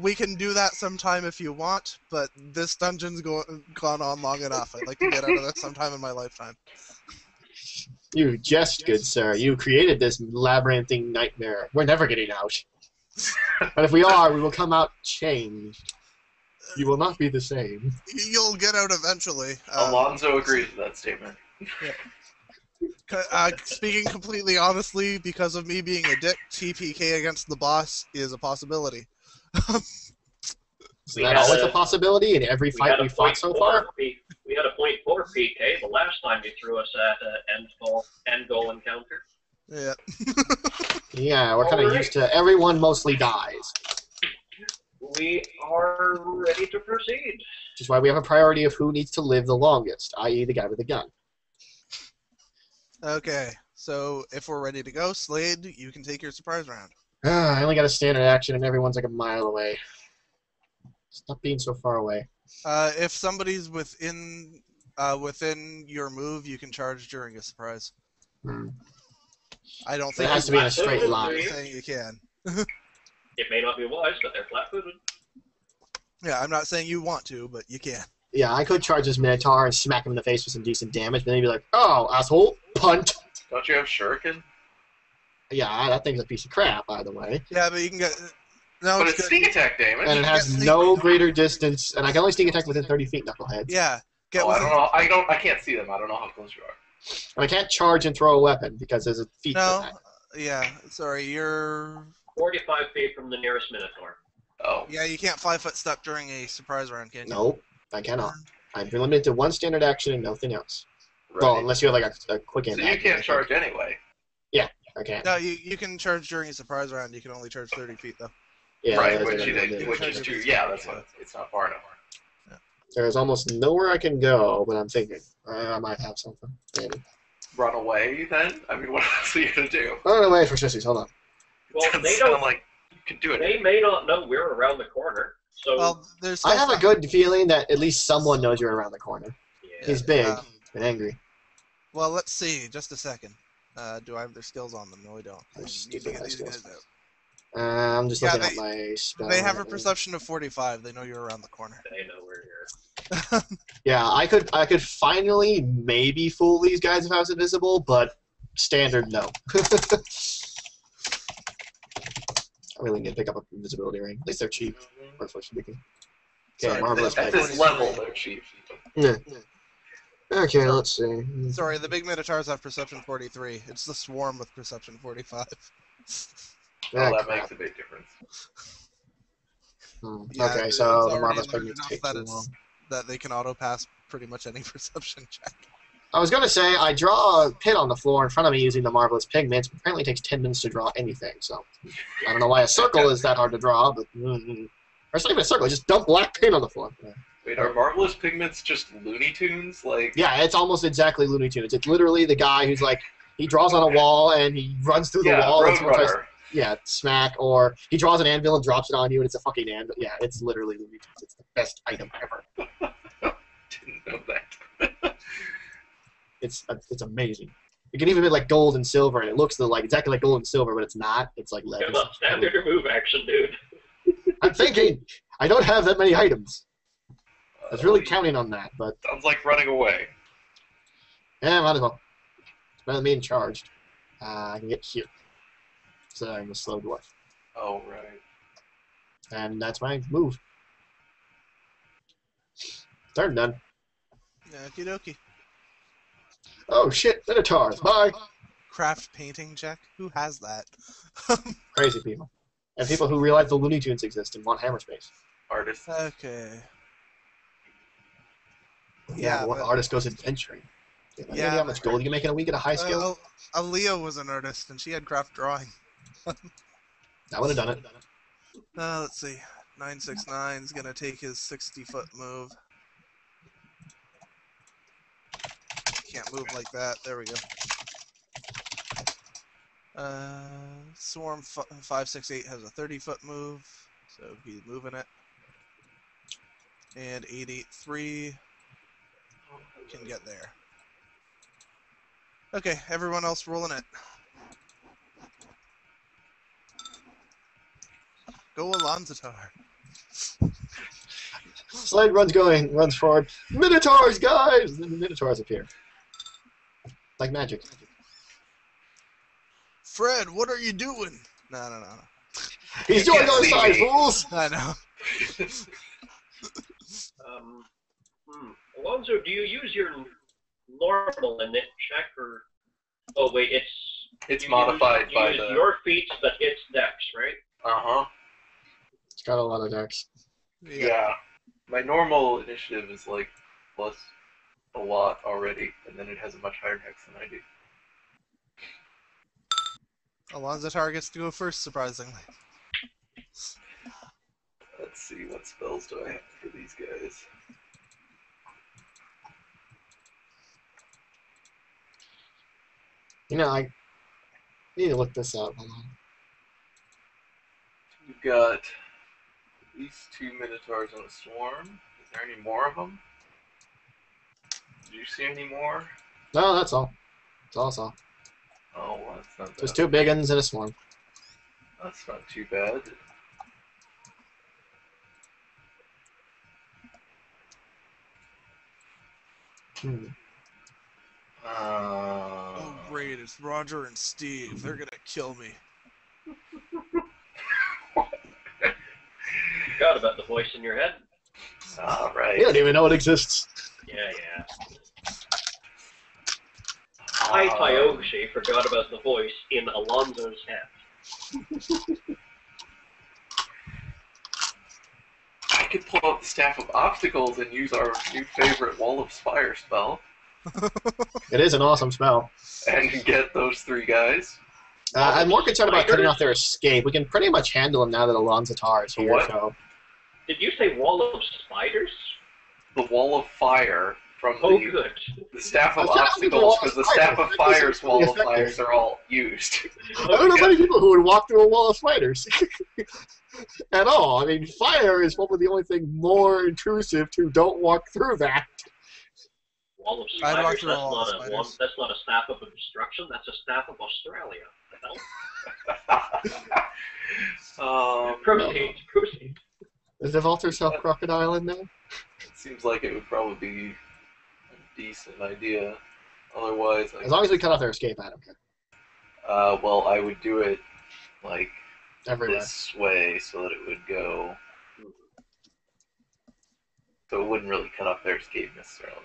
we can do that sometime if you want, but this dungeon's gone on long enough. I'd like to get out of this sometime in my lifetime. You jest, good sir. You created this labyrinthine nightmare. We're never getting out. But if we are, we will come out changed. You will not be the same. You'll get out eventually. Alonzo agrees with that statement. Yeah. Speaking completely honestly, because of me being a dick, TPK against the boss is a possibility. Is that always a possibility in every fight we fought so far? We had a .4 PK the last time you threw us at an end goal encounter. Yeah. Yeah, we're kind of used to everyone mostly dies. We are ready to proceed. Which is why we have a priority of who needs to live the longest, i.e. the guy with the gun. Okay, so if we're ready to go, Slade, you can take your surprise round. I only got a standard action and everyone's like a mile away. Stop being so far away. If somebody's within your move, you can charge during a surprise. I don't think it has to be in a straight line. I'm saying you can. It may not be wise, but they're flat-footed. Yeah, I'm not saying you want to, but you can. Yeah, I could charge this Minotaur and smack him in the face with some decent damage, but then he'd be like, oh, asshole, punt. Don't you have Shuriken? Yeah, that thing's a piece of crap, by the way. Yeah, but you can get... No, but it's sneak attack damage. And it has no greater distance, and I can only sneak attack within 30 feet, knuckleheads. Yeah. I don't know. I can't see them. I don't know how close you are. And I can't charge and throw a weapon because there's a feat for that. Yeah, sorry, you're... 45 feet from the nearest Minotaur. Oh. Yeah, you can't 5-foot step during a surprise round, can you? Nope, I cannot. I'm limited to one standard action and nothing else. Right. Well, unless you have like a quick So you can't charge anyway. Yeah, I can. No, you can charge during a surprise round. You can only charge 30 feet, though. Yeah, right, which is true. Yeah, that's what. It's not far enough. Yeah. There's almost nowhere I can go, but I'm thinking I might have something. Maybe. Run away, then? I mean, what else are you gonna do? Run away for sissies. Hold on. Well, they don't like you can do it. They may not know we're around the corner. So well, there's. I have a good feeling that at least someone knows you're around the corner. Yeah. He's big and angry. Well, let's see. Just a second. Do I have their skills on them? No, I don't. I need to get these guys out. I'm just looking at my spell. They have a perception of 45. They know you're around the corner. They know we're here. Yeah, I could finally maybe fool these guys if I was invisible, but standard no. I really need to pick up an invisibility ring. At least they're cheap, roughly speaking. Okay, marvelous. At this level, they're cheap. Yeah. Okay, let's see. Sorry, the big Minotaurs have perception 43. It's the swarm with perception 45. Oh, that makes a big difference. Yeah, okay, so the already marvelous large pigments enough take that too long. that they can auto-pass pretty much any perception check. I was gonna say I draw a pit on the floor in front of me using the marvelous pigments. But apparently, it takes 10 minutes to draw anything. So I don't know why a circle is that hard to draw, but or it's not even a circle. Just dump black paint on the floor. Yeah. Wait, are marvelous pigments just Looney Tunes? Like Yeah, it's almost exactly Looney Tunes. It's literally the guy who's like he draws on a wall and he runs through the wall. Roadrunner. Yeah, smack, or he draws an anvil and drops it on you, and it's a fucking anvil. Yeah, it's literally Looney Tunes. It's the best item ever. Didn't know that. It's amazing. It can even be like gold and silver, and it looks like exactly like gold and silver, but it's not. It's like lead. Come on, standard your move action, dude. I'm thinking. I don't have that many items. I was really counting on that, but sounds like running away. yeah, might as well. It's better than being charged. I can get here. So I'm a slow dwarf. Oh right. And that's my move. Turn done. Okie dokie. Oh shit, Minotaurs, bye! Craft painting check? Who has that? Crazy people. And people who realize the Looney Tunes exist and want hammer space. Artists. Okay. Yeah, but artist goes adventuring. Yeah, how much gold you can make in a week at a high skill? Aaliyah was an artist, and she had craft drawing. I would have done it. Let's see. 969 is going to take his 60-foot move. Can't move like that. There we go. Swarm 568 has a 30-foot move, so he's moving it. And 883 can get there. Okay, everyone else rolling it. Go Alonzatar. Slade runs forward. Minotaurs, guys! And then the Minotaurs appear. Like magic. Fred, what are you doing? No. He's doing can't our see side, me. fools! I know. Alonzo, do you use your normal init check or? Oh wait, It's you modified use, by you use the. your feats, but it's Dex, right? Uh-huh. It's got a lot of decks. Yeah. My normal initiative is like plus a lot already, and then it has a much higher dex than I do. Alonzo targets to go first, surprisingly. Let's see, what spells do I have for these guys? You know, I need to look this up. Hold on. We've got at least 2 Minotaurs on a swarm. Is there any more of them? Did you see any more? No, that's all. That's all I saw. Oh, well, that's not bad. Just 2 big uns and a swarm. That's not too bad. Oh great, it's Roger and Steve. They're gonna kill me. Forgot about the voice in your head. Alright. You don't even know it exists. Yeah. I, Tyoshi, forgot about the voice in Alonzo's head. I could pull out the Staff of Obstacles and use our new favorite Wall of Spire spell It is an awesome spell. and get those 3 guys. I'm more concerned about cutting off their escape. We can pretty much handle them now that Alonzo Tar is here. What? So. Did you say Wall of Spiders? The Wall of Fire from Oh, the good. Staff of I thought it was the Wall Obstacles, of because the Spires. Staff of That Fire's isn't Wall of effective. Fires are all used. I don't know many people who would walk through a wall of spiders at all. I mean, fire is probably the only thing more intrusive to don't walk through that. Wall of I'd walk Spiders, through a wall of spiders. that's not a staff of destruction, that's a staff of Australia. Proceed. Is the Vaulter self-crocodile in there? It seems like it would probably be a decent idea. Otherwise, As long as we cut off their escape, I don't care. well, I would do it like Everywhere. this way so that it would go. So it wouldn't really cut off their escape necessarily.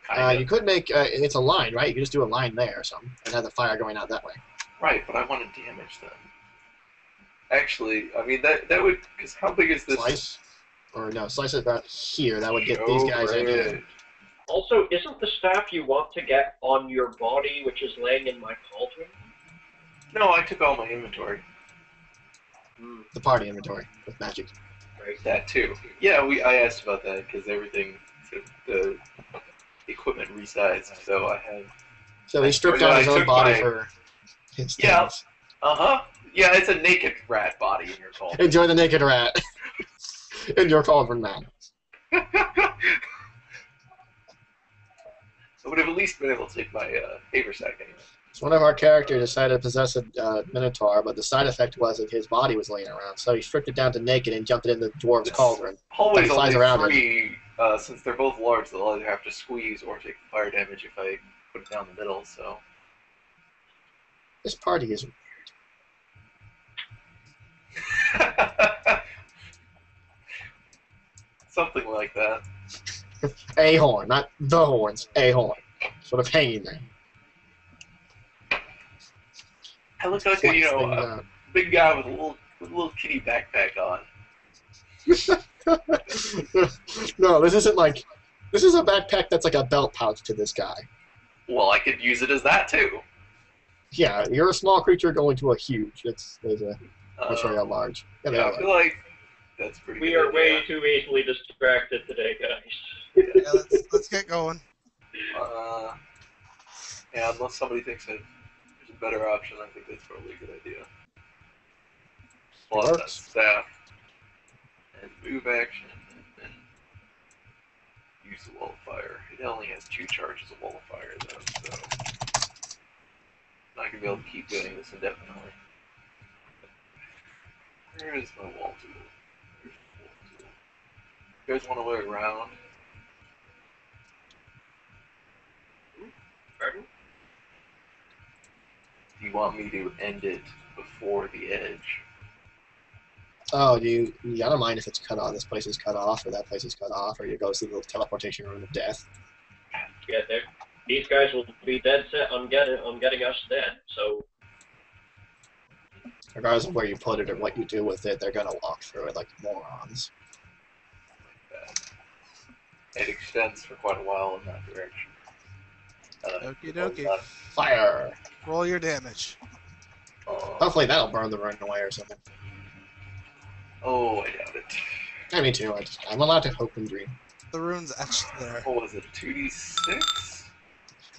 Kind You of. could make it's a line, right? You could just do a line there or something, and have the fire going out that way. Right, but I want to damage them. Actually, I mean that would, because how big is this? Slice, or no, slice it about here. That would get these guys in here. Right. Also, isn't the staff you want to get on your body, which is laying in my cauldron? No, I took all my inventory. The party inventory with magic. Right. That too. Yeah, I asked about that because everything, the equipment resized, so I have. So he stripped Yeah, down I his own took body my- for his Yeah. things. Yeah, it's a naked rat body in your cauldron. Enjoy the naked rat in your cauldron, man. I would have at least been able to take my haversack anyway. So one of our characters decided to possess a minotaur, but the side effect was that his body was laying around, so he stripped it down to naked and jumped it in the dwarf's It's cauldron. Always But he flies only around 3, since they're both large, they'll either have to squeeze or take fire damage if I put it down the middle, so. This party is Something like that. a horn, not the horns, a horn. Sort of hanging there. I look like Flex a, things a out. big guy with a little kitty backpack on. No, this isn't like... This is a backpack that's like a belt pouch to this guy. Well, I could use it as that too. Yeah, you're a small creature going to a huge. I'll show you how large. Yeah, Yeah, I feel like that's pretty We good are way idea. too easily distracted today, guys. Yeah, let's get going. Yeah, unless somebody thinks that there's a better option, I think that's probably a good idea. Pull out that Works. staff and move action and use the wall of fire. It only has 2 charges of wall of fire though, so I'm not gonna be able to keep doing this indefinitely. Where is my wall tool? Where's the wall tool? You guys want to wait around? Pardon? Do you want me to end it before the edge? Oh, you don't mind if it's cut off. This place is cut off, or that place is cut off, or you go to the teleportation room of death. Yeah, these guys will be dead set on getting us dead. So Regardless of where you put it or what you do with it, they're gonna walk through it like morons. It extends for quite a while in that direction. Okie dokie. Fire! Roll your damage. Hopefully that'll burn the rune away or something. Oh, I doubt it. Yeah, me too. I'm allowed to hope and dream. The rune's etched there. What was it, 2d6?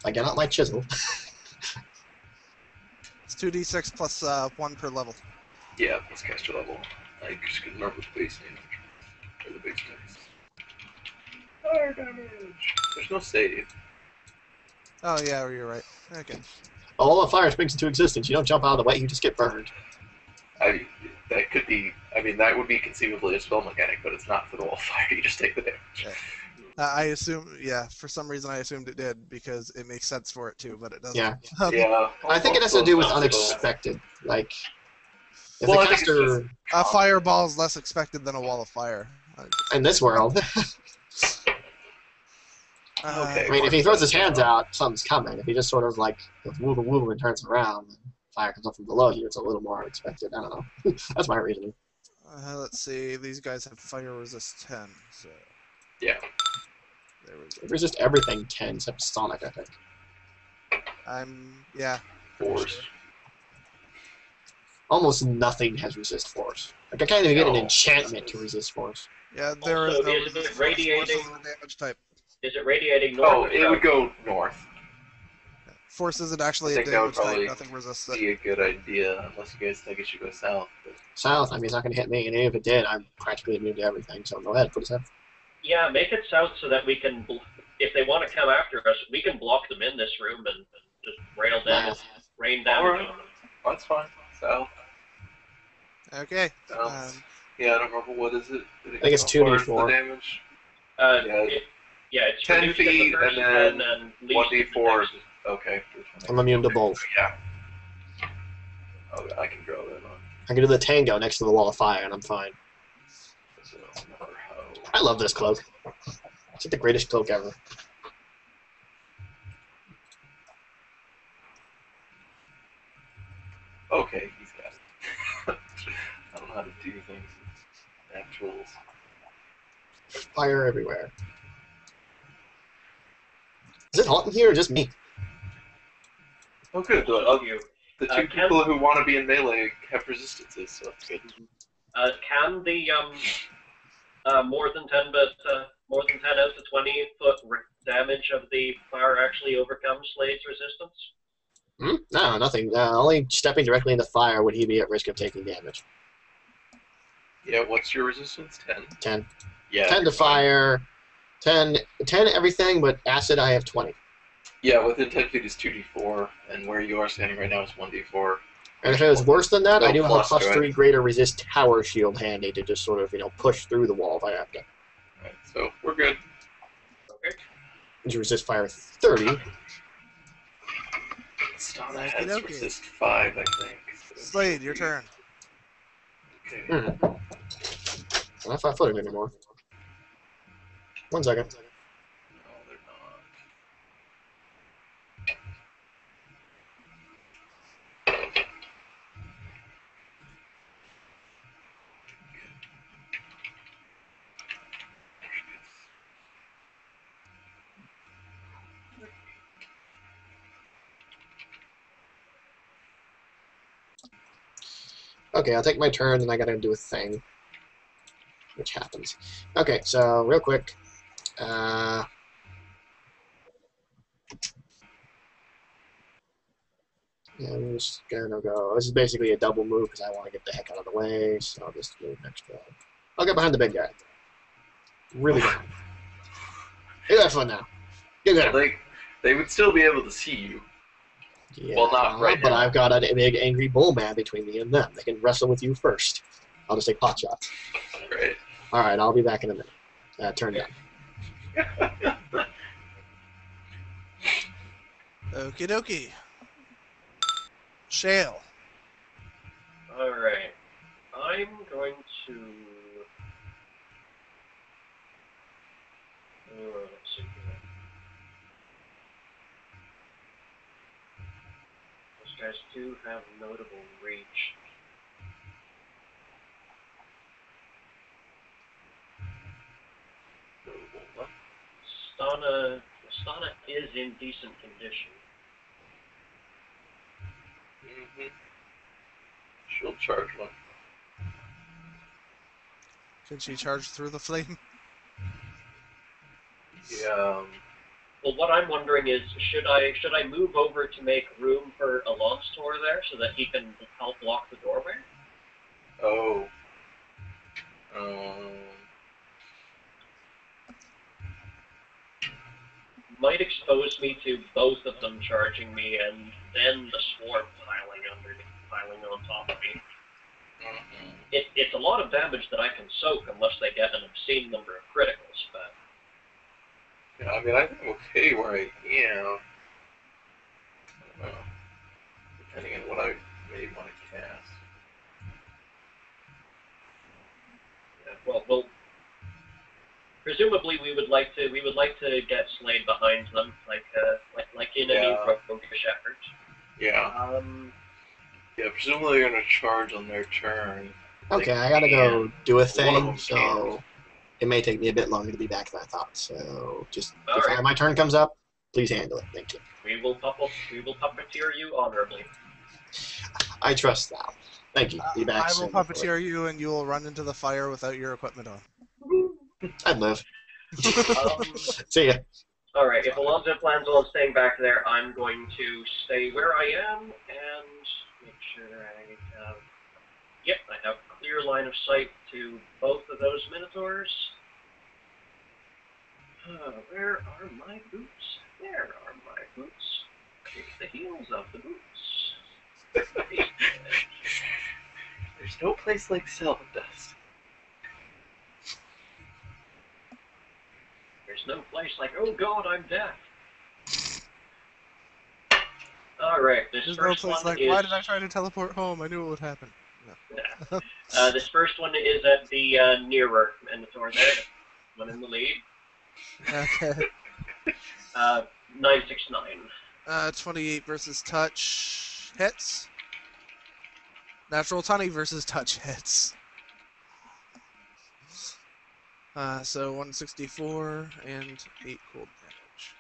I get out my chisel. It's 2d6 plus 1 per level. Yeah, plus caster level. I just get normal base damage. Or the base dice. Fire damage! There's no save. Oh yeah, you're right. Okay. All of fire springs into existence. You don't jump out of the way, you just get burned. That could be, that would be conceivably a spell mechanic, but it's not for the wall of fire. You just take the damage. Okay. I assume, yeah, for some reason I assumed it did, because it makes sense for it too, but it doesn't. Yeah. Yeah. I think it has to do with unexpected. Like, if the caster... A fireball is less expected than a wall of fire. In this world. Okay. I mean, if he throws his hands out, something's coming. If he just sort of, like, woo woo and turns around, and fire comes up from below you, it's a little more unexpected. I don't know. That's my reasoning. Let's see, these guys have fire resist 10, so... Yeah. There we go. They resist everything 10 except Sonic, I think. Yeah. Force. Almost nothing has resist force. Like, I can't even get an No. enchantment to resist force. Yeah, there is Also, no is it resist force radiating? on the damage type. is it radiating north? Oh, or it south? would go north. Force isn't actually I a think that would damage type, probably nothing resists it. be a good idea, unless you guys think it should go south. But South, I mean, it's not going to hit me, and even if it did, I'm practically immune to everything, so go ahead, put it south. Yeah, make it south so that we can, if they want to come after us, we can block them in this room and just rain damage Alright. on them. that's fine. South. Okay. South. Yeah, I don't remember what is it. I think it's How far is 2d4. the damage. Yeah, it's 10 reduced at the feet first and then leaves at the 1d4. next. Okay. I'm immune to both. Yeah. Okay, I can draw that on. I can do the tango next to the wall of fire, and I'm fine. So, another hoe. I love this cloak. It's like the greatest cloak ever. Okay, he's got it. I don't know how to do things with actuals. Fire everywhere. Is it hot in here or just me? Oh, good. The two people who want to be in melee have resistances, so that's good. Can the more than 10 out of 20 foot damage of the fire actually overcome Slade's resistance? No, nothing. Only stepping directly into fire would he be at risk of taking damage. Yeah, what's your resistance? 10? 10. Yeah. 10 to fire. 10 everything, but acid I have 20. Yeah, within 10 feet is 2d4, and where you are standing right now is 1d4. And if it was worse than that, I do have a Plus, plus right? 3 greater resist tower shield handy to just sort of, push through the wall if I have to. Alright, so we're good. Okay. Which resist fire 30. Stana has Okey-dokey. resist 5, I think. So Slade, your turn. Okay. I'm not 5-footed anymore. 1 second. No, they're not. Okay, I'll take my turn, and I gotta do a thing. Which happens. Okay, so, real quick. Yeah, I'm just gonna go. This is basically a double move because I want to get the heck out of the way, so I'll just move extra. I'll get behind the big guy. Really good. You got fun now. You got it. They would still be able to see you. Yeah, Well, not right but now. I've got a big angry bull man between me and them. They can wrestle with you first. I'll just take pot shots. Right. Alright, I'll be back in a minute. Turn down. Okie dokie. Shale. Alright. I'm going to... let's see here. Those guys do have notable reach. What? Stana is in decent condition. Mm-hmm. Shield charge one. Can she charge through the flame? Yeah. Well, what I'm wondering is, should I move over to make room for Alon's Tor there so that he can help block the doorway? Oh. Might expose me to both of them charging me, and then the swarm piling on top of me. Mm-hmm. It's a lot of damage that I can soak unless they get an obscene number of criticals, but... Yeah, I mean, I think I'm okay where I am. I don't know. Depending on what I may want to cast. Yeah, well, presumably we would like to get Slade behind them, like in any roguish effort. Yeah. Yeah, presumably they're gonna charge on their turn. Okay, I gotta go do a One of thing, them so it may take me a bit longer to be back than I thought. So just All before right. my turn comes up, please handle it. Thank you. We will puppeteer you honorably. I trust thou. Thank you. Be back I soon. will puppeteer you, and you will run into the fire without your equipment on. I'd live. See ya. Alright, if Alonso plans on staying back there, I'm going to stay where I am and make sure I have... Yep, I have clear line of sight to both of those Minotaurs. Where are my boots? There are my boots. Take the heels of the boots. There's no place like Selvindust. There's no place like, oh god, I'm deaf. Alright, this There's no first place one like, is... why did I try to teleport home? I knew it would happen. No. Yeah. This first one is at the nearer Minotaur there, the one in the lead. Okay. 969. 28 versus touch hits. Natural 20 versus touch hits. So 164 and 8 cold damage.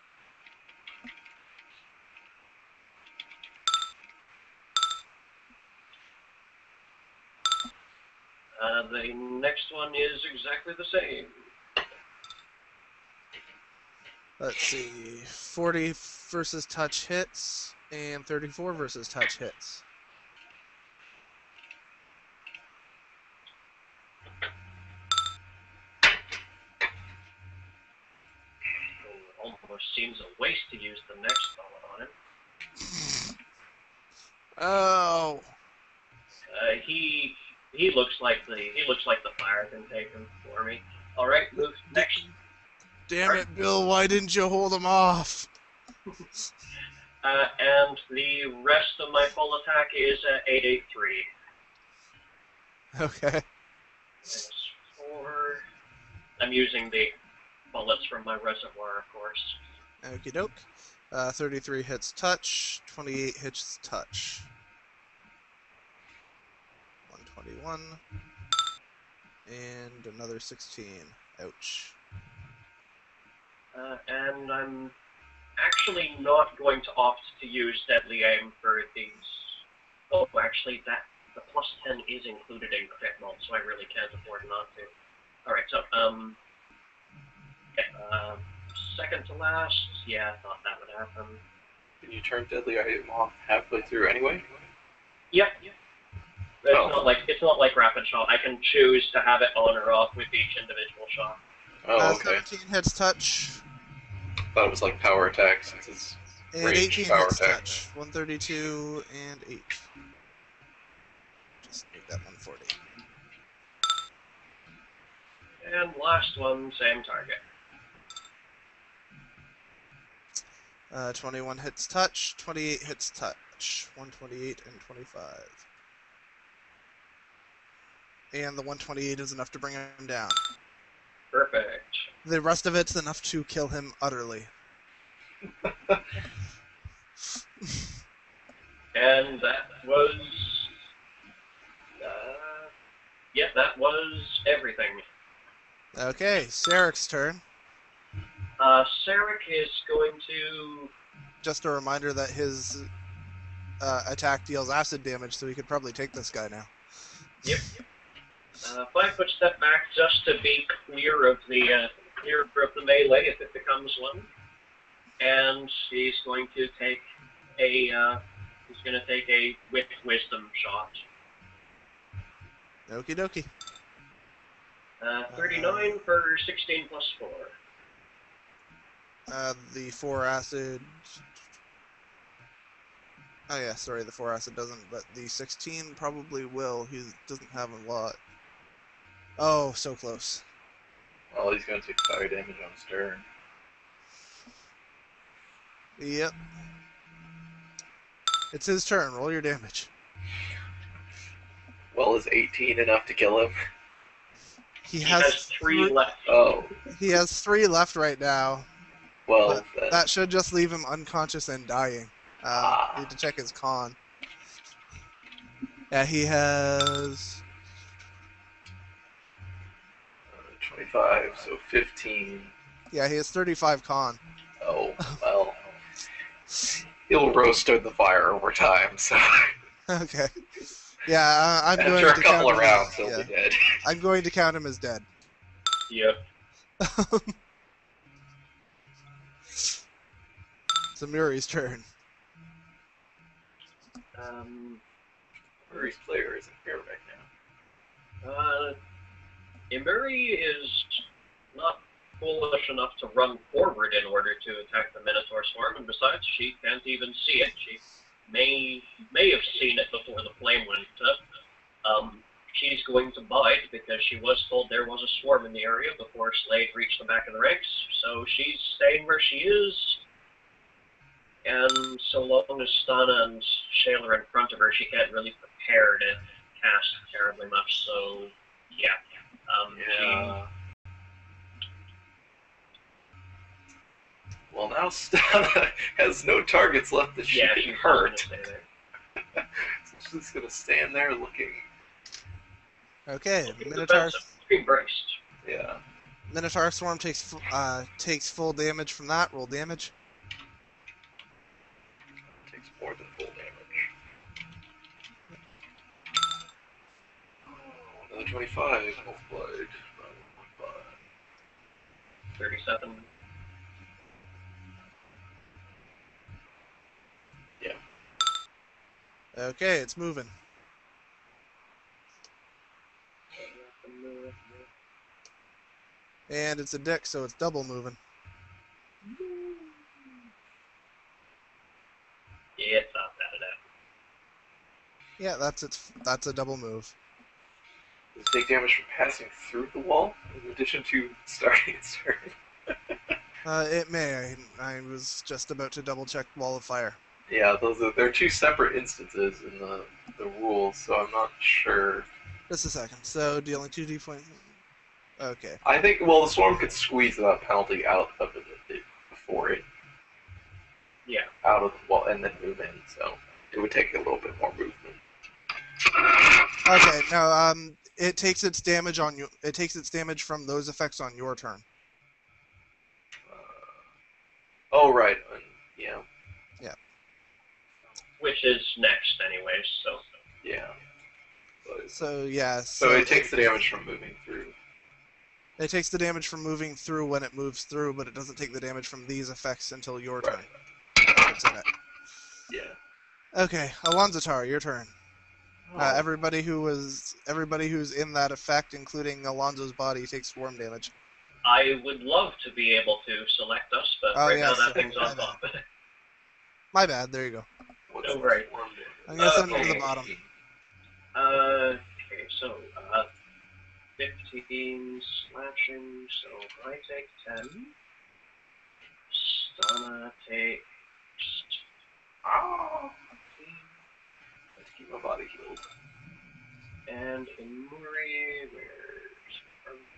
The next one is exactly the same. Let's see. 40 versus touch hits and 34 versus touch hits. Almost seems a waste to use the next spell on it. Oh. He looks like the fire can take him for me. All right, move next. Damn it, Bill! Why didn't you hold him off? And the rest of my full attack is 883. Okay. Minus 4. I'm using the bullets from my reservoir, of course. Okie doke. 33 hits touch, 28 hits touch. 121. And another 16. Ouch. And I'm actually not going to opt to use Deadly Aim for these. Oh, actually, the plus 10 is included in crit mod, so I really can't afford not to. Alright, so, second to last. Yeah, I thought that would happen. Can you turn Deadly Item off halfway through anyway? Yep. It's not like rapid shot. I can choose to have it on or off with each individual shot. Oh, okay. 17 hits touch. Thought it was like power attack since it's And range 18 power hits attack. touch. 132 and 8. Just make that 140. And last one, same target. 21 hits touch, 28 hits touch, 128 and 25. And the 128 is enough to bring him down. Perfect. The rest of it's enough to kill him utterly. And that was... yeah, that was everything. Okay, Sarek's turn. Sarek is going to... Just a reminder that his attack deals acid damage, so he could probably take this guy now. Yep. 5 foot step back just to be clear of the melee if it becomes one. And he's going to take a wisdom shot. Okie dokie. 39 for 16 plus 4. The 4 acid. Oh yeah, sorry, the 4 acid doesn't, but the 16 probably will. He doesn't have a lot. Oh, so close. Well, he's going to take fire damage on his turn. Yep. It's his turn. Roll your damage. Well, is 18 enough to kill him? He has 3 left. Oh. He has 3 left right now. Well, That should just leave him unconscious and dying. Need to check his con. Yeah, he has 25, so 15. Yeah, he has 35 con. Oh, well. He'll roast in the fire over time, so... Okay. Yeah, I'm going After to a couple count of him rounds, as, he'll yeah. be dead. I'm going to count him as dead. Yep. It's Amuri's turn. Murray's player isn't here right now. Imuri is not foolish enough to run forward in order to attack the Minotaur swarm, and besides, she can't even see it. She may have seen it before the flame went up. She's going to bide because she was told there was a swarm in the area before Slade reached the back of the ranks, so she's staying where she is. And so long as Stana and Shayla are in front of her, she can't really prepare to cast terribly much, so yeah. Well, now Stana has no targets left that she can hurt. So she's just going to stand there looking. Okay, Minotaur. Looking braced. Yeah. Minotaur swarm takes full damage from that. Roll damage. Takes more than full damage. Another 25 multiplied by 1.5. 37. Yeah. Okay, it's moving. And it's a dick, so it's double moving. Yeah, it's not bad enough. Yeah, that's a double move. Does it take damage from passing through the wall, in addition to starting its turn? It may. I was just about to double check Wall of Fire. Yeah, they're 2 separate instances in the rules, so I'm not sure. Just a second. So dealing 2d points. Okay. I think, well, the swarm could squeeze that penalty out of it before it. Yeah. Out of the wall and then move in, so it would take a little bit more movement. Okay. No. It takes its damage on you. It takes its damage from those effects on your turn. Oh right. Yeah. Yeah. Which is next, anyways. So. Yeah. So yeah. So it takes the damage from moving through. It takes the damage from moving through when it moves through, but it doesn't take the damage from these effects until your turn. It's in it. Yeah. Okay, Alonzatar, your turn. Everybody who's in that effect, including Alonzo's body, takes swarm damage. I would love to be able to select us, but right now that thing's on top. My bad. There you go. No, right. I'm gonna send him to the bottom. Okay, so 15 slashing, so I take 10. Stunna takes... Oh! Let's keep my body healed. And Imuri,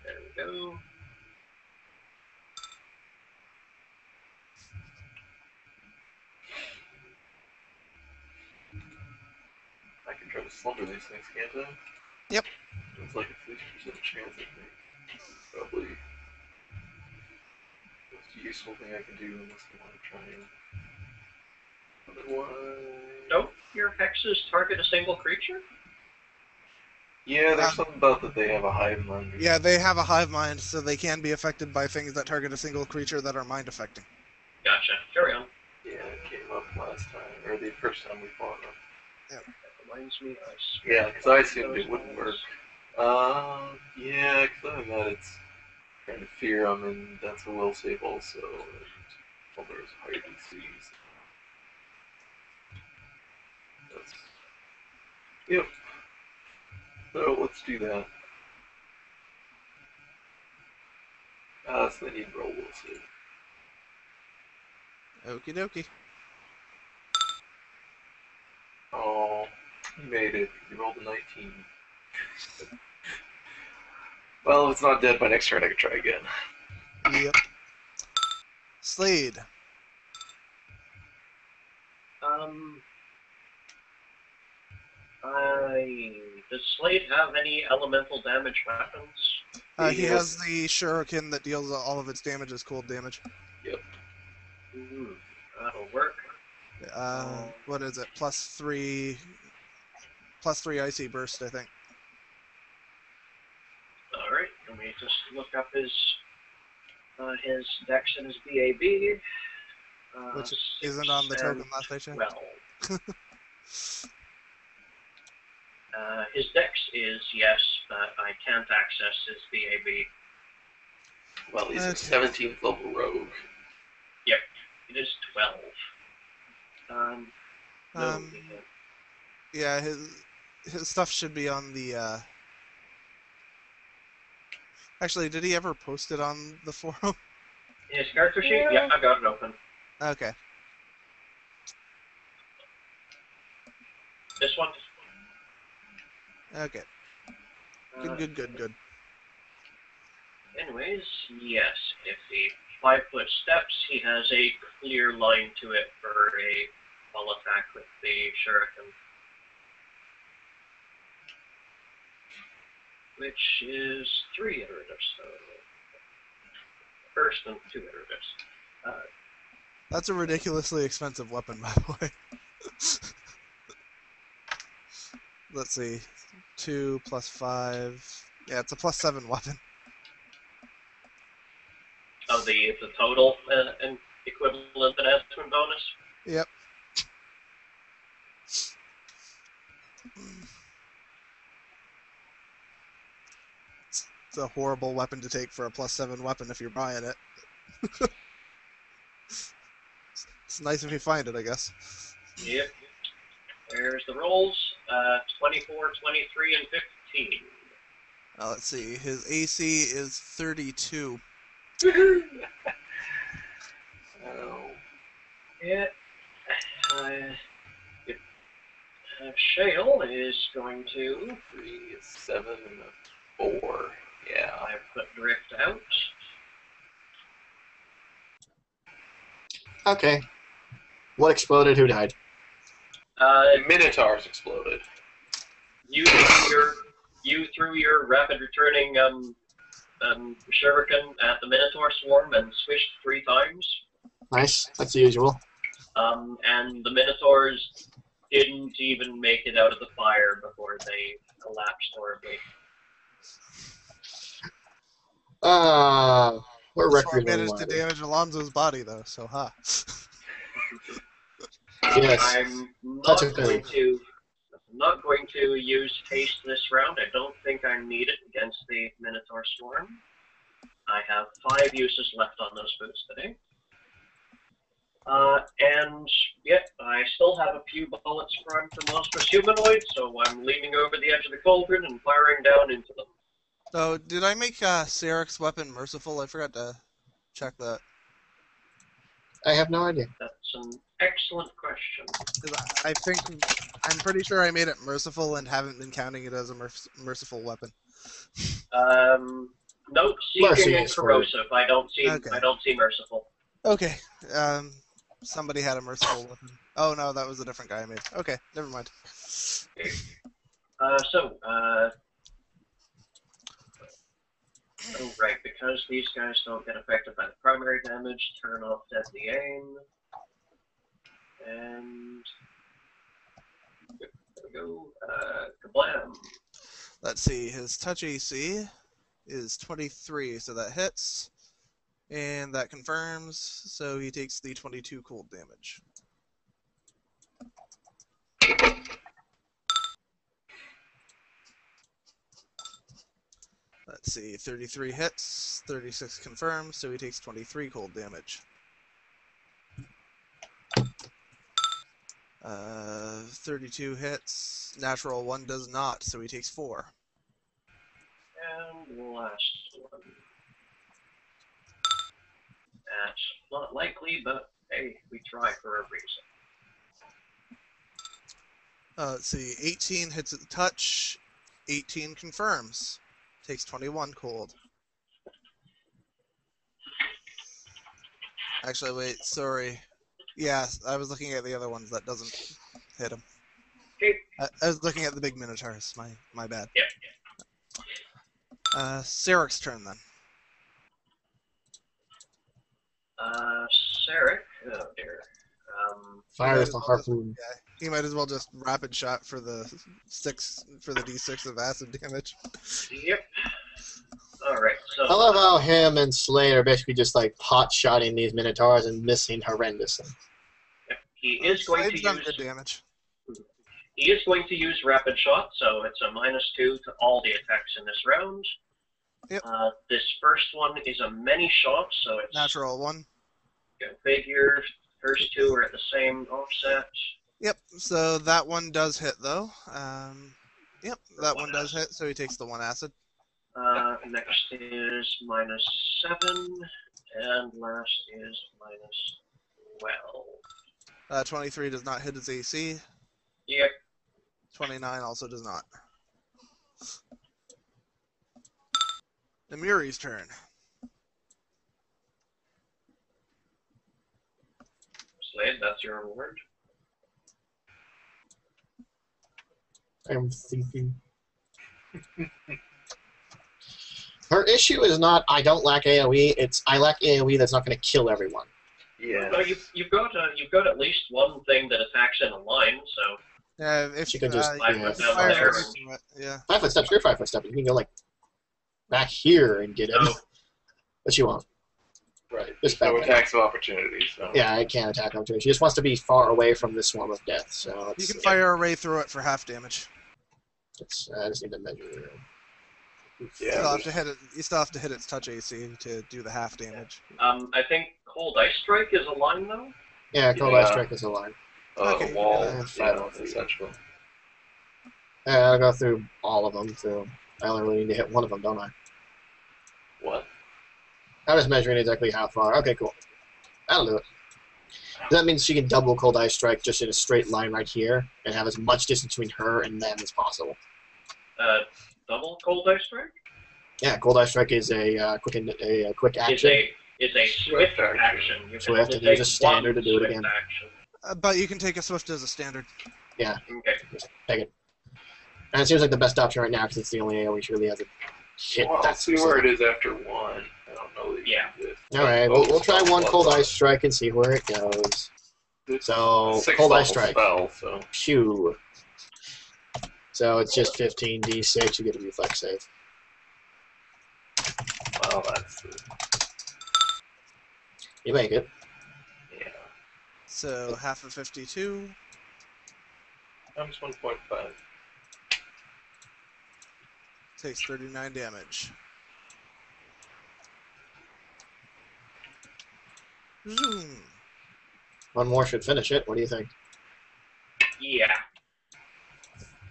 there we go. I can try to slumber these things, can't I? Yep. It's like a 50% chance, I think. Probably the most useful thing I can do unless I want to try and... Otherwise... Don't your hexes target a single creature? Yeah, there's something about that they have a hive mind. Yeah, they have a hive mind, so they can be affected by things that target a single creature that are mind affecting. Gotcha. Carry on. Yeah, it came up last time, or the first time we fought them. Yep. That reminds me, Yeah, because I assumed it wouldn't work. Yeah, because other than that, it's kind of fear them, and that's a will save also. And, well, there's higher DCs. That's... Yep. So let's do that. So they need roll will save. Okie dokie. Oh, you made it. You rolled a 19. Well, if it's not dead by next turn, I can try again. Yep. Slade. Does Slade have any elemental damage weapons? He has the shuriken that deals all of its damage as cold damage. Yep. Ooh, that'll work. What is it? +3 icy burst, I think. Alright, let me just look up his dex and his BAB. Which isn't on the token last I checked. Well. His dex is, yes, but I can't access his BAB. Well, he's a 17th level rogue. Yep, it is 12. Yeah, his stuff should be on the, Actually, did he ever post it on the forum? His character sheet? Yeah, I've got it open. Okay. This one? Okay. Good. Anyways, yes, if he 5-foot steps, he has a clear line to it for a ball attack with the shuriken. Which is 3 iteratives, so first and 2 iteratives. That's a ridiculously expensive weapon, by the way. Let's see. 2 + 5. Yeah, it's a +7 weapon. Oh, the total and equivalent enhancement bonus? Yep. It's a horrible weapon to take for a +7 weapon if you're buying it. It's nice if you find it, I guess. Yep. There's the rolls. 24, 23, and 15. Let's see. His AC is 32. Oh. Yeah. Shale is going to... 3 is 7 and a 4. Yeah. I put Drift out. Okay. What exploded? Who died? The Minotaurs exploded. You threw your rapid returning shuriken at the Minotaur swarm and swished 3 times. Nice. That's the usual. And the Minotaurs didn't even make it out of the fire before they collapsed horribly. We're So I record managed to damage Alonzo's body, though, so ha. Yes. I'm not going to use haste this round. I don't think I need it against the Minotaur swarm. I have 5 uses left on those boots today. And yeah, I still have a few bullets primed for monstrous humanoids, so I'm leaning over the edge of the cauldron and firing down into them. Oh, did I make Sarek's weapon merciful? I forgot to check that. I have no idea. That's an excellent question. 'Cause I'm pretty sure I made it merciful and haven't been counting it as a merciful weapon. Note Mercy seeking and is for- corrosive. I don't see. Okay. I don't see merciful. Okay. Somebody had a merciful weapon. Oh no, that was a different guy I made. Okay, never mind. Oh, right, because these guys don't get affected by the primary damage, turn off deadly aim. And there we go. Kablam. Let's see. His touch AC is 23, so that hits, and that confirms. So he takes the 22 cold damage. Let's see, 33 hits, 36 confirms, so he takes 23 cold damage. 32 hits, natural 1 does not, so he takes 4. And the last one. That's not likely, but hey, we try for a reason. Let's see, 18 hits at the touch, 18 confirms. Takes 21 cold. Actually, wait, sorry. Yeah, I was looking at the other ones. That doesn't hit him. Okay. I was looking at the big minotaurs. My bad. Yep. Sarek's turn then. Sarek. Oh dear. Fire with the harpoon. Yeah, he might as well just rapid shot for the D6 of acid damage. Yep. Alright, so. I love how him and Slade are basically just like pot-shotting these minotaurs and missing horrendously. Yep. He is going Slade's to done use. good damage. He is going to use rapid shot, so it's a -2 to all the attacks in this round. Yep. This first one is a many shot, so it's Natural 1. go figure. First two are at the same offset. Yep. So that one does hit though. Yep, that one does hit. So he takes the 1 acid. Next is -7, and last is -12. 23 does not hit his AC. Yep. 29 also does not. Namiri's turn. Slade, that's your reward. I'm thinking. Her issue is not I don't lack AoE, it's I lack AoE that's not going to kill everyone. Yeah. No, you've got at least one thing that attacks in a line, so. Yeah, if She could just Fire yeah, down fire there. first. Yeah. 5 foot steps, you're 5 foot steps. You can go like back here and get it. No. But she won't. Right. Just No back there. attacks of opportunity. So. Yeah, I can't attack him too. She just wants to be far away from the swarm of death. So You it's, can fire a ray through it for half damage. I just need to measure it. You still have to hit it. You still have to hit its touch AC to do the half damage. I think Cold Ice Strike is a line, though? Yeah, Cold Yeah. Ice Strike is a line. Okay. Wall. Yeah, Yeah, essential. I'll go through all of them. So I only really need to hit one of them, don't I? What? I'm just measuring exactly how far. Okay, cool. That'll do it. That means she can double Cold Ice Strike just in a straight line right here and have as much distance between her and them as possible. Double Cold Ice Strike? Yeah, Cold Ice Strike is a quick action. Is a swift action. You can Swift, only and there's a take standard one to do it swift again. Action. But you can take a swift as a standard. Yeah, Okay. just take it. And it seems like the best option right now because it's the only AoE she really has a hit. Well, I'll That's see where it is after 1. I don't know that you Yeah. can do it. All right, we'll try one Cold Ice Strike and see where it goes. It's So, a 6th Cold level Ice Strike. Spell, so. Phew. So it's just 15d6. You get a reflex save. Well, that's You make it. yeah. So half of 52. Times 1.5. Takes 39 damage. Zoom. One more should finish it. What do you think? Yeah.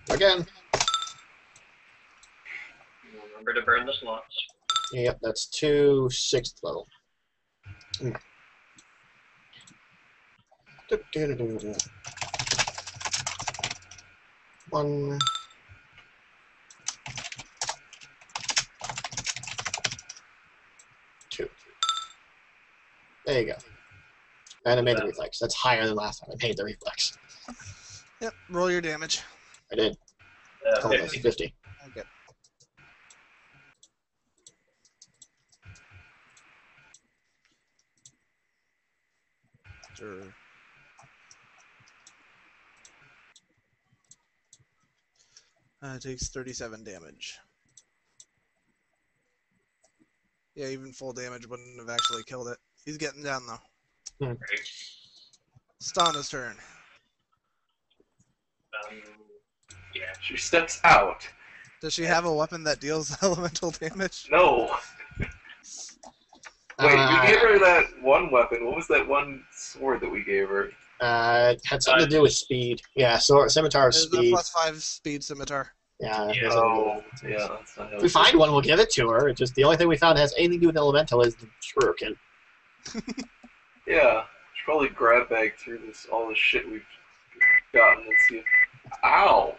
Again. Remember to burn the slots. Yep, that's 2 6th level. One. Two. There you go. And I made the reflex. That's higher than last time. I made the reflex. Yep, roll your damage. I did. Oh, that's 50. Okay. Sure. It takes 37 damage. Yeah, even full damage wouldn't have actually killed it. He's getting down, though. Hmm. Stana's turn. Yeah. She steps out. Does she have a weapon that deals elemental damage? No. Wait, you gave her that one weapon. What was that one sword that we gave her? It had something to do with speed. Yeah, scimitar of It's a speed. +5 speed scimitar. Yeah. Yeah. Oh, yeah. That's not If we find one, we'll give it to her. It's just the only thing we found that has anything to do with elemental is the shuriken. Yeah. Should probably grab bag through all this shit we've gotten and see if... Ow!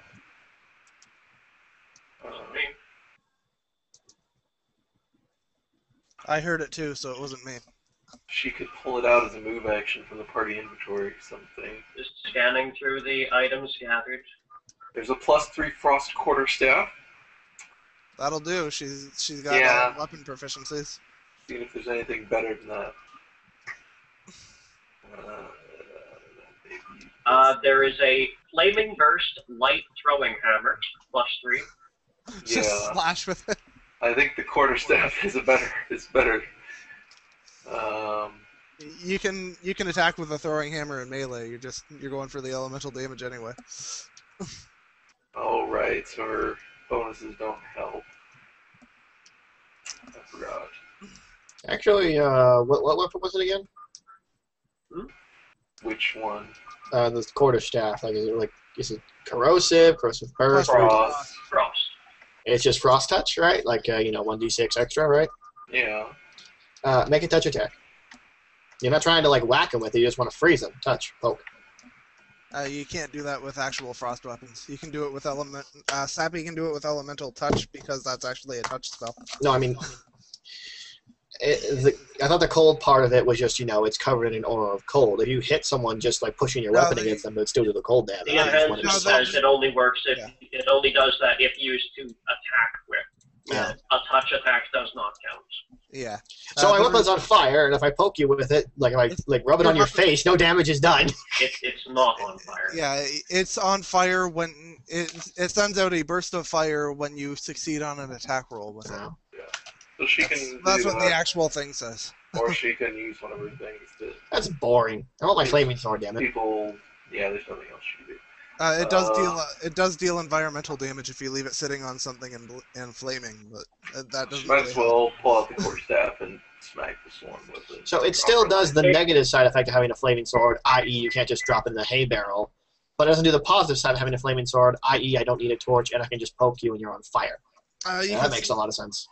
I heard it too, so it wasn't me. She could pull it out as a move action from the party inventory, something. Just scanning through the items gathered. There's a +3 frost quarterstaff. That'll do. She's got weapon proficiencies. Seeing if there's anything better than that. There is a flaming burst light throwing hammer, +3. Just Yeah. slash with it. I think the quarterstaff is better. You can attack with a throwing hammer in melee. You're going for the elemental damage anyway. Oh right, so her bonuses don't help. I forgot. Actually, what weapon was it again? Which one? The quarterstaff. Is it corrosive burst? Frost. It's just frost touch, right? 1d6 extra, right? Yeah. Make a touch attack. You're not trying to whack them with it. You just want to freeze them. Touch, poke. You can't do that with actual frost weapons. You can do it with Sappy can do it with elemental touch because that's actually a touch spell. No, I mean, I thought the cold part of it was just it's covered in an aura of cold. If you hit someone just pushing your weapon against them, it would still do the cold damage. The enhancement says it only works if it only does that if used to attack with. Yeah. A touch attack does not count. Yeah. So my weapon's on fire, and if I poke you with it, if I rub it on your face, no damage is done. It's not on fire. Yeah, it's on fire when it sends out a burst of fire when you succeed on an attack roll with it. Oh. Yeah. So she can. That's do what that, the actual thing says. or she can use one of her things to. That's boring. I want my flaming sword, damn it. People. Yeah, there's nothing else she can do. It does deal environmental damage if you leave it sitting on something and flaming, but that doesn't. Might Really as well pull out the quarterstaff and smack the swarm with it. So it still does the negative side effect of having a flaming sword, i.e. you can't just drop it in the hay barrel. But it doesn't do the positive side of having a flaming sword, i.e. I don't need a torch and I can just poke you when you're on fire. That makes a lot of sense.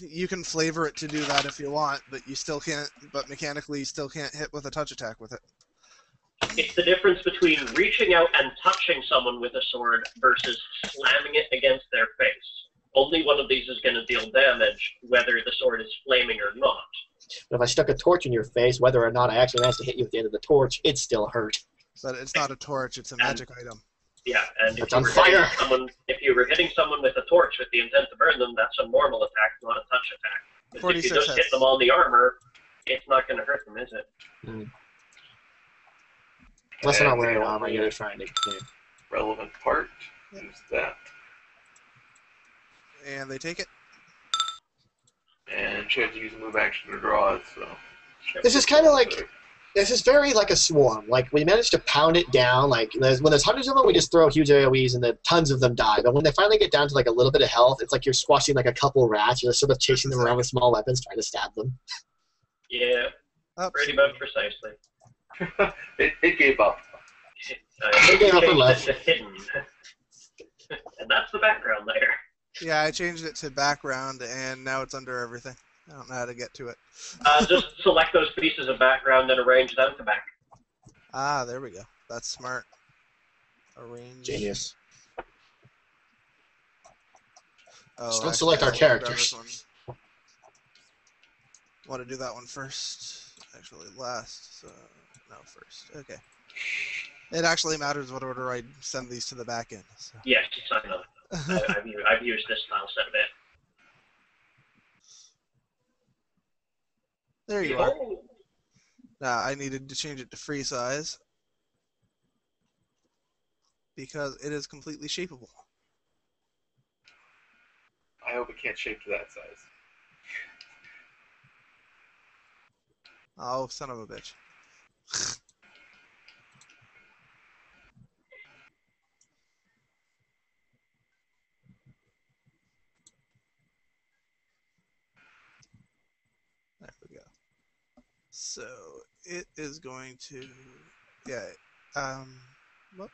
You can flavor it to do that if you want, but you still can't. But mechanically, you still can't hit with a touch attack with it. It's the difference between reaching out and touching someone with a sword versus slamming it against their face. Only one of these is going to deal damage, whether the sword is flaming or not. But if I stuck a torch in your face, whether or not I actually managed to hit you at the end of the torch, it still hurt. But it's not a torch; it's a magic item. Yeah, and It's on fire. If you were hitting someone with a torch with the intent to burn them, that's a normal attack, not a touch attack. Because if you just hit them on the armor, it's not going to hurt them, is it? Mm. Unless they're not wearing armor, you're just trying to. Relevant part. Use that. And they take it. And she had to use a move action to draw it, so. This is kind of this is very like a swarm. We managed to pound it down. When there's hundreds of them, we just throw huge AoEs and then tons of them die. But when they finally get down to a little bit of health, it's like you're squashing a couple rats. You're sort of chasing them around with small weapons, trying to stab them. Yeah, pretty much precisely. it gave up. It gave up and left. Hidden. And that's the background there. Yeah, I changed it to background, and now it's under everything. I don't know how to get to it. Just select those pieces of background and arrange them to back. Ah, there we go. That's smart. Arrange. Genius. Oh, Just don't actually, select our hold on, grab characters. this one. Want to do that one first? Actually, last. So, no, first. Okay. It actually matters what order I send these to the back end. So. Yes, I know. I've used this style set a bit. There you are. Oh, Now, I needed to change it to free size because it is completely shapeable. I hope it can't shape to that size. Oh, son of a bitch. There we go. So it is going to, yeah, well,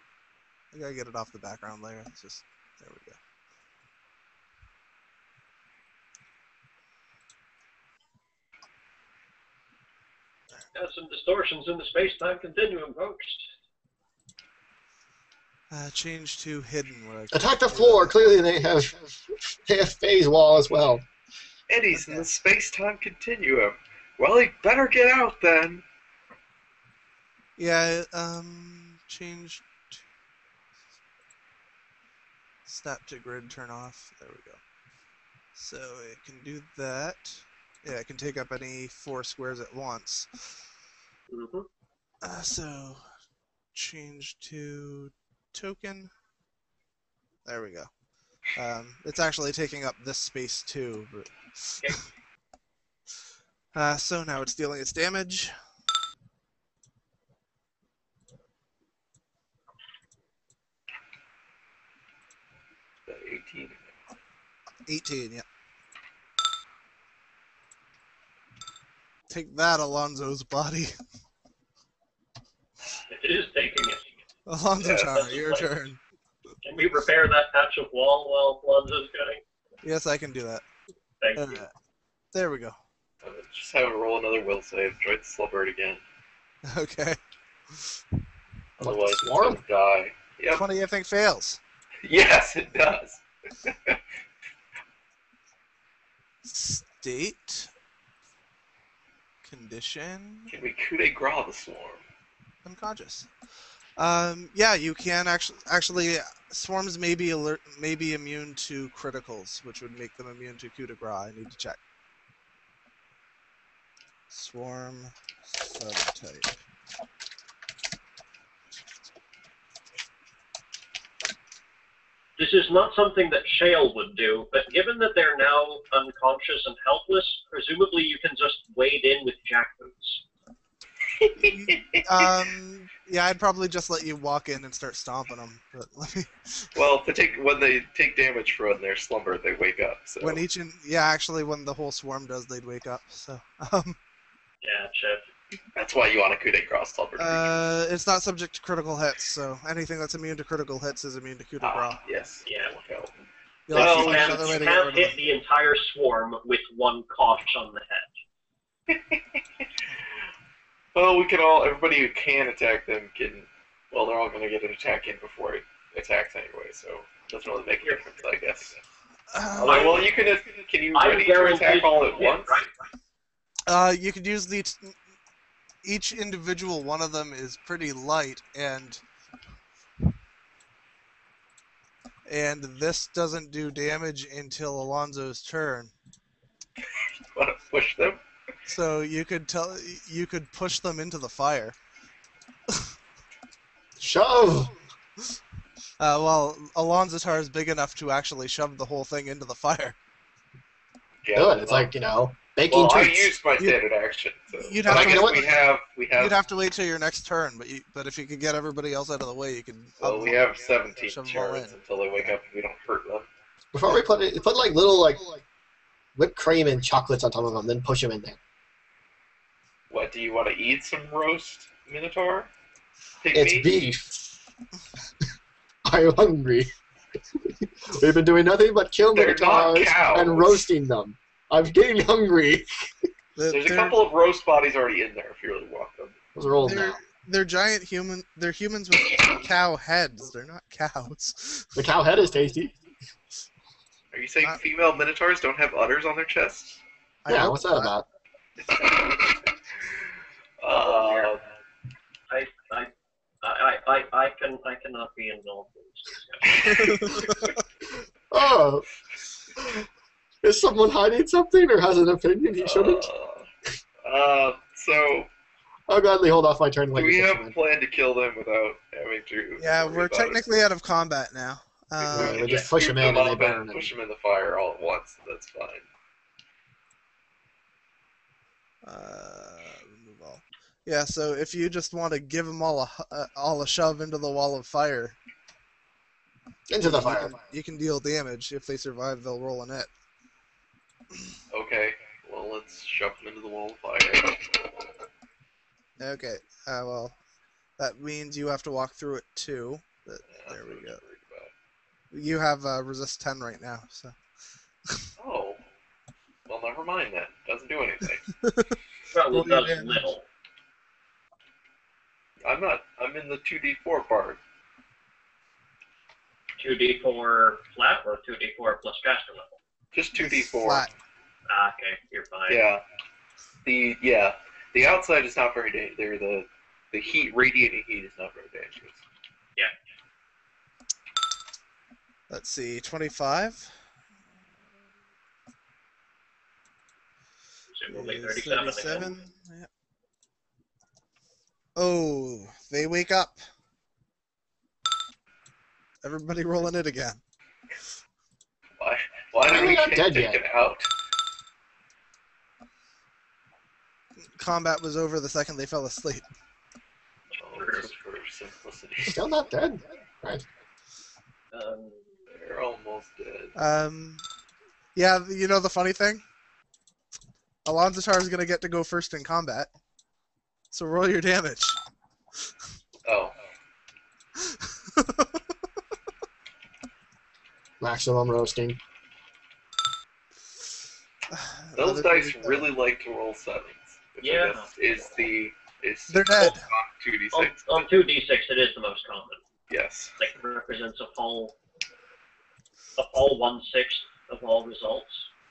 I gotta get it off the background layer. It's just, there we go. got some distortions in the space-time continuum, folks. Change to hidden. Where I Attack the floor. Clearly, they have phase wall as well. Eddie's in the space-time continuum. Well, he better get out then. Yeah, change to snap to grid turn off. There we go. So it can do that. Yeah, it can take up any 4 squares at once. Mm-hmm. So change to token. There we go. It's actually taking up this space too, but so now it's dealing its damage. The 18. 18, yeah. Take that, Alonzo's body. It is taking it. Alonzo, Yeah, your turn. Can we repair that patch of wall while Lonzo's going? Yes, I can do that. Thank you. There we go. Just have it roll another will save. Try to slumber it again. Okay. Otherwise, it's Swarm? gonna die. Yep. 20, I think, fails. Yes, it does. State. Condition. Can we coup de grace the swarm? Unconscious. Yeah, you can actually swarms may be immune to criticals, which would make them immune to coup de grace. I need to check. Swarm subtype. This is not something that Shale would do, but given that they're now unconscious and helpless, presumably you can just wade in with jackboots. Yeah, I'd probably just let you walk in and start stomping them. But let me. Well, when they take damage from their slumber, they wake up. So. When actually, when the whole swarm does, they'd wake up. So. Yeah, Chip. That's why you want a coup de grace slumber. It's not subject to critical hits, so anything that's immune to critical hits is immune to coup de grace. Yes. Yeah. Look out. You'll have to No, find and another way you to get can't rid of hit them. the entire swarm with one kosh on the head. Well, everybody who can attack them can, well, they're all going to get an attack in before it attacks anyway, so it doesn't really make a difference, I guess. Well, you can you ready to attack all at once? Right? You could use each individual one of them is pretty light, and this doesn't do damage until Alonzo's turn. Want to push them? So you could push them into the fire. Shove! Well, Alonzotar is big enough to actually shove the whole thing into the fire. Yeah, Good. It's like, baking well, I treats. used my standard action, so. You'd But have I to- guess you know we have. You'd have to wait till your next turn, but if you could get everybody else out of the way, you can. Well, we have 17 shove them all turns in. until they wake up and we don't hurt them. Before we put like little whipped cream and chocolates on top of them, then push them in there. What, do you want to eat some roast Minotaur? Pig It's meat? beef. I'm hungry. We've been doing nothing but kill They're not minotaurs cows. and roasting them. I'm getting hungry. There's a couple of roast bodies already in there if you really want them. Those are old now. They're giant human. They're humans with cow heads. They're not cows. The cow head is tasty. Are you saying female minotaurs don't have udders on their chests? Yeah, what's that about? I cannot be involved in this discussion. Oh, is someone hiding something or has an opinion he shouldn't? So I'll gladly hold off my turn. do we have a plan to kill them without having to? Yeah, we're technically out of combat now. We just push them in and they burn. Push them in the fire all at once. That's fine. Remove all. Yeah, so if you just want to give them all a shove into the wall of fire, Into the fire. you can deal damage. If they survive, they'll roll a net. Okay. Well, let's shove them into the wall of fire. Okay. Well, that means you have to walk through it too. But Yeah, there we that's go. what I'm worried You have resist 10 right now, so. about. Oh. Well, never mind then. Doesn't do anything. Well, it does Yeah. little. I'm in the 2d4 part. 2d4 flat or 2d4 plus caster level? Just 2d4. Flat. Okay, you're fine. Yeah. The outside is not very dangerous. The heat, radiating heat, is not very dangerous. Let's see, 25. Presumably is 37 again. 37. Yeah. Oh, they wake up. Everybody rolling it again. Why did we not get dead taken yet. out? Combat was over the second they fell asleep. Oh, just for simplicity. Still not dead. Right. They're almost dead. Yeah, you know the funny thing? Alonzatar is going to get to go first in combat. So roll your damage. Oh. Maximum roasting. Those Another dice 37. really like to roll sevens. Which I Yeah. guess is They're dead. on 2d6. On 2d6, it is the most common. Yes. Like, it represents a full 1/6 of all results.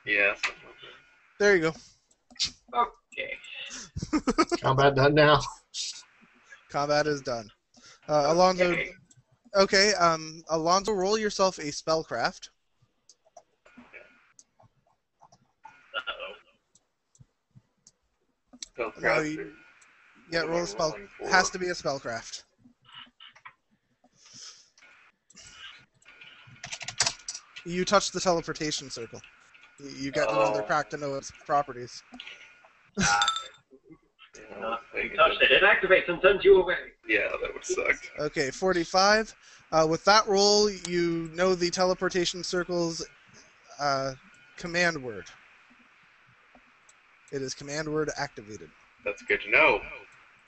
Yeah, something like that. There you go. Okay. Combat done now. Combat is done. Alonzo. Okay. Alonzo, roll yourself a spellcraft. Uh-oh. Spellcraft. Yeah, What am roll I a spell. rolling for? Has to be a spellcraft. You touch the teleportation circle. You get another Oh. crack to know its properties. Yeah, Not thank you. touched it. It activates and sends you away. Yeah, that would suck. Okay, 45. With that roll, you know the teleportation circle's command word. It is command word activated. That's good to know.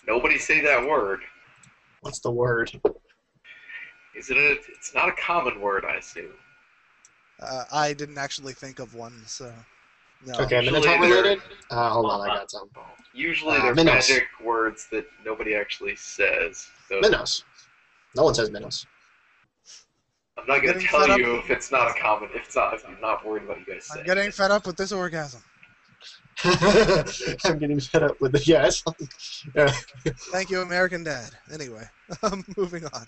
Nobody say that word. What's the word? It's not a common word, I assume. I didn't actually think of one, so no. Okay, Usually Minotaur they're- related? Hold on, I got some. Usually they're Minos. magic words that nobody actually says. So Minos. No one says Minos. I'm not going to Getting tell fed up you with- if it's not a common. If you're not worried about you guys saying. I'm getting fed up with this orgasm. I'm getting fed up with the yes. Yeah. Thank you, American Dad. Anyway, moving on.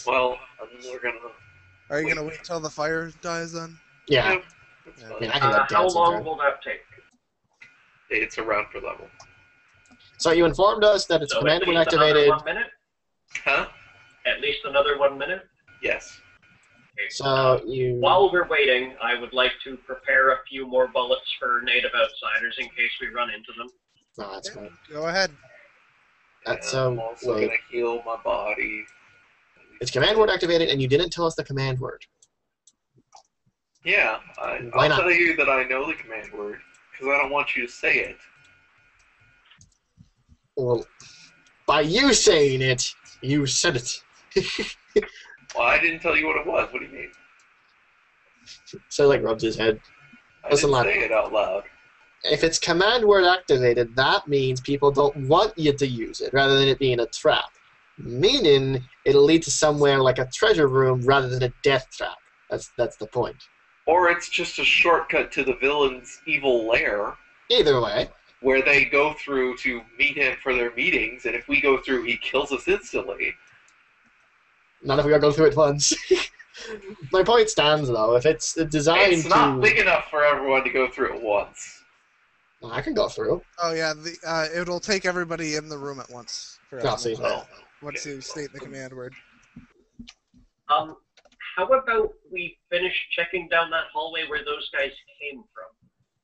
Well, we're gonna. Are you gonna wait till the fire dies then? Yeah. It's Yeah. I fine. mean, I can let How dance long into it. will that take? It's around per level. So you informed us that it's So command at when least another activated. 1 minute? Huh? At least another 1 minute? Yes. Okay. So you. While we're waiting, I would like to prepare a few more bullets for native outsiders in case we run into them. No, that's fine. Go ahead. That's And I'm also wait. gonna heal my body. It's command word activated, and you didn't tell us the command word. Yeah, Why I'll not? tell you that I know the command word because I don't want you to say it. Well, by you saying it, you said it. Well, I didn't tell you what it was. What do you mean? So like rubs his head. I Listen, didn't lad. say it out loud. If it's command word activated, that means people don't want you to use it, rather than it being a trap. Meaning it'll lead to somewhere like a treasure room rather than a death trap. That's the point. Or it's just a shortcut to the villain's evil lair, Either way. where they go through to meet him for their meetings, and if we go through, he kills us instantly. Not if we gotta go through it once. My point stands though. If it's designed It's not big enough for everyone to go through it once. I can go through. Oh yeah, it'll take everybody in the room at once. I'll see. Once you state the command word. How about we finish checking down that hallway where those guys came from?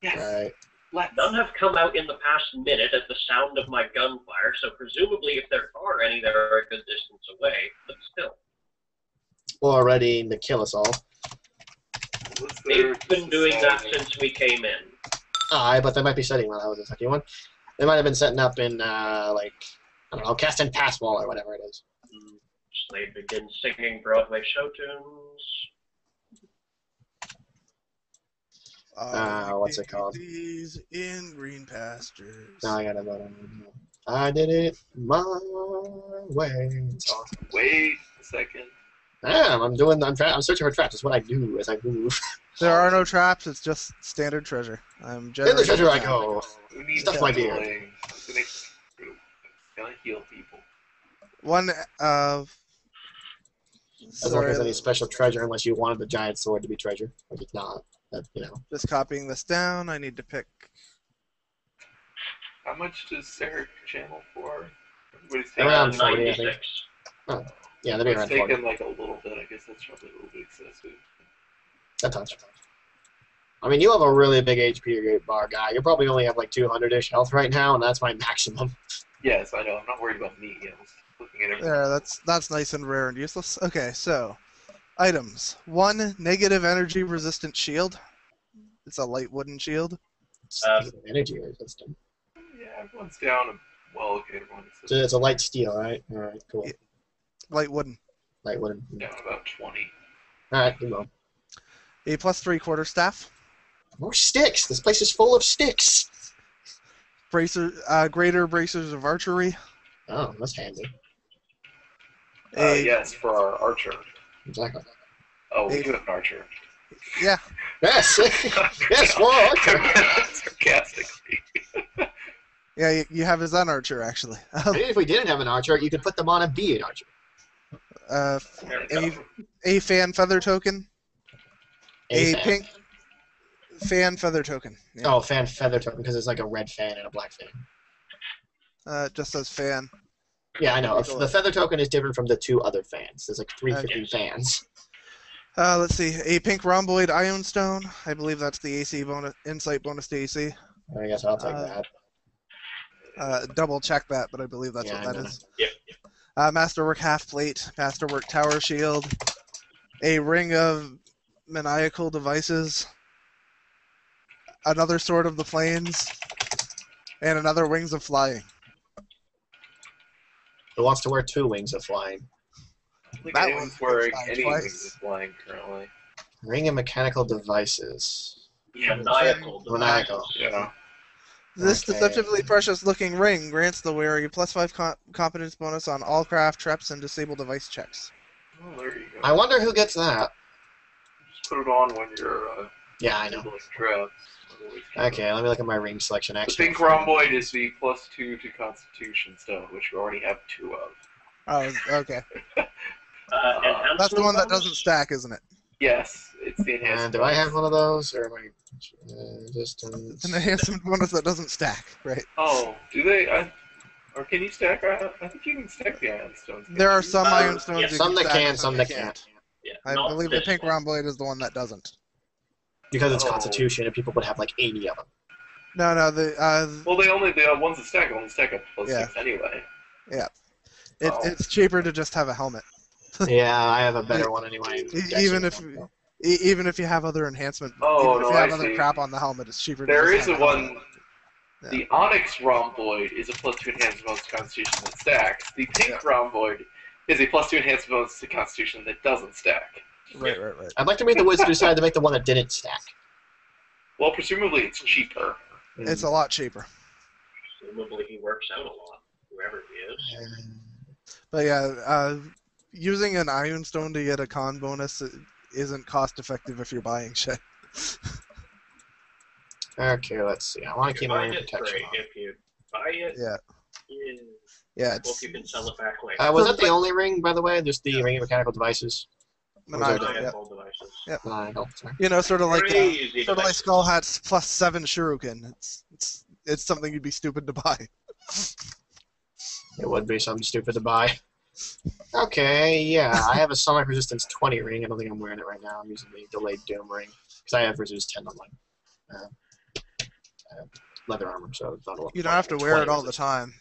Yes. Right. Let's. None have come out in the past minute at the sound of my gunfire, so presumably if there are any, they're a good distance away, but still. Or ready to kill us all. They've been doing that since we came in. Aye, but they might be setting one. That was the second one. They might have been setting up in, like, I don't know, casting pass wall or whatever it is. They begin singing Broadway show tunes. What's it called? These in green pastures. No, I gotta vote on it. I did it my way. Wait a second. I'm searching for traps. It's what I do as I move. There are no traps. It's just standard treasure. I'm In the treasure I go. We need Stuff my beard. healing. It's gonna heal people. One. As long as any special treasure, unless you wanted the giant sword to be treasure. Like it's not. You know. Just copying this down. I need to pick. How much does Sarah channel for? Everybody's Around taking 40, I 96. think. Yeah, they'll be around 40. taking like a little bit. I guess that's probably a little bit excessive. That touch. I mean, you have a really big HP bar guy. You probably only have like 200-ish health right now, and that's my maximum. Yes, I know. I'm not worried about me. I was looking at everything. There, that's nice and rare and useless. Okay, so items. 1 negative energy resistant shield. It's a light wooden shield. It's energy resistant. Yeah, everyone's down. Well, okay, everyone's So it's a light steel, right? Alright, cool. Yeah. Light wooden. Light wooden. down about 20. Alright, good one. A +3 quarterstaff. More sticks! This place is full of sticks! Greater bracers of archery. Oh, that's handy. Yes, for our archer. Exactly. Oh, we do have an archer. Yeah. Yes! Yes, more archer! Sarcastically. Yeah, you have his archer actually. Maybe if we didn't have an archer, you could put them on and be an archer. A fan feather token. A fan. pink fan feather token. Yeah. Oh, fan feather token, because it's like a red fan and a black fan. It just says fan. Yeah, I know. The feather token is different from the 2 other fans. There's like 350 fans. Let's see. A pink rhomboid ion stone. I believe that's the AC bonus, insight bonus to AC. I guess I'll take that. Double check that, but I believe that's Yeah, what I that is. Yep. Masterwork half plate. Masterwork tower shield. A ring of maniacal devices. Another sword of the plains. And another wings of flying. Who wants to wear 2 wings of flying? I don't think That anyone's one's wearing flying any twice. wings of flying currently. Ring of mechanical devices. Maniacal. Maniacal. Yeah. This Okay. deceptively precious-looking ring grants the wearer a +5 competence bonus on all craft, traps, and disable device checks. Oh, there you go. I wonder who gets that. Just put it on when you're Yeah, I know. handling traps. Okay, let me look at my ring selection. The Actually, pink rhomboid is the +2 to Constitution stone, which we already have 2 of. Oh, okay. Enhancement That's the one that bonus? doesn't stack, isn't it? Yes, it's the enhanced. and do I have one of those, or am I It's distance? an enhancement bonus that doesn't stack, right? Oh, do they? Or can you stack? I think you can stack the ion stones. can't There are you? some iron stones. yeah, you Some that stack can, and some that can't. Yeah, I not believe the this pink one. rhomboid is the one that doesn't. Because it's Oh. Constitution, and people would have like 80 of them. No, the Well, the ones that stack only stack up Yeah. +6 anyway. Oh. it's cheaper to just have a helmet, Yeah, I have a better one anyway. even if you have other enhancement. Oh, even if no, you have I other see. crap on the helmet, it's cheaper. To There just is have a helmet. one. Yeah. The onyx rhomboid is a +2 enhanced bonus to Constitution that stacks. The pink rhomboid is a +2 enhanced bonus to Constitution that doesn't stack. Right. I'd like to meet the wizard who decided to make the one that didn't stack. Well, presumably it's cheaper. It's a lot cheaper. Presumably he works out a lot, whoever he is. But yeah, using an Iron Stone to get a con bonus isn't cost effective if you're buying shit. Okay, let's see. I want to keep my Find it protection great. on. If you buy it, Yeah. yeah, Hope you can sell it back later. Was that the only ring, by the way? Just the ring of mechanical devices? Maniacal, yeah. Devices. Yep. Maniacal, sorry. You know, sort of like Crazy Skull Hats plus 7 Shuriken. It's something you'd be stupid to buy. It would be something stupid to buy. Okay, yeah, I have a Sonic Resistance 20 ring. I don't think I'm wearing it right now. I'm using the Delayed Doom ring. Because I have Resist 10 on my leather armor, so it's not a lot. You don't have to wear it all the time.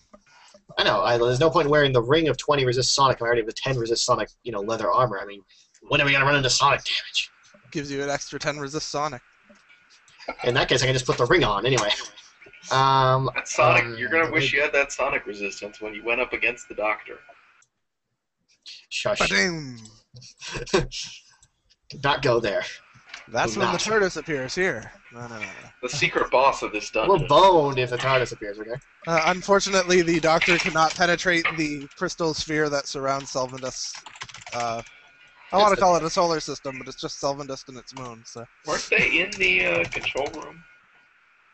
I know. There's no point in wearing the ring of 20 Resist Sonic if I already have the 10 Resist Sonic, leather armor. I mean, when are we going to run into Sonic damage? Gives you an extra 10 resist Sonic. In that case, I can just put the ring on anyway. That Sonic, you're going to wish you had that Sonic resistance when you went up against the Doctor. Shush. Ba-ding! Did not go there. That's when the TARDIS appears here. No. The secret boss of this We're dungeon. boned if the TARDIS appears, okay? Unfortunately, the Doctor cannot penetrate the crystal sphere that surrounds Selvindust. I want to call it a solar system, but it's just Selvindust and its moon. So. Weren't they in the control room?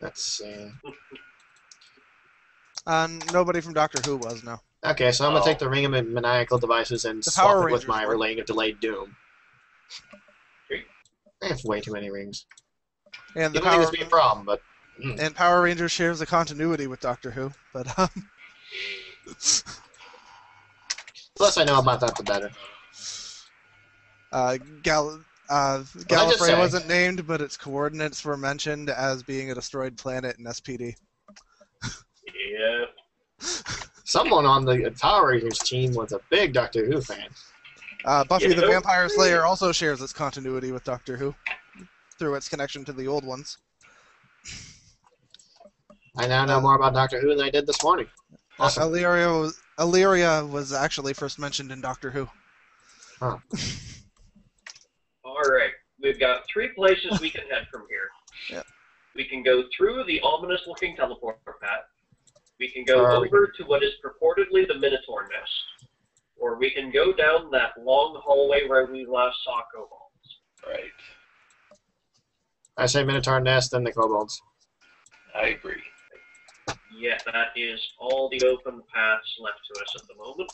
Let's see. Nobody from Doctor Who was, no. Okay, so I'm going to take the ring of maniacal devices and The swap Power it with Rangers my were. relaying of delayed doom. I have way too many rings. And You don't think this would be a problem, but... And Power Rangers shares a continuity with Doctor Who, but the less I know about that, the better. Gallifrey wasn't named, but its coordinates were mentioned as being a destroyed planet in SPD. Yep. Someone on the Power Rangers team was a big Doctor Who fan. Buffy the Vampire Slayer also shares its continuity with Doctor Who through its connection to the old ones. I now know more about Doctor Who than I did this morning. Awesome. Illyria was actually first mentioned in Doctor Who. Huh. Alright, we've got 3 places we can head from here. Yep. We can go through the ominous-looking teleport pad. We can go over to what is purportedly the Minotaur nest. Or we can go down that long hallway where we last saw kobolds. Right. I say Minotaur Nest and the kobolds. I agree. Yeah, that is all the open paths left to us at the moment.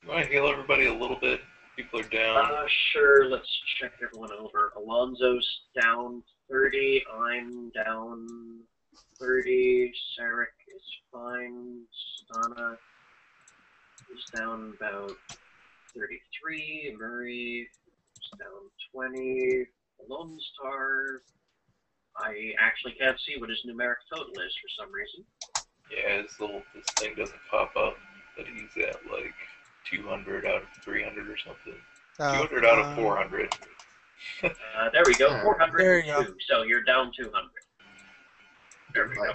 You want to heal everybody a little bit? People are down. Sure, let's check everyone over. Alonzo's down 30, I'm down 30, Sarek is fine, Stana is down about 33, Murray is down 20, Lone Star, I actually can't see what his numeric total is for some reason. Yeah, this thing doesn't pop up, but he's at like 200 out of 300 or something. 200 out of 400. There we go, 402, there you go. so you're down 200. There we go.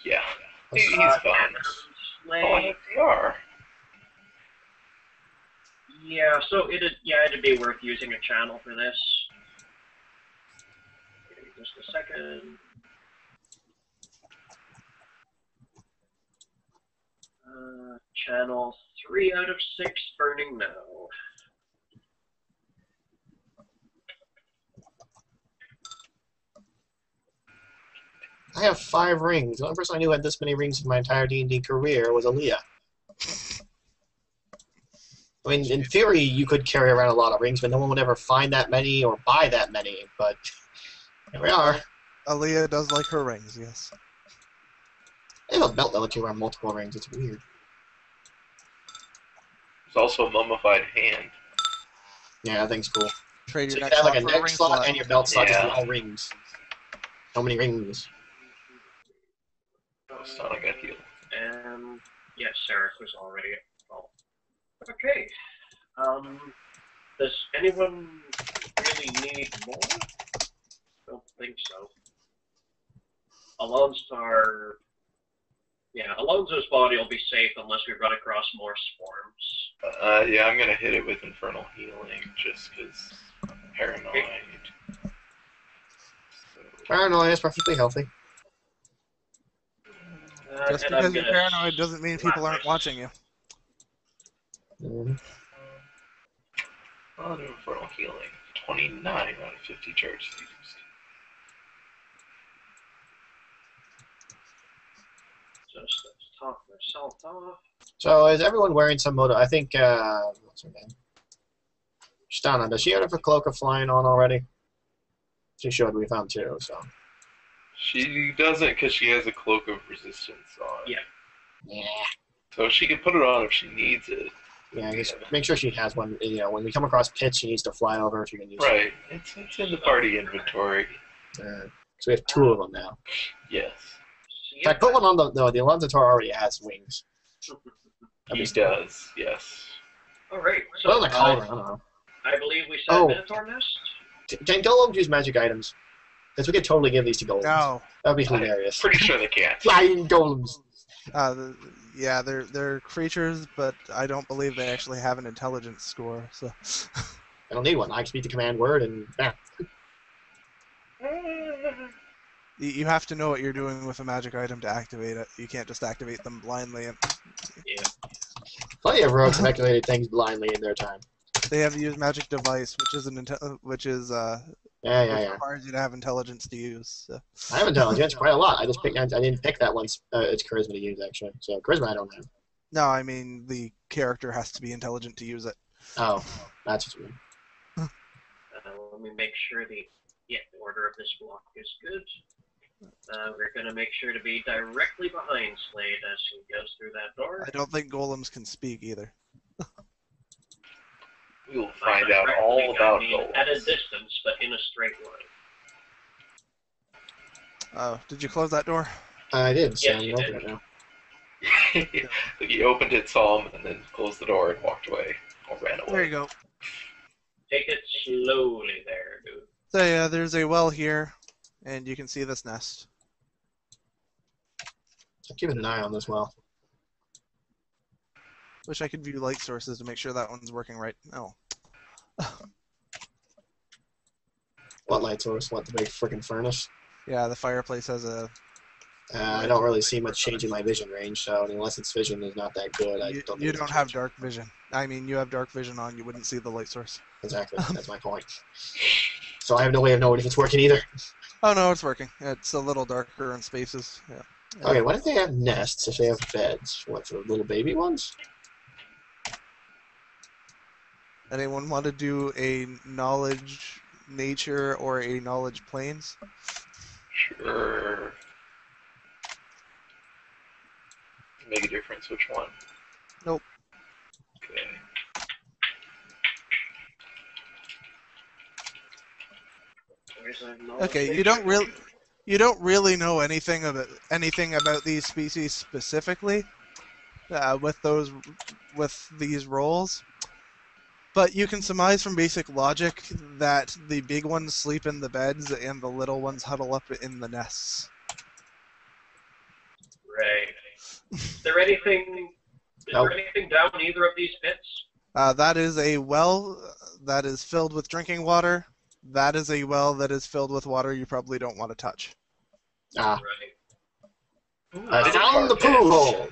Yeah, he's fine. Oh, FDR. Yeah, so it'd be worth using a channel for this. Okay, just a second. Channel 3 out of 6 burning now. I have 5 rings. The only person I knew who had this many rings in my entire D&D career was Aaliyah. I mean, in theory, you could carry around a lot of rings, but no one would ever find that many or buy that many. But here we are. Aaliyah does like her rings, yes. I have a belt that lets you wear multiple rings. It's weird. There's also a mummified hand. Yeah, that thing's cool. Trade So your you neck can have like a slot for a neck ring slot and your belt slot just with all rings. How many rings? Sonic got healed. And yes, Sarek was already at fault. Okay. Does anyone really need more? Don't think so. Alonstar Yeah, Alonso's body will be safe unless we run across more swarms. Yeah, I'm gonna hit it with Infernal Healing just because I'm paranoid. Okay. Paranoia is perfectly healthy. Just And I'm because you're gonna paranoid doesn't mean people aren't slap watching you. I'll do Infernal Healing. 29 out of 50 charges used. Just top myself off. So is everyone wearing some motor? I think, what's her name? Stana, does she have a cloak of flying on already? She showed we found two, so. She doesn't because she has a Cloak of Resistance on. Yeah. Yeah. So she can put it on if she needs it. Yeah, just make sure she has one. You know, when we come across pits, she needs to fly over if you can use it. Right. It's in the party inventory. So we have two of them now. Yes. In fact, put one on the Alonzo Tor already has wings. He does, yes. Alright, so What on the collar? I don't know. I believe we said Minotaur Nest? Can golems use magic items? Because we could totally give these to golems. No. That would be hilarious. Pretty sure they can't. Flying golems! Yeah, they're creatures, but I don't believe they actually have an intelligence score. So I don't need one. I can speak the command word and bam. you have to know what you're doing with a magic item to activate it. You can't just activate them blindly. Yeah. Plenty of rogues have activated things blindly in their time. They have to use magic device, which requires you to have intelligence to use. So. I have intelligence quite a lot. I didn't pick that one. It's charisma to use actually. So charisma I don't have. No, I mean the character has to be intelligent to use it. Oh, that's what you mean. Let me make sure the order of this block is good. We're going to make sure to be directly behind Slade as he goes through that door. I don't think golems can speak either. We will find out all about golems. At a distance, but in a straight line. Oh, did you close that door? I did. So Yes, I'm you open did. it now. He opened it, saw him, and then closed the door and walked away. Or ran away. There you go. Take it slowly there, dude. So yeah, there's a well here, and you can see this nest. I'm keeping an eye on this well. Wish I could view light sources to make sure that one's working right. No. What light source? What, the big freaking furnace? Yeah, the fireplace has a... I don't really see much change in my vision range, so unless its vision is not that good, I don't think You it's don't a have change. dark vision. I mean, you have dark vision on, you wouldn't see the light source. Exactly, that's my point. So I have no way of knowing if it's working either. Oh no, it's working. It's a little darker in spaces. Yeah. Okay, what if they have nests if they have beds? What, for little baby ones? Anyone want to do a knowledge nature or a knowledge planes? Sure. Make a difference, which one? Nope. Okay. Okay, you don't really know anything about these species specifically with these roles, but you can surmise from basic logic that the big ones sleep in the beds and the little ones huddle up in the nests. Right. Is there anything down either of these pits? That is a well that is filled with drinking water. That is a well that is filled with water you probably don't want to touch. Ah. Right. Ooh, I found the poo hole!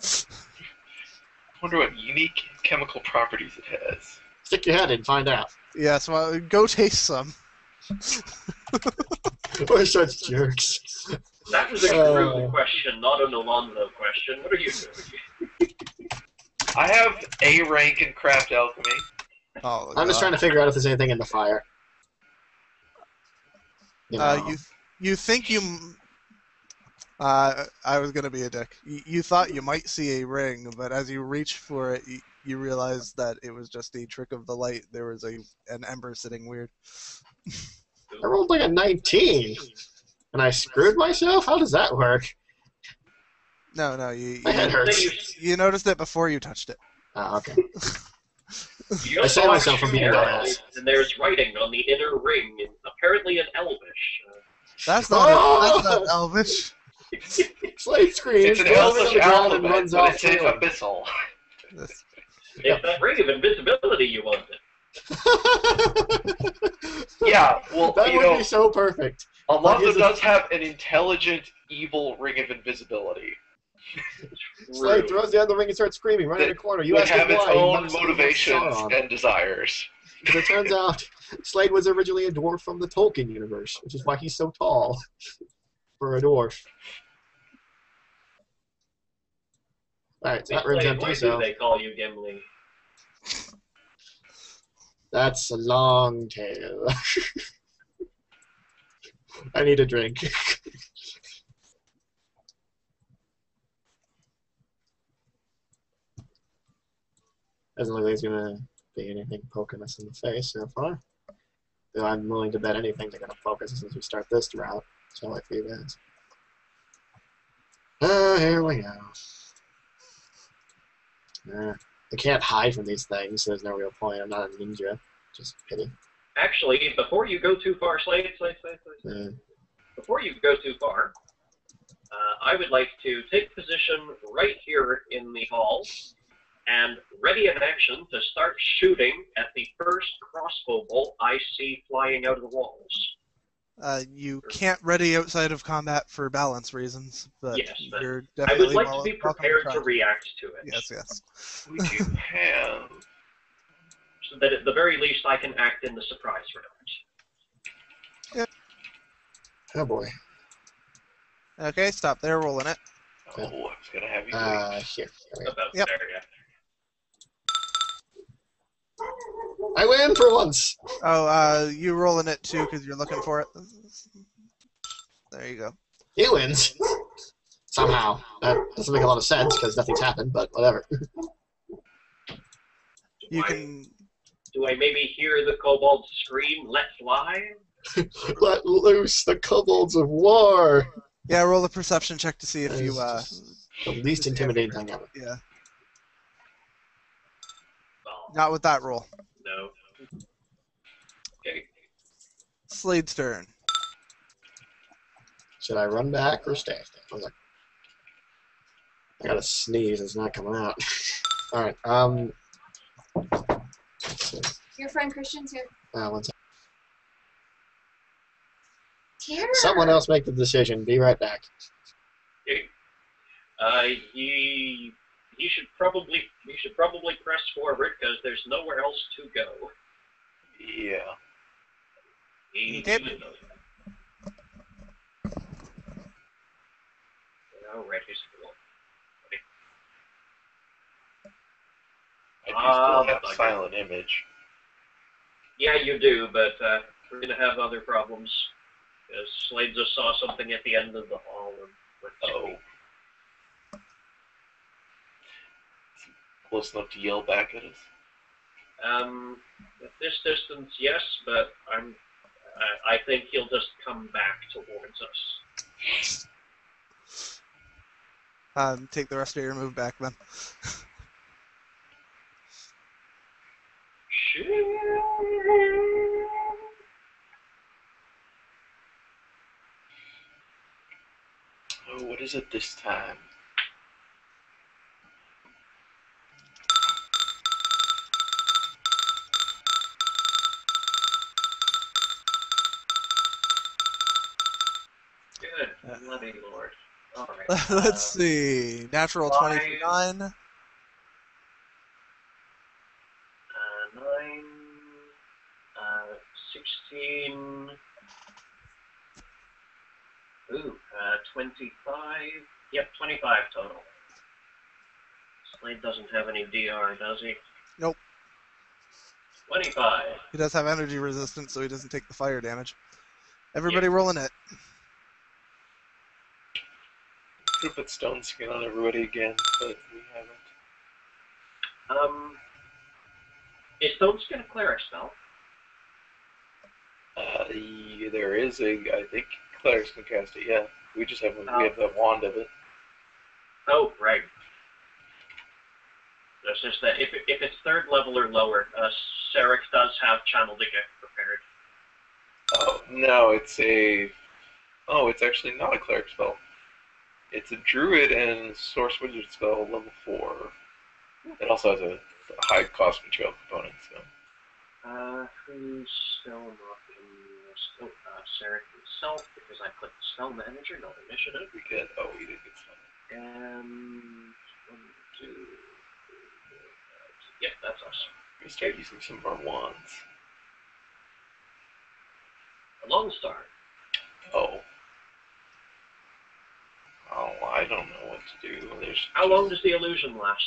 I wonder what unique chemical properties it has. Stick your head in and find out. Yeah, so go taste some. We're such jerks. That was a Groovy question, not an Alonzo question. What are you doing? I have A rank in craft alchemy. Oh, I'm just trying to figure out if there's anything in the fire. You know. You think you... I was going to be a dick. You thought you might see a ring, but as you reach for it, you realize that it was just a trick of the light. There was an ember sitting weird. I rolled like a 19. And I screwed myself? How does that work? No, My head hurts. you noticed it before you touched it. Oh, okay. You I saved myself from being a here, dumbass. and there's writing on the inner ring, apparently in Elvish. That's not Elvish. Slade screams, It's an throws it on elfish the ground, and alphabet, runs but off it's trailing. abyssal. It's that ring of invisibility you wanted. Yeah, well, that you would know, be so perfect. Alonzo Like, does have an intelligent, evil ring of invisibility. Slade Rude. throws down the ring and starts screaming right in the corner. You Would ask him have its why. He own must have been motivations Sauron. and desires. As it turns out, Slade was originally a dwarf from the Tolkien universe, which is why he's so tall for a dwarf. Alright, so that room's Slade, empty, why so do they call you Gimli? that's a long tale. I need a drink. Doesn't look like he's gonna be anything poking us in the face so far. Though I'm willing to bet anything they're gonna focus us as we start this route. So I like for you guys. Here we go. I can't hide from these things, so there's no real point. I'm not a ninja. Just pity. Actually, before you go too far, Slade. Before you go too far, I would like to take position right here in the hall and ready an action to start shooting at the first crossbow bolt I see flying out of the walls. You can't ready outside of combat for balance reasons, but Yes, but you're I definitely would like welcome to be try. prepared to react to it. Yes, yes. We do have... So that at the very least I can act in the surprise round. Oh boy. Okay, stop there, rolling it. Oh, I was gonna have you wait. Here. There we go. About Yep. there, yeah. I win for once! Oh, you rolling it too because you're looking for it. There you go. He wins. Somehow. That doesn't make a lot of sense because nothing's happened, but whatever. You can. Do I maybe hear the kobold scream, "Let fly"? Let loose the kobolds of war! Yeah, roll a perception check to see if you. The least intimidating thing ever. Yeah. Well, Not with that roll. no. Okay. Slade's turn. Should I run back or stay? I gotta sneeze, it's not coming out. Alright, let's see. Your friend Christian's here. One second. Here. Someone else make the decision. Be right back. Okay. He should probably press forward because there's nowhere else to go. Yeah. He Okay. should know that. Oh, right, he's cool. I do still have silent image. Yeah, you do, but we're gonna have other problems. Because Slade just saw something at the end of the hall and went Oh. Close enough to yell back at us? At this distance, yes, but I think he'll just come back towards us. Take the rest of your move back then. Oh, what is it this time? Good, bloody lord. All right. Let's see. Natural 20 for 9. 9. Uh, 16. Ooh, 25. Yep, 25 total. Slade doesn't have any DR, does he? Nope. 25. He does have energy resistance, so he doesn't take the fire damage. Everybody rolling it. Could put stone skin on everybody again, but we haven't. Is Stone Skin a cleric spell? Yeah, there is I think clerics can cast it, yeah. We just haven't, we have the wand of it. Oh, right. It's just that if it's 3rd level or lower, Sarek does have Channel Dig prepared. Oh, no, it's it's actually not a cleric spell. It's a druid and source wizard spell level 4. It also has a high cost material component. So. Who's still not in this? Oh, Sarah himself, because I clicked spell manager, not initiative. We get. Oh, we did get spell. And 1, 2, 3, 4, 5, 6. Yep, that's us. We start using some of our wands. A Lone Star. Oh. Oh, I don't know what to do. There's. How long does the illusion last?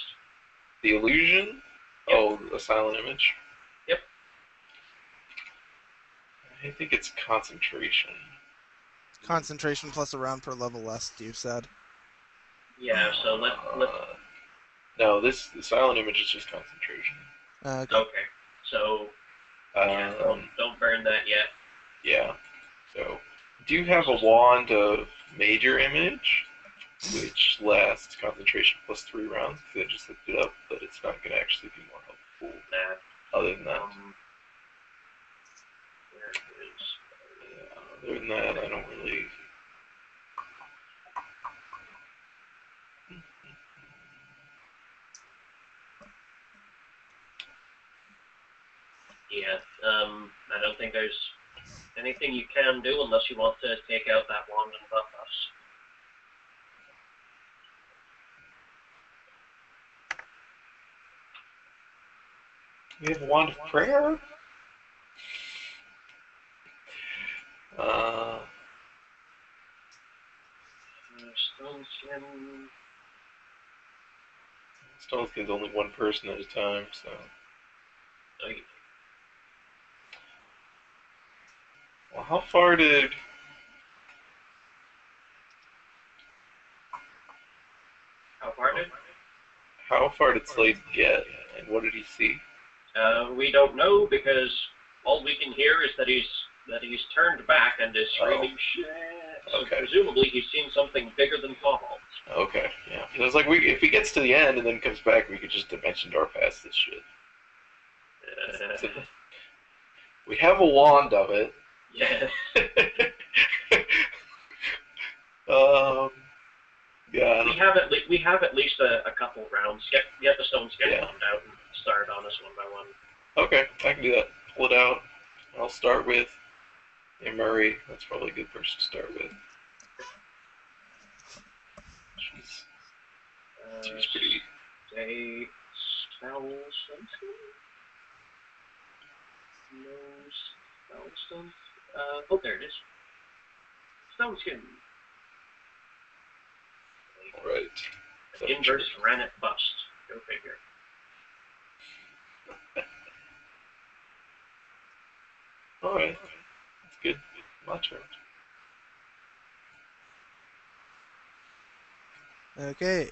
The illusion? Yep. Oh, a silent image? Yep. I think it's concentration. Concentration plus a round per level less, you said. Yeah, so let No, the silent image is just concentration. Okay. Okay, so yeah, don't burn that yet. Yeah. So, do you have a wand of major image, which lasts concentration plus 3 rounds? Because I just looked it up, but it's not going to actually be more helpful. Other than that. Where is? Other than that, I don't really. Yeah, I don't think there's anything you can do unless you want to take out that wand and buff us. We have a wand of prayer? Stone Skin. Stone Skin's only one person at a time, so. Oh, Well, how far did. How far did Slade get, and what did he see? We don't know because all we can hear is that he's turned back and is screaming shit. So Okay. presumably he's seen something bigger than Cobalt. Okay, yeah. It was like if he gets to the end and then comes back, we could just dimension door pass this shit. We have a wand of it. Yeah. Yeah. We have at least a couple rounds. Get the stone skin wand out and start on us one by one. Okay, I can do that. Pull it out. I'll start with Murray. That's probably a good person to start with. She's pretty. A spell something? No spell stone. Oh, there it is. Stone skin. Alright. Inverse granite bust. Go figure. Alright. That's good. My turn. Okay.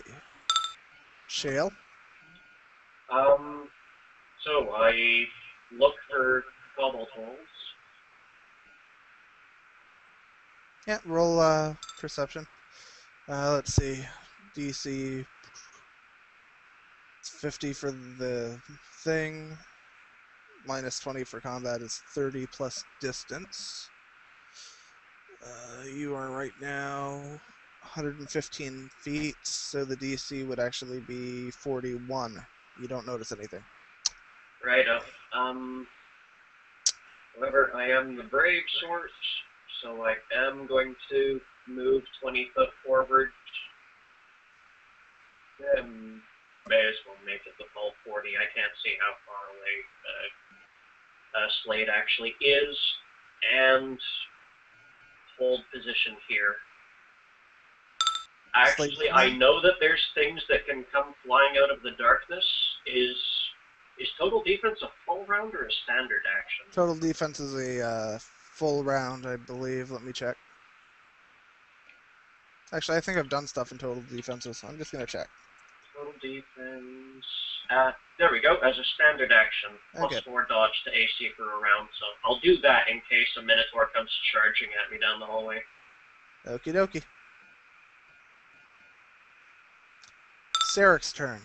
Shale? So I look for cobalt holes. Yeah, roll perception. Let's see. DC 50 for the thing. Minus 20 for combat is 30 plus distance. You are right now 115 feet, so the DC would actually be 41. You don't notice anything. Right up. However, I am the brave sort, so I am going to move 20 foot forward. May as well make it the full 40. I can't see how far away Slade actually is, and hold position here. Actually, I know that there's things that can come flying out of the darkness. Is total defense a full round or a standard action? Total defense is a full round, I believe. Let me check. Actually, I think I've done stuff in total defenses. I'm just going to check. Total defense. There we go. As a standard action, plus 4 dodge to AC for a round. So I'll do that in case a Minotaur comes charging at me down the hallway. Okie dokie. Sarek's turn.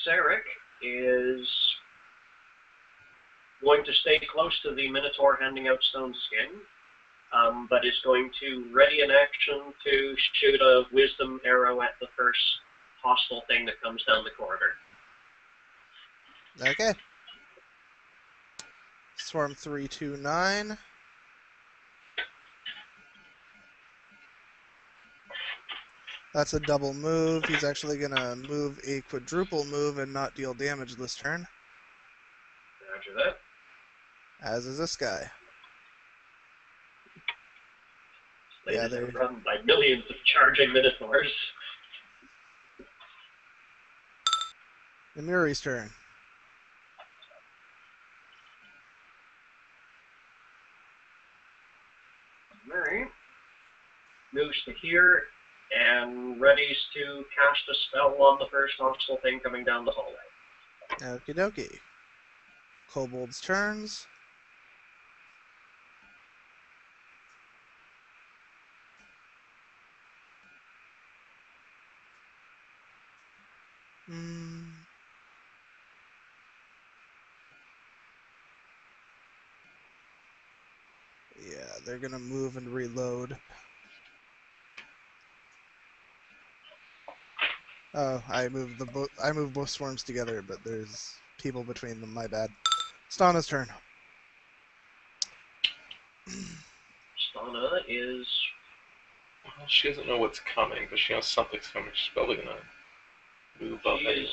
Sarek is going to stay close to the Minotaur handing out stone skin, but is going to ready an action to shoot a wisdom arrow at the first hostile thing that comes down the corridor. Okay. Swarm 329. That's a double move. He's actually going to move a quadruple move and not deal damage this turn, Roger that. as is this guy. They Yeah, are run by millions of charging Minotaurs. Emuri's turn. Alright. Moves to here and readies to cast a spell on the first hostile thing coming down the hallway. Okie dokie. Kobold's turns. Yeah, they're gonna move and reload. Oh, I moved both swarms together, but there's people between them. My bad. Stana's turn. Stana is... Well, she doesn't know what's coming, but she knows something's coming. She's probably gonna move up anyway.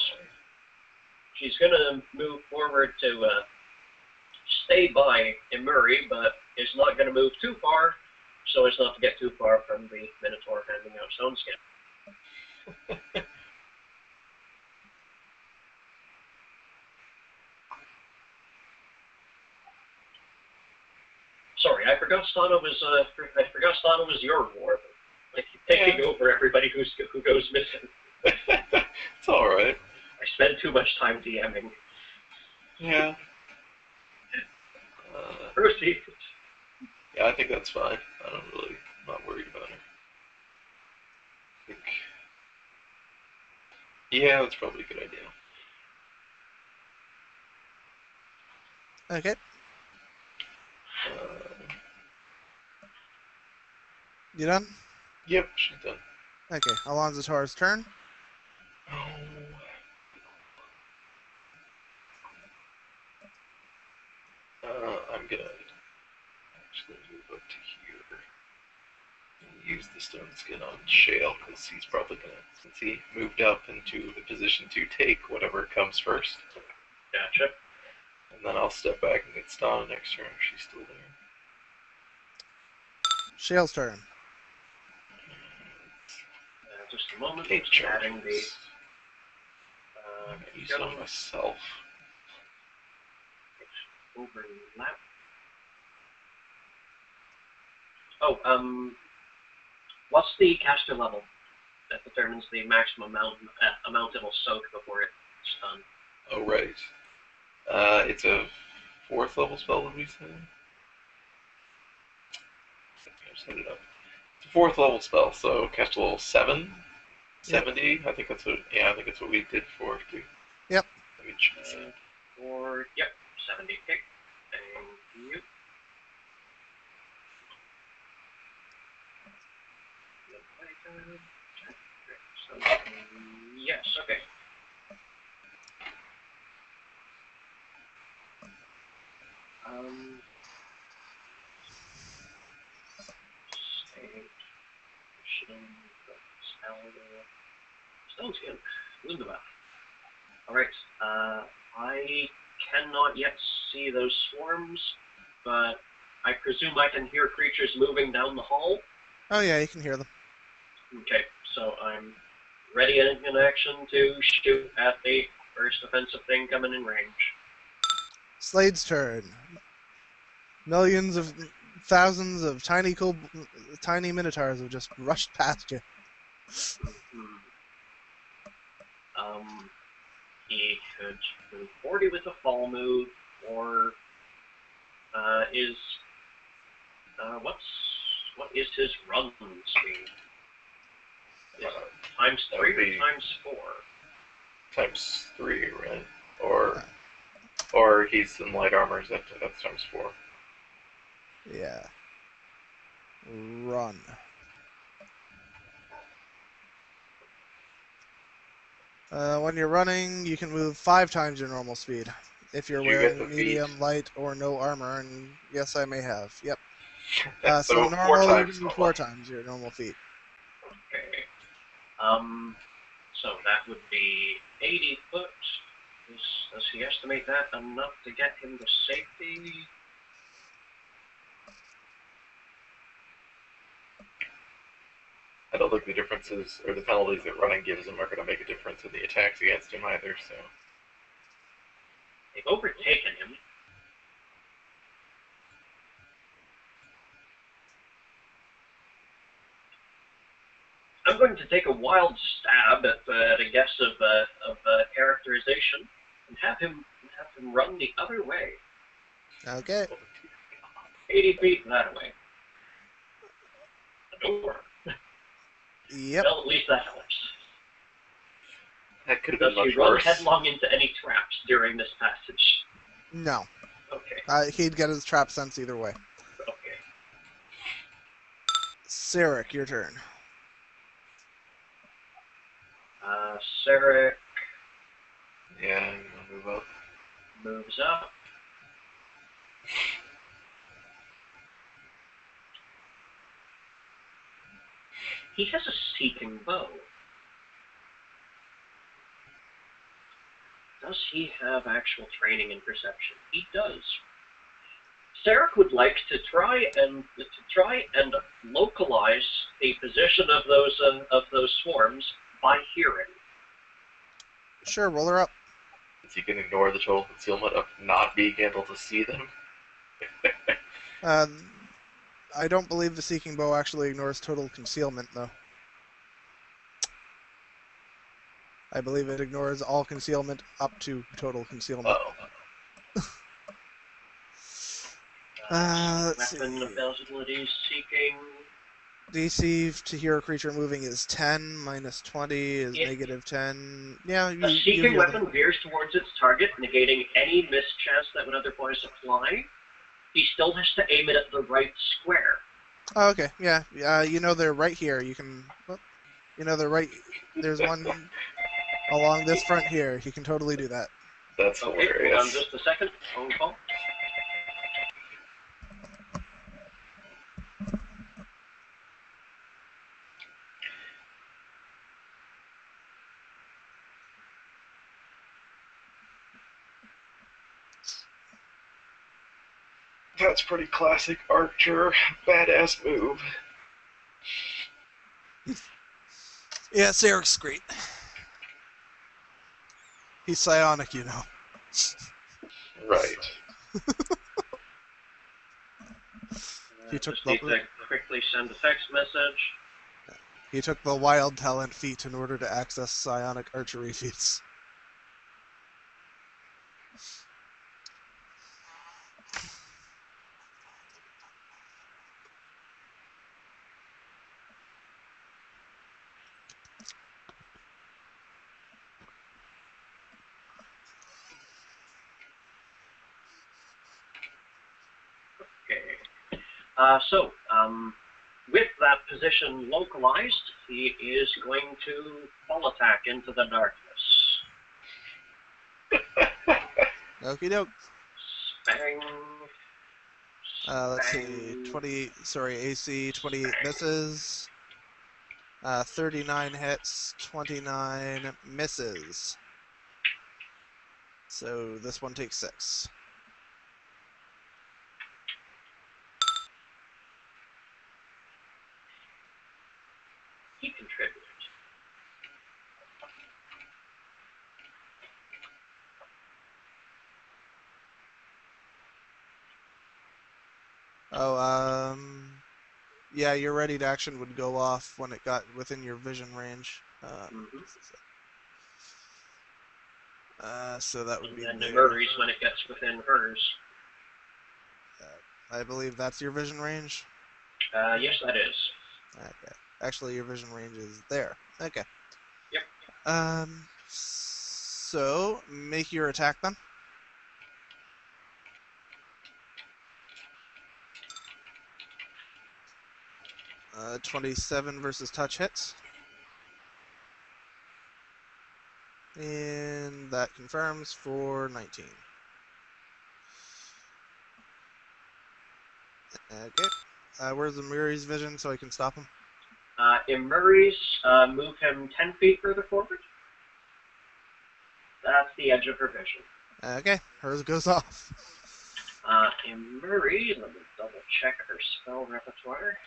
She's gonna move forward to stay by Emuri, but is not gonna move too far, so as not to get too far from the Minotaur handing out stone skin. Sorry, I forgot Stana was your war. Like taking over everybody who goes missing. It's all right. I spend too much time DMing. Yeah. Proceed. Yeah, I think that's fine. I'm not worried about her. I think. Yeah, that's probably a good idea. Okay. You done? Yep, she's done. Okay. Alonzo Torres' turn. I'm gonna actually move up to here and use the stone skin on Shale, because he's probably gonna, since he moved up into the position to take whatever comes first. Gotcha. And then I'll step back and get Stana next turn if she's still there. Shale's turn. Just a moment. Eight Adding the... charges. I'm gonna use it on myself. Overlap. Oh, what's the caster level that determines the maximum amount it'll soak before it's done? Oh, right. It's a 4th level spell, did we say? I just set it up. It's a 4th level spell, so cast a level 7. 70. I think that's what we did before too. Yep. Let me check this out. Or 70. Okay. Thank you. So, yes. Okay. Stone skin. Lindebath. Alright. I cannot yet see those swarms, but I presume I can hear creatures moving down the hall. Oh yeah, you can hear them. Okay, so I'm ready in action to shoot at the first offensive thing coming in range. Slade's turn. Millions of thousands of tiny minotaurs have just rushed past you. He could move 40 with a fall move, or what is his run speed? Times 3 or times 4? Times 3, right? Or Or he's in light armor, so that's times 4. Yeah. Run. When you're running, you can move 5 times your normal speed. If you're Did you get wearing the feet? medium, light, or no armor, and yes, I may have. Yep. So So 4 normal, you times can move normal. 4 times your normal feet. Okay. So that would be 80 foot. Does he estimate that enough to get him to safety? I don't think the differences or the penalties that running gives him are going to make a difference in the attacks against him either. So They've overtaken him. I'm going to take a wild stab at a guess of characterization and have him run the other way. Okay. 80 feet that way. A door. Yep. Well, at least that helps. that could have Does been he much run worse. headlong into any traps during this passage? No. Okay. He'd get his trap sense either way. Okay. Sarek, your turn. Sarek Yeah, I'm gonna move up. moves up. He has a seeking bow. Does he have actual training in perception? He does. Sarek would like to try and localize the position of those swarms by hearing. Sure, roll her up. So you can ignore the total concealment of not being able to see them. I don't believe the Seeking Bow actually ignores total concealment, though. I believe it ignores all concealment up to total concealment. Let's Weapon see. abilities seeking. DC to hear a creature moving is 10, minus 20 is negative 10. Yeah, A you seeking hear weapon them. veers towards its target, negating any mischance that would otherwise apply. He still has to aim it at the right square. Oh, okay, yeah. You know they're right here. You can... You know they're right... There's one along this front here. He can totally do that. That's Okay, hilarious. hold on just a second. Phone call. That's pretty classic Archer. Badass move. Yeah, Sarek's great. He's psionic, you know. Right. He took Just need to quickly send a text message. He took the wild talent feat in order to access psionic archery feats. Okay. With that position localized, he is going to full attack into the darkness. Okie doke. Bang. Let's see. 20. Sorry, AC 28 misses. 39 hits. 29 misses. So this one takes 6. He contributed. Oh, yeah, your ready to action would go off when it got within your vision range. So that would be And there. Murray's when it gets within hers. I believe that's your vision range. Yes, that is. Okay. Actually, your vision range is there. Okay. Yep. So make your attack then. 27 versus touch hits. And that confirms for 19. Okay. Where's the Murray's vision so I can stop him? In Murray's, move him 10 feet further forward. That's the edge of her vision. Okay, hers goes off. In Murray, let me double check her spell repertoire.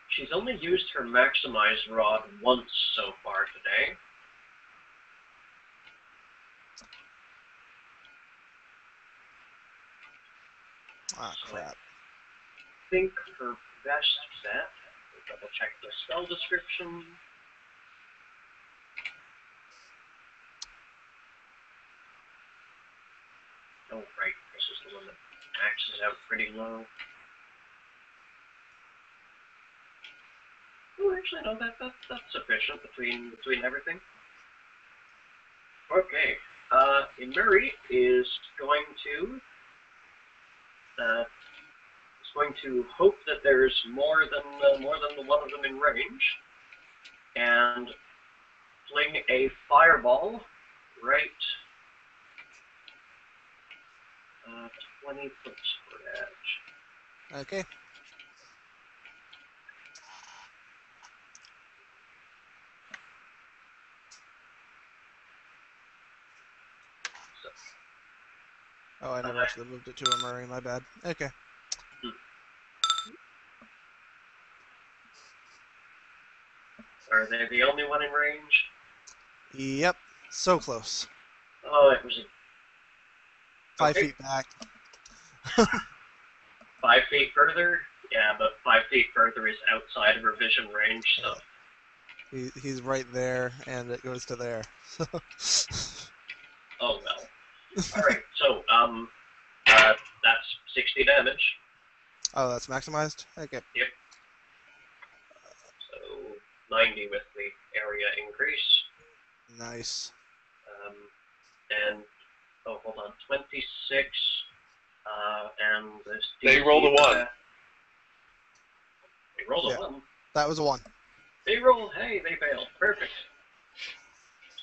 She's only used her maximized rod once so far today. Ah, crap. I think her best bet, double check the spell description. Oh, right, this is the one that maxes out pretty low. Oh, actually, no, that's sufficient between everything. Okay, Murray is going to hope that there's more than the one of them in range, and fling a fireball right 20 foot square edge. Okay. Oh, I never actually moved it to a Murray, my bad. Okay. Are they the only one in range? Yep. So close. Oh, it was 5 okay. feet back. 5 feet further? Yeah, but 5 feet further is outside of her vision range, so... He's right there, and it goes to there. Oh, well. Alright, so, that's 60 damage. Oh, that's maximized? Okay. Yep. So, 90 with the area increase. Nice. And, oh, hold on, 26, and this... They rolled a 1. They rolled a 1? That was a 1. They rolled, hey, they failed. Perfect.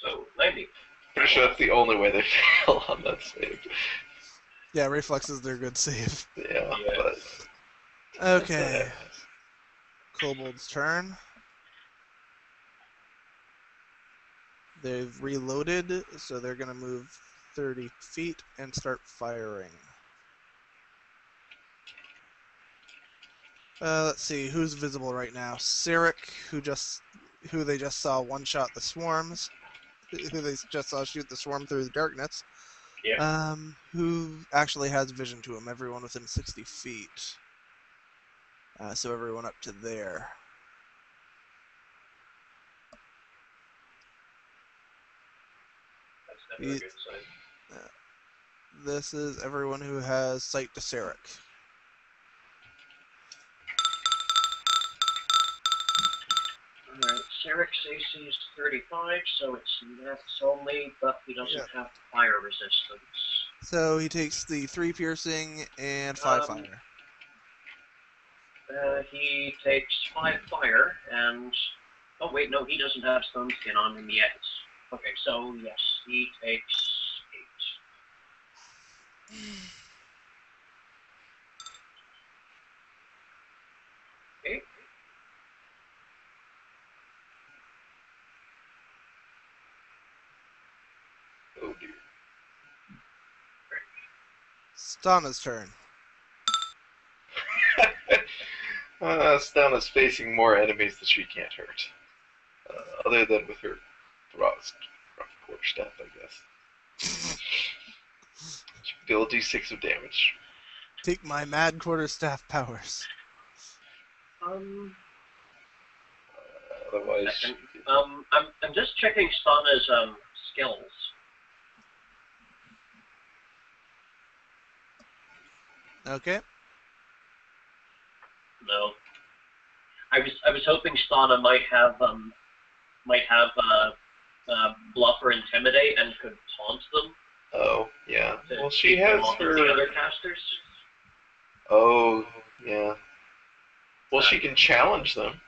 So, 90. Pretty sure that's the only way they fail on that save. Yeah, reflex is their good save. Yeah, Yeah. but... Okay. Kobold's turn. They've reloaded, so they're going to move 30 feet and start firing. Let's see, who's visible right now? Sirik, who they just saw one-shot the swarms, who they just saw shoot the swarm through the darkness. Yeah. Who actually has vision to him, everyone within 60 feet. So everyone up to there. That's never a good sign. This is everyone who has sight to Sirik. Alright, Sirik's AC is 35, so it's nets only, but he doesn't have fire resistance. So he takes the 3 piercing and 5 fire. He takes 5 fire, and... Oh, wait, no, he doesn't have stone skin on him yet. Okay, so, yes, he takes 8. Okay. Stana's turn. Stana's facing more enemies that she can't hurt. Other than with her rough quarterstaff, I guess. She can deal a d6 of damage. Take my mad quarterstaff powers. Otherwise, I'm just checking Stana's skills. Okay. No. I was hoping Stana might have bluff or intimidate and could taunt them. Oh, yeah. To Well, she keep them has off of her... the other casters. Oh, yeah. Well, she can challenge them.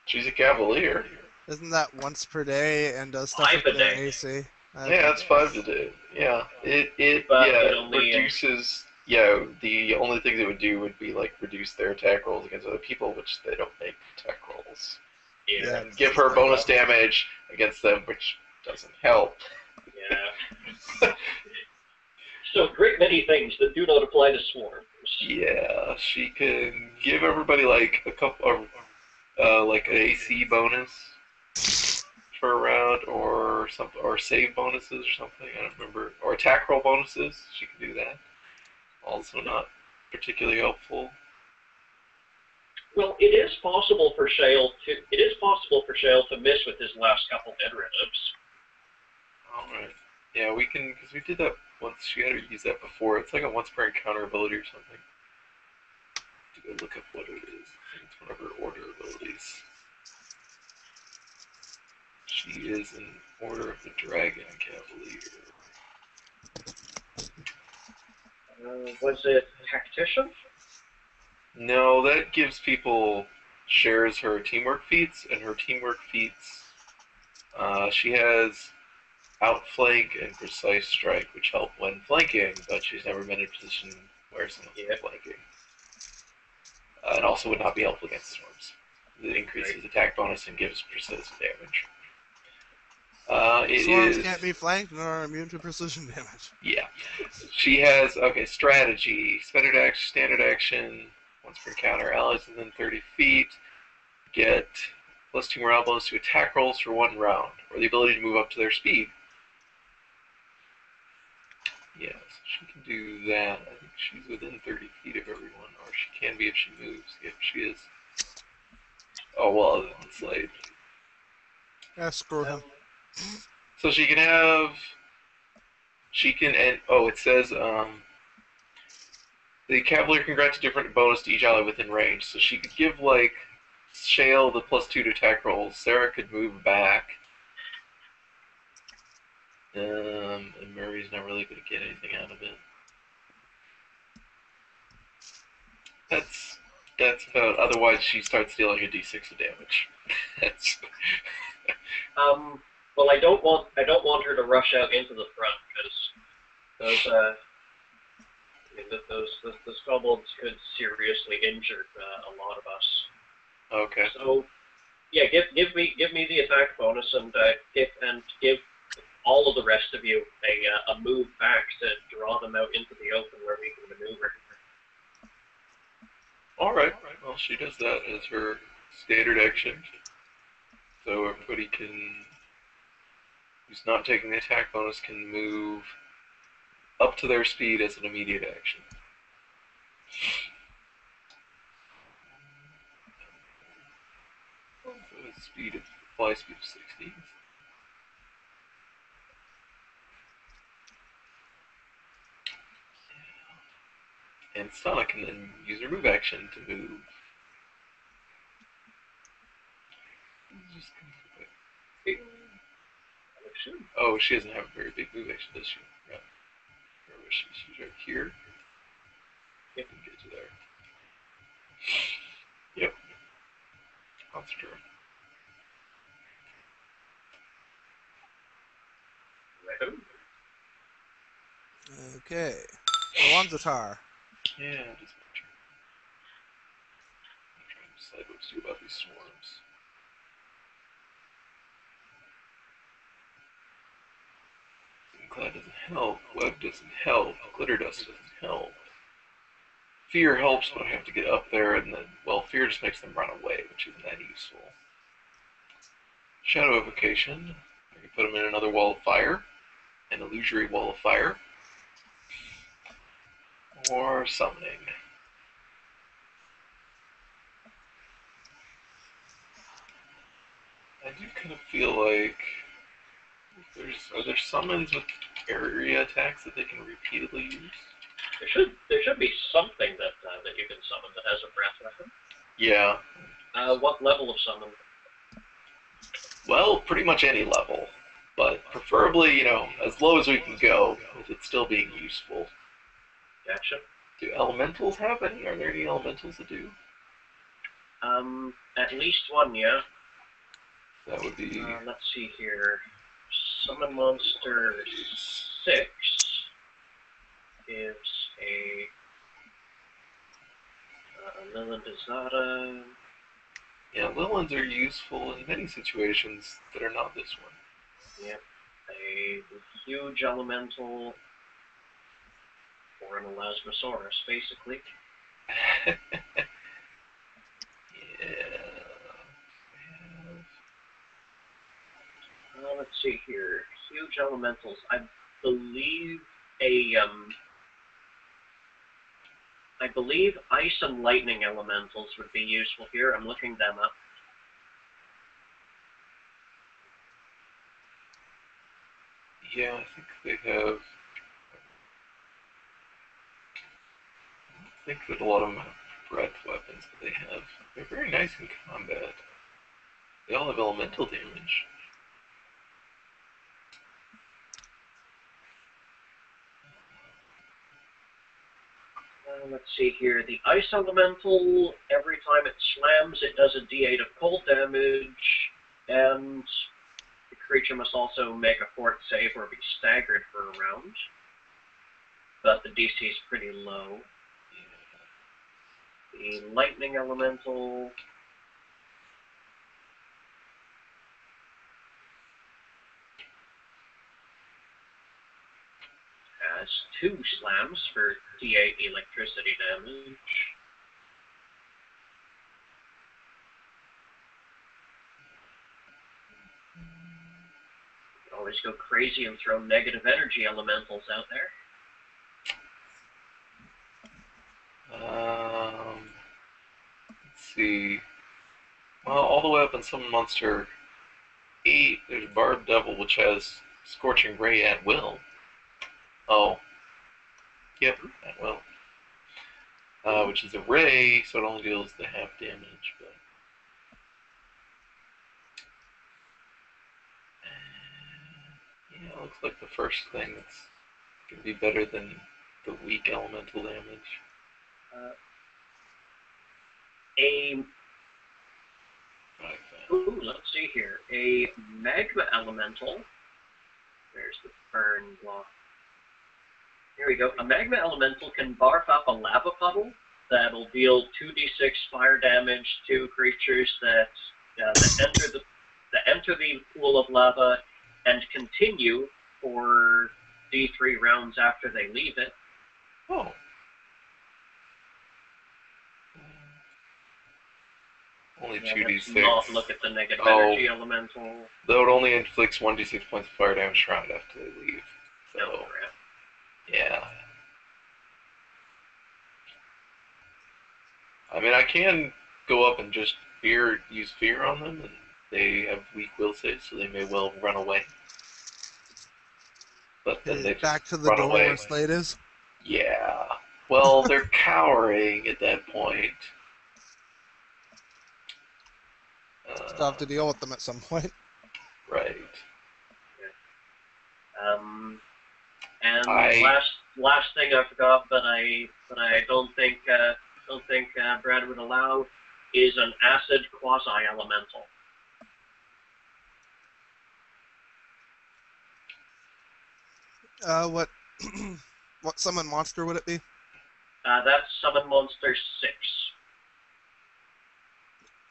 She's a cavalier. Isn't that once per day and does stuff 5 with a their day. AC? Yeah, it's 5 to do. Yeah, it But it only, reduces. Yeah, the only thing it would do would be like reduce their attack rolls against other people, which they don't make attack rolls. Yeah. And give her bonus damage against them, which doesn't help. Yeah. So great many things that do not apply to swarms. Yeah, she can give everybody like a couple, like an AC bonus for a round, or something, or save bonuses or something. I don't remember, or attack roll bonuses. She can do that. Also not particularly helpful. Well, it is possible for Shale to miss with his last couple derivatives. All right. Yeah, we can, because we did that once. She had to use that before. It's like a once per encounter ability or something. To go look up what it is. I think it's one of her order abilities. She is an Order of the Dragon Cavalier. Was it Tactician? No, that gives people, shares her teamwork feats, and her teamwork feats, she has outflank and precise strike, which help when flanking, but she's never been in a position where someone's flanking. And also would not be helpful against swarms. It increases attack bonus and gives persistent damage. Swarms can't be flanked and are immune to precision damage. Yeah. She has, strategy, standard action, once per encounter, allies within 30 feet, get +2 morale bonus to attack rolls for 1 round, or the ability to move up to their speed. Yes, she can do that. I think she's within 30 feet of everyone, or she can be if she moves. If she is. Oh, well, other than Slade. Yeah, screw him. So she can have. She can. And, oh, it says. The Cavalier can grant a different bonus to each ally within range. So she could give, like, Shale the +2 to attack rolls. Sarah could move back. And Murray's not really going to get anything out of it. That's about. Otherwise, she starts dealing a d6 of damage. That's. Well, I don't want her to rush out into the front because those kobolds could seriously injure a lot of us. Okay. So, yeah, give me the attack bonus and give all of the rest of you a move back to draw them out into the open where we can maneuver. All right. Well, she does that as her standard action. So everybody who's not taking the attack bonus can move up to their speed as an immediate action. So its fly speed of 60. And Stana can then use her move action to move. Oh, she doesn't have a very big move action, does she? Yeah. Where was she? She's right here. Yep, and get to there. Yep. That's true. Okay. Alonzatar. Yeah, just I'm trying to decide what to do about these swarms. Cloud doesn't help. Web doesn't help. Glitter dust doesn't help. Fear helps, but I have to get up there, and then, well, fear just makes them run away, which isn't that useful. Shadow evocation. I can put them in another wall of fire, an illusory wall of fire, or summoning. I do kind of feel like are there summons with area attacks that they can repeatedly use? There should be something that you can summon that has a breath weapon. Yeah. What level of summon? Well, pretty much any level, but preferably, as low as we can go, with it still being useful. Gotcha. Do elementals have any? Are there any elementals that do? At least one, yeah. That would be... let's see here. Summon Monster 6 gives a Lilindazada. Yeah, Lilins are useful in many situations that are not this one. Yep. A huge elemental for an Elasmosaurus, basically. Yeah. Let's see here. Huge elementals. I believe I believe ice and lightning elementals would be useful here. I'm looking them up. Yeah, I think they have... I don't think that a lot of them have breath weapons, but they're very nice in combat. They all have elemental damage. Let's see here. The ice elemental, every time it slams, it does a d8 of cold damage, and the creature must also make a fort save or be staggered for a round. But the DC is pretty low. The lightning elemental has 2 slams for d8 electricity damage. You can always go crazy and throw negative energy elementals out there. Let's see. Well, all the way up in Summon Monster 8, there's Barb Devil, which has Scorching Ray at will. Oh. Yep, at will. Which is a ray, so it only deals the half damage, but... yeah, it looks like the first thing that's going to be better than the weak elemental damage. Let's see here. A magma elemental. There's the burn block. Here we go. A magma elemental can barf up a lava puddle that'll deal 2d6 fire damage to creatures that enter the pool of lava and continue for d3 rounds after they leave it. Oh. Only 2d6. Not look at the negative energy elemental. Though it only inflicts 1d6 points of fire damage round after they leave. So, yeah. I mean, I can go up and just use fear on them, and they have weak will saves, so they may well run away. But then they back to the run door away. where Slade is? Yeah. Well, they're cowering at that point. Still have to deal with them at some point. Right. And last thing I forgot, but I don't think Brad would allow is an acid quasi elemental. What what summon monster would it be? That's Summon Monster 6.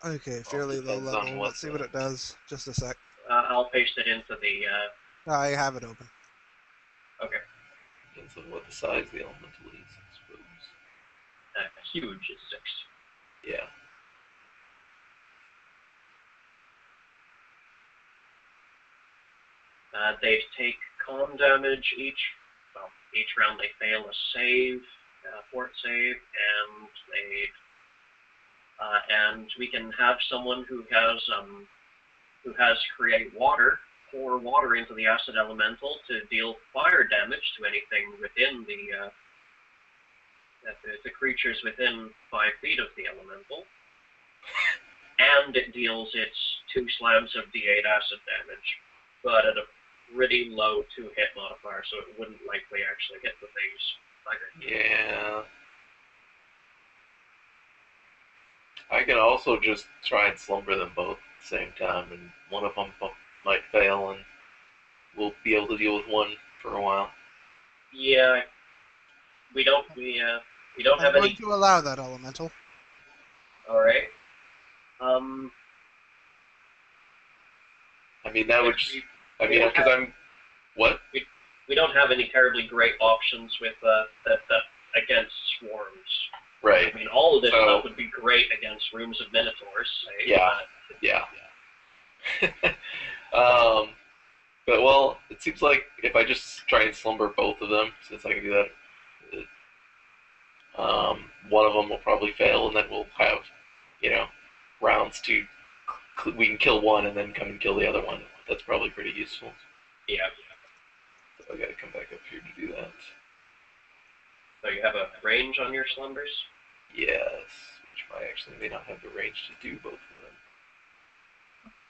Okay, fairly low level. Let's see what it does. Just a sec. I'll paste it into the... I have it open. Depends on what the size the elemental is, I suppose. Huge is 6. Yeah. They take con damage each. Well, each round they fail a save, fort save, and we can have someone who has create water pour water into the acid elemental to deal fire damage to anything within the creatures within 5 feet of the elemental, and it deals its 2 slabs of D8 acid damage, but at a pretty low 2-hit modifier, so it wouldn't likely actually hit the things. Yeah. I can also just try and slumber them both at the same time, and one of them might fail, and we'll be able to deal with one for a while. Yeah, we don't have I'm going any. to allow that elemental. All right. I mean, that would. Because I'm. What? We don't have any terribly great options with that against swarms. Right. I mean, all of this stuff would be great against rooms of minotaurs. Say, Yeah. But well, it seems like if I just try and slumber both of them, since I can do that, one of them will probably fail, and then we'll have, rounds to we can kill one and then come and kill the other one. That's probably pretty useful. Yeah. So I gotta come back up here to do that. So you have a range on your slumbers? Yes, which I actually may not have the range to do both of them.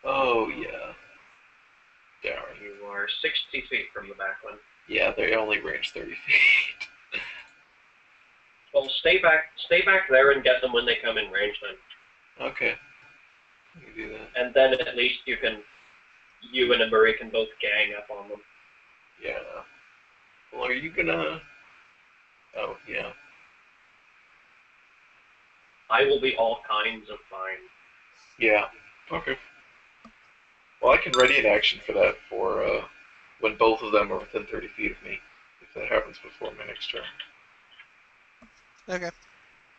Oh yeah. Darn. You are 60 feet from the back one. Yeah, they only range 30 feet. Well, stay back there and get them when they come in range then. Okay. I can do that. And then at least you and Murray can both gang up on them. Yeah. Well, are you gonna... Oh, yeah. I will be all kinds of fine. Yeah. Okay. Well, I can ready an action for that for when both of them are within 30 feet of me, if that happens before my next turn. Okay.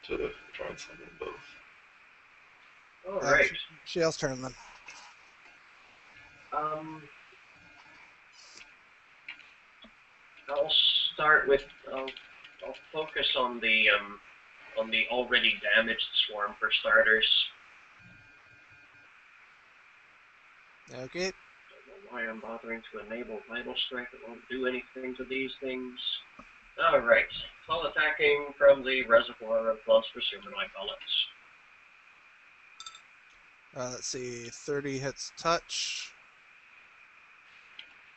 To try and summon them both. All right. Shale's turn then. I'll start with. I'll focus on the already damaged swarm for starters. Okay. Don't know why I'm bothering to enable Vital Strike. It won't do anything to these things. Alright. It's all attacking from the reservoir of monstrous humanoid bullets. Let's see. 30 hits touch.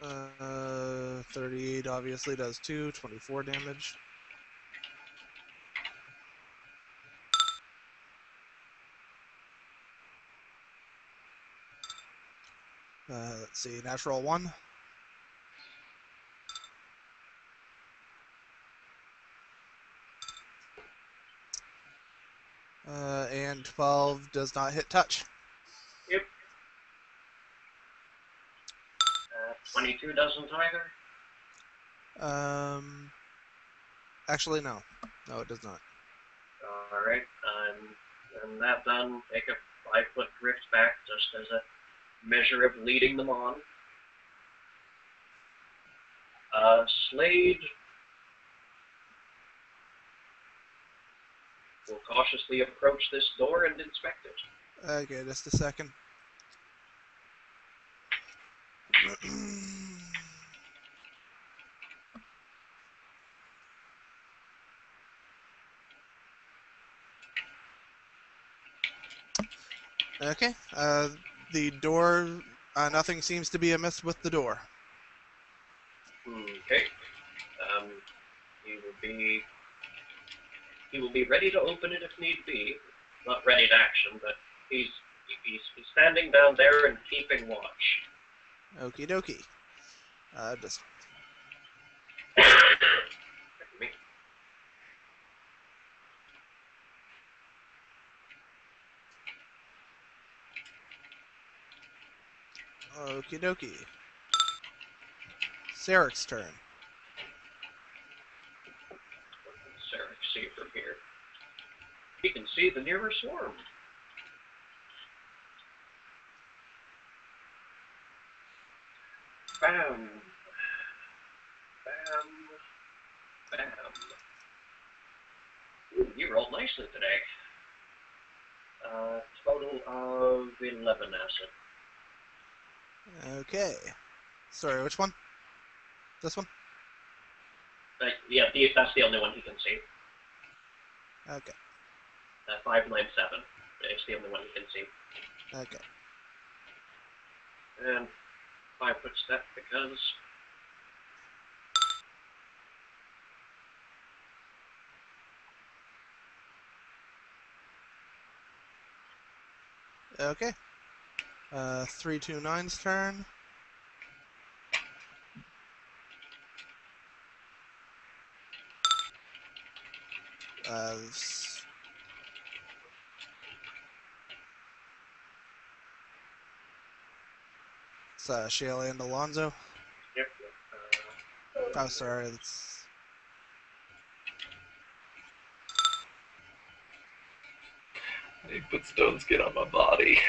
38 obviously does 2. 24 damage. Let's see. Natural 1. And 12 does not hit touch. Yep. 22 doesn't either. Actually, no. No, it does not. Alright, and that done, take a 5-foot drift back just as a measure of leading them on. Slade will cautiously approach this door and inspect it. Okay, just a second. Okay, the door, nothing seems to be amiss with the door. Okay. He will be ready to open it if need be. Not ready to action, but he's standing down there and keeping watch. Okie dokie. Just Me. okie dokie. Sarek's turn. see the nearer swarm. Bam. Bam. Bam. Ooh, you rolled nicely today. Total of 11 acid. Okay. Sorry, which one? This one? Yeah, that's the only one he can see. Okay. 597. It's the only one he can see. Okay. And 5-foot step because... Okay. 329's turn. It's Shayla and Alonzo. Yep. Oh, sorry. That's... They put stone skin on my body.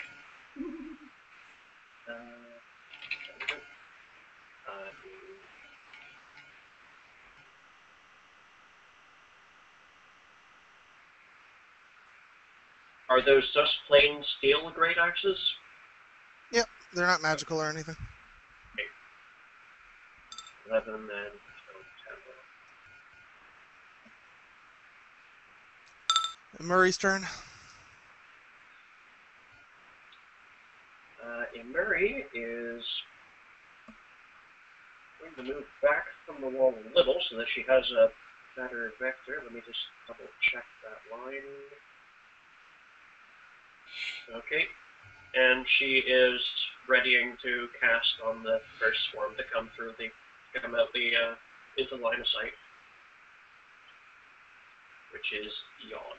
Are those just plain steel great axes? Yep, they're not magical or anything. 11 and 10. Murray's turn. And Murray is going to move back from the wall a little so that she has a better vector. Let me just double check that line. Okay. And she is readying to cast on the first swarm to come out into line of sight, which is Yawn.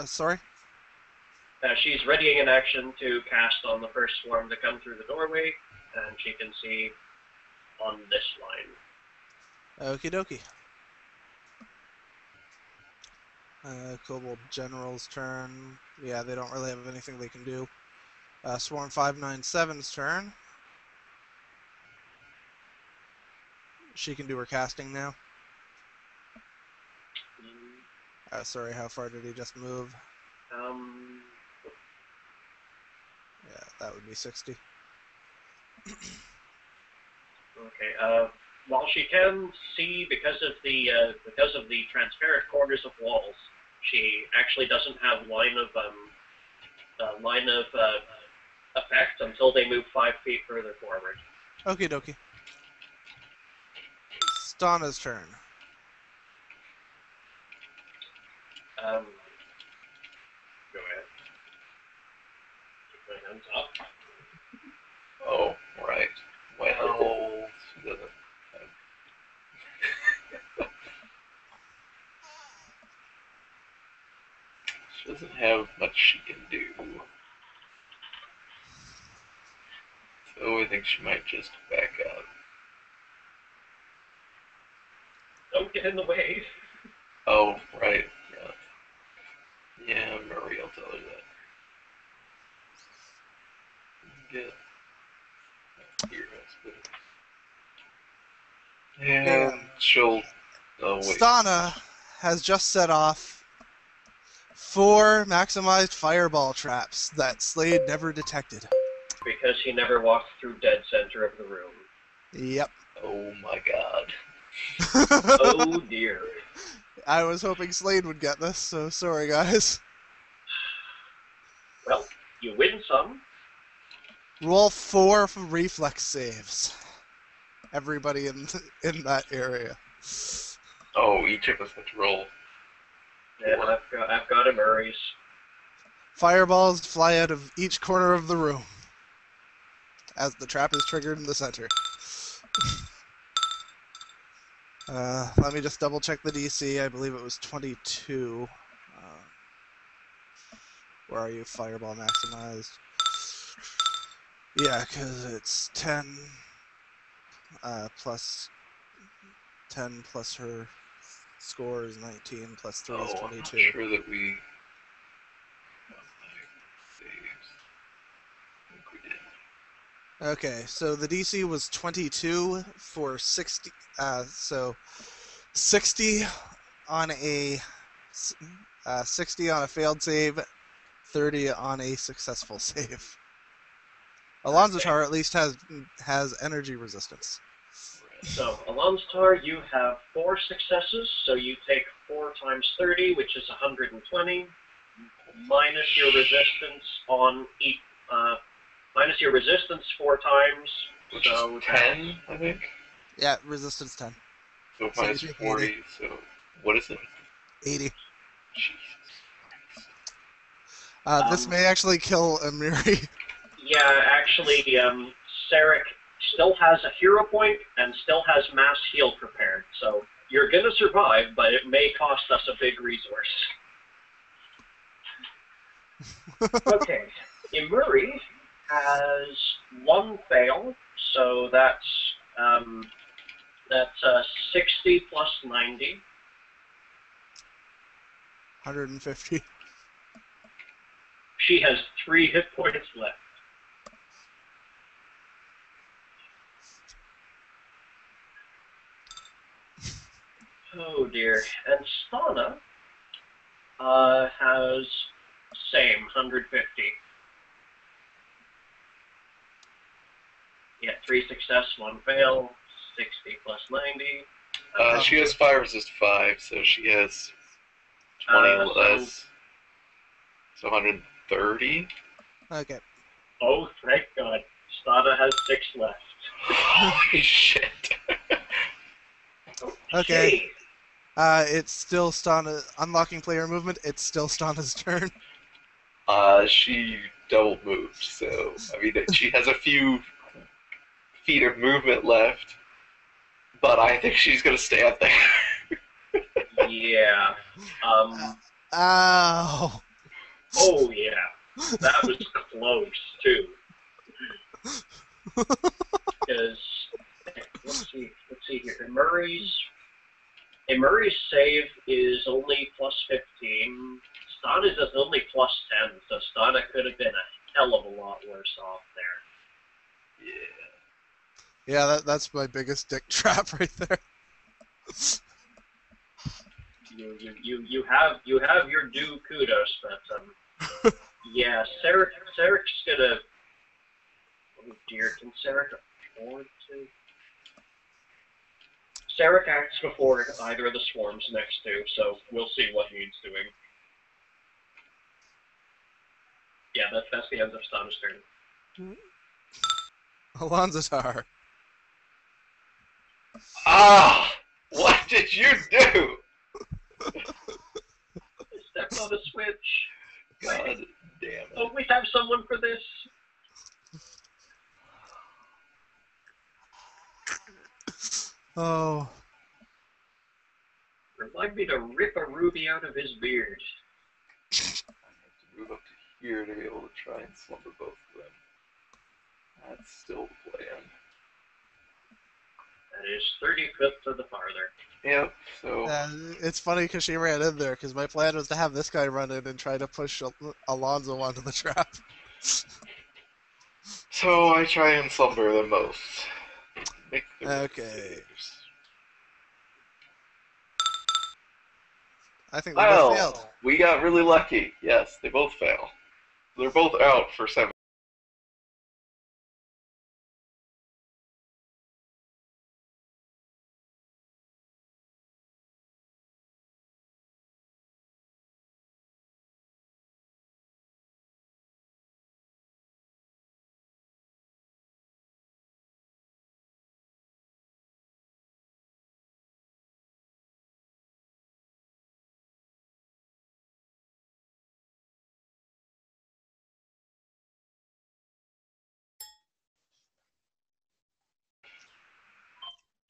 Sorry? She's readying an action to cast on the first swarm to come through the doorway, and she can see on this line. Okie dokie. Kobold General's turn. Yeah, they don't really have anything they can do. Swarm 597's turn. She can do her casting now. Sorry, how far did he just move? Yeah, that would be 60. Okay. While she can see because of the transparent corners of walls, she actually doesn't have line of effect until they move 5 feet further forward. Okie dokie. Stana's turn. Go ahead. Keep my hands up. Oh, right. Well, she doesn't have... She doesn't have much she can do. So I think she might just back out. Don't get in the way. Oh, right. Yeah. Yeah, Murray will tell her that. Get here, that's good. And she'll... Oh, wait. Stana has just set off 4 maximized fireball traps that Slade never detected. Because he never walked through dead center of the room. Yep. Oh my god. Oh dear. I was hoping Slade would get this, so sorry guys. Well, you win some. Roll 4 for reflex saves. Everybody in that area. Oh, each of us have to roll. And I've got a Murray's. Fireballs fly out of each corner of the room as the trap is triggered in the center. Let me just double check the DC. I believe it was 22. Where are you? Fireball maximized. Yeah, because it's 10 plus 10 plus her score is 19 plus 3 is Oh, I'm not 22. sure that we. Saves. I think we did. Okay, so the DC was 22 for 60. So 60 on a 60 on a failed save, 30 on a successful save. Alonzo Tar at least has energy resistance. So, Alonztar, you have 4 successes, so you take 4 times 30, which is 120, minus your resistance on each, minus your resistance 4 times, Which so is 10, I think. Yeah, resistance 10. So So minus you take 40. 80. So what is it? 80. Jesus This may actually kill Amiri. Yeah, actually, Sarek still has a hero point and still has mass heal prepared, so you're gonna survive, but it may cost us a big resource. Okay, Imuri has 1 fail, so that's 60 plus 90. 150. She has 3 hit points left. Oh dear. And Stana has same 150. Yeah, 3 success, 1 fail, 60 plus 90. She has fire resist 5, so she has 20 less. So 130. Okay. Oh, thank God. Stana has 6 left. Holy shit. Okay. It's still Stana. Unlocking player movement. It's still Stana's turn. She double moved, so I mean she has a few feet of movement left, but I think she's gonna stay up there. Yeah. Ow. Oh yeah. That was close too. Because let's see here. Murray's save is only plus 15. Stana is only plus 10, so Stana could have been a hell of a lot worse off there. Yeah. Yeah, that's my biggest dick trap right there. You have your due kudos, but yeah, Sarek's gonna. Oh dear, can Sarek afford to? Sarek acts before either of the swarms next to, so we'll see what he's doing. Yeah, that's the end of Stana's turn. Alonzo Tar. Ah! What did you do? I stepped on a switch. God damn it. Don't we have someone for this? Oh. Remind me to rip a ruby out of his beard. I have to move up to here to be able to try and slumber both of them. That's still the plan. That is 35th to the farther. Yep, so... It's funny because she ran in there because my plan was to have this guy run in and try to push Alonzo onto the trap. So I try and slumber them both. Make the Okay. saves. I think they both failed. We got really lucky. Yes, they both fail. They're both out for 7.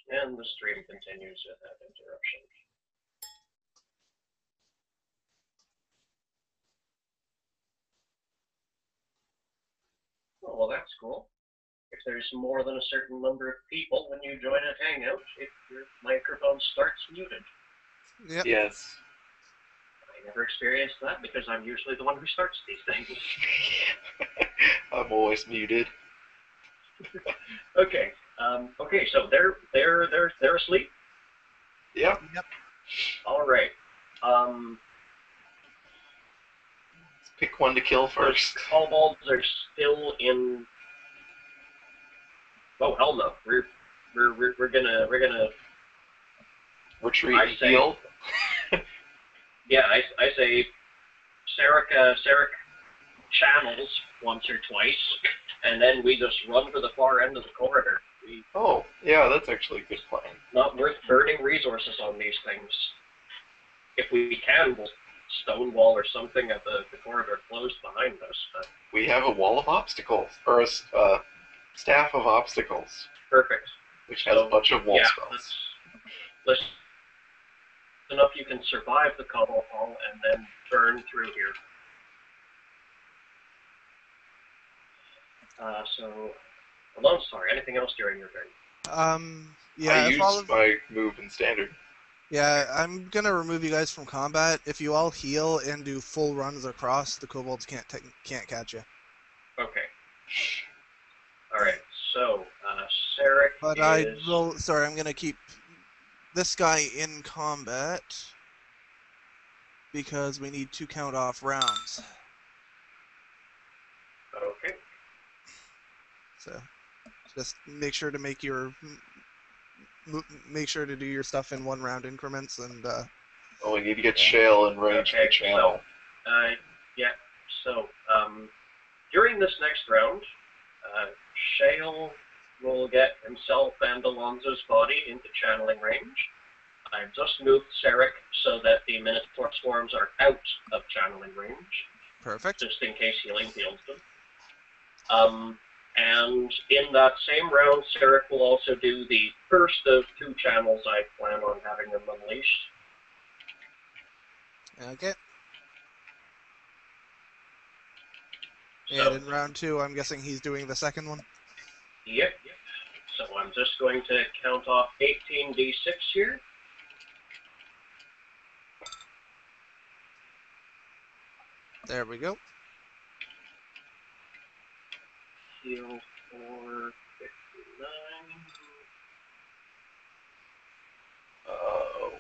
And the stream continues without interruption. Oh, well, that's cool. if there's more than a certain number of people when you join a hangout, if your microphone starts muted. Yep. Yes. I never experienced that because I'm usually the one who starts these things. I'm always muted. Okay. Okay, so they're asleep. Yep. Yep. All right. Let's pick one to kill Those first. kobolds are still in. Oh hell no! We're gonna Retreat I and say- heal. yeah. I say Sarek channels once or twice, and then we just run for the far end of the corridor. Oh, yeah, that's actually a good plan. Not worth burning resources on these things. If we can, we'll stonewall or something at the corridor closed behind us. But We have a wall of obstacles, or a staff of obstacles, perfect. which has a bunch of wall Yeah, spells. let's enough you can survive the cobble hall and then burn through here. So, Alone, sorry, anything else during your turn? Yeah, I if all used of, my move in standard. yeah, I'm gonna remove you guys from combat. If you all heal and do full runs across, the kobolds can't catch you. Okay. Alright, so, Sarek But is... I will. Sorry, I'm gonna keep this guy in combat because we need to count off rounds. Okay. So just make sure to make your make sure to do your stuff in 1 round increments and. Oh, we need to get Shale and range Okay, the channel. yeah, so, during this next round, Shale will get himself and Alonzo's body into channeling range. I've just moved Sarek so that the Minotaur swarms are out of channeling range, Perfect. just in case healing heals them. And in that same round, Sarek will also do the first of 2 channels I plan on having them unleashed. Okay. So, And in round 2, I'm guessing he's doing the second one. yep. So I'm just going to count off 18d6 here. There we go. Heal for 59. Oh.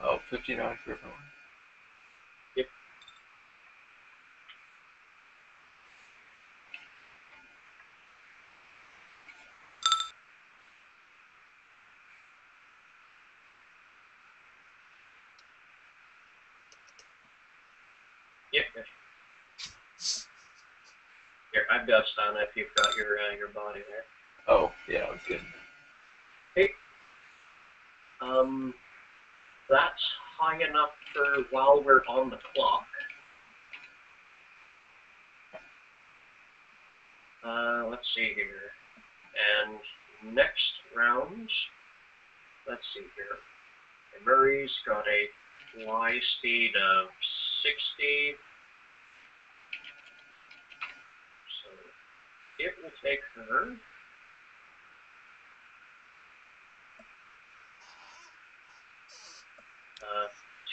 Oh, 59 for everyone. Yep. Yep. Here, I've got Stana if you've got your body there. Oh, yeah, I'm good. That's high enough for while we're on the clock. Let's see here. And next round, let's see here. Murray's got a fly speed of 60. So it will take her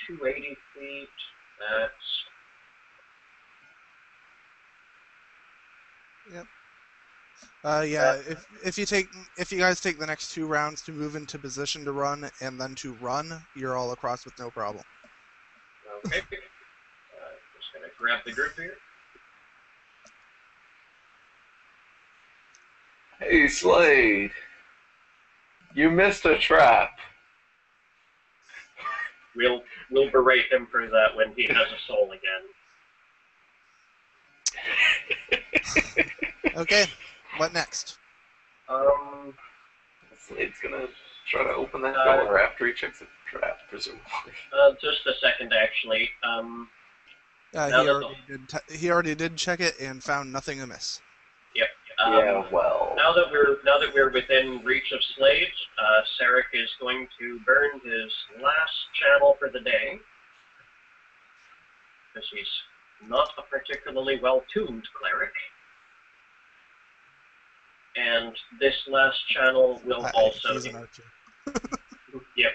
280 feet. That's Yep. Yeah. If you guys take the next 2 rounds to move into position to run and then to run, you're all across with no problem. okay. Just gonna grab the group here. Hey, Slade. You missed a trap. We'll berate him for that when he has a soul again. Okay. What next? Slade's gonna try to open that door after he checks the trap, presumably. Just a second, actually. He already did check it and found nothing amiss. Yep. Yeah, well. Now that we're within reach of Slade, Sarek is going to burn his last channel for the day, because he's not a particularly well-tuned cleric. And this last channel will also He's an archer. yep,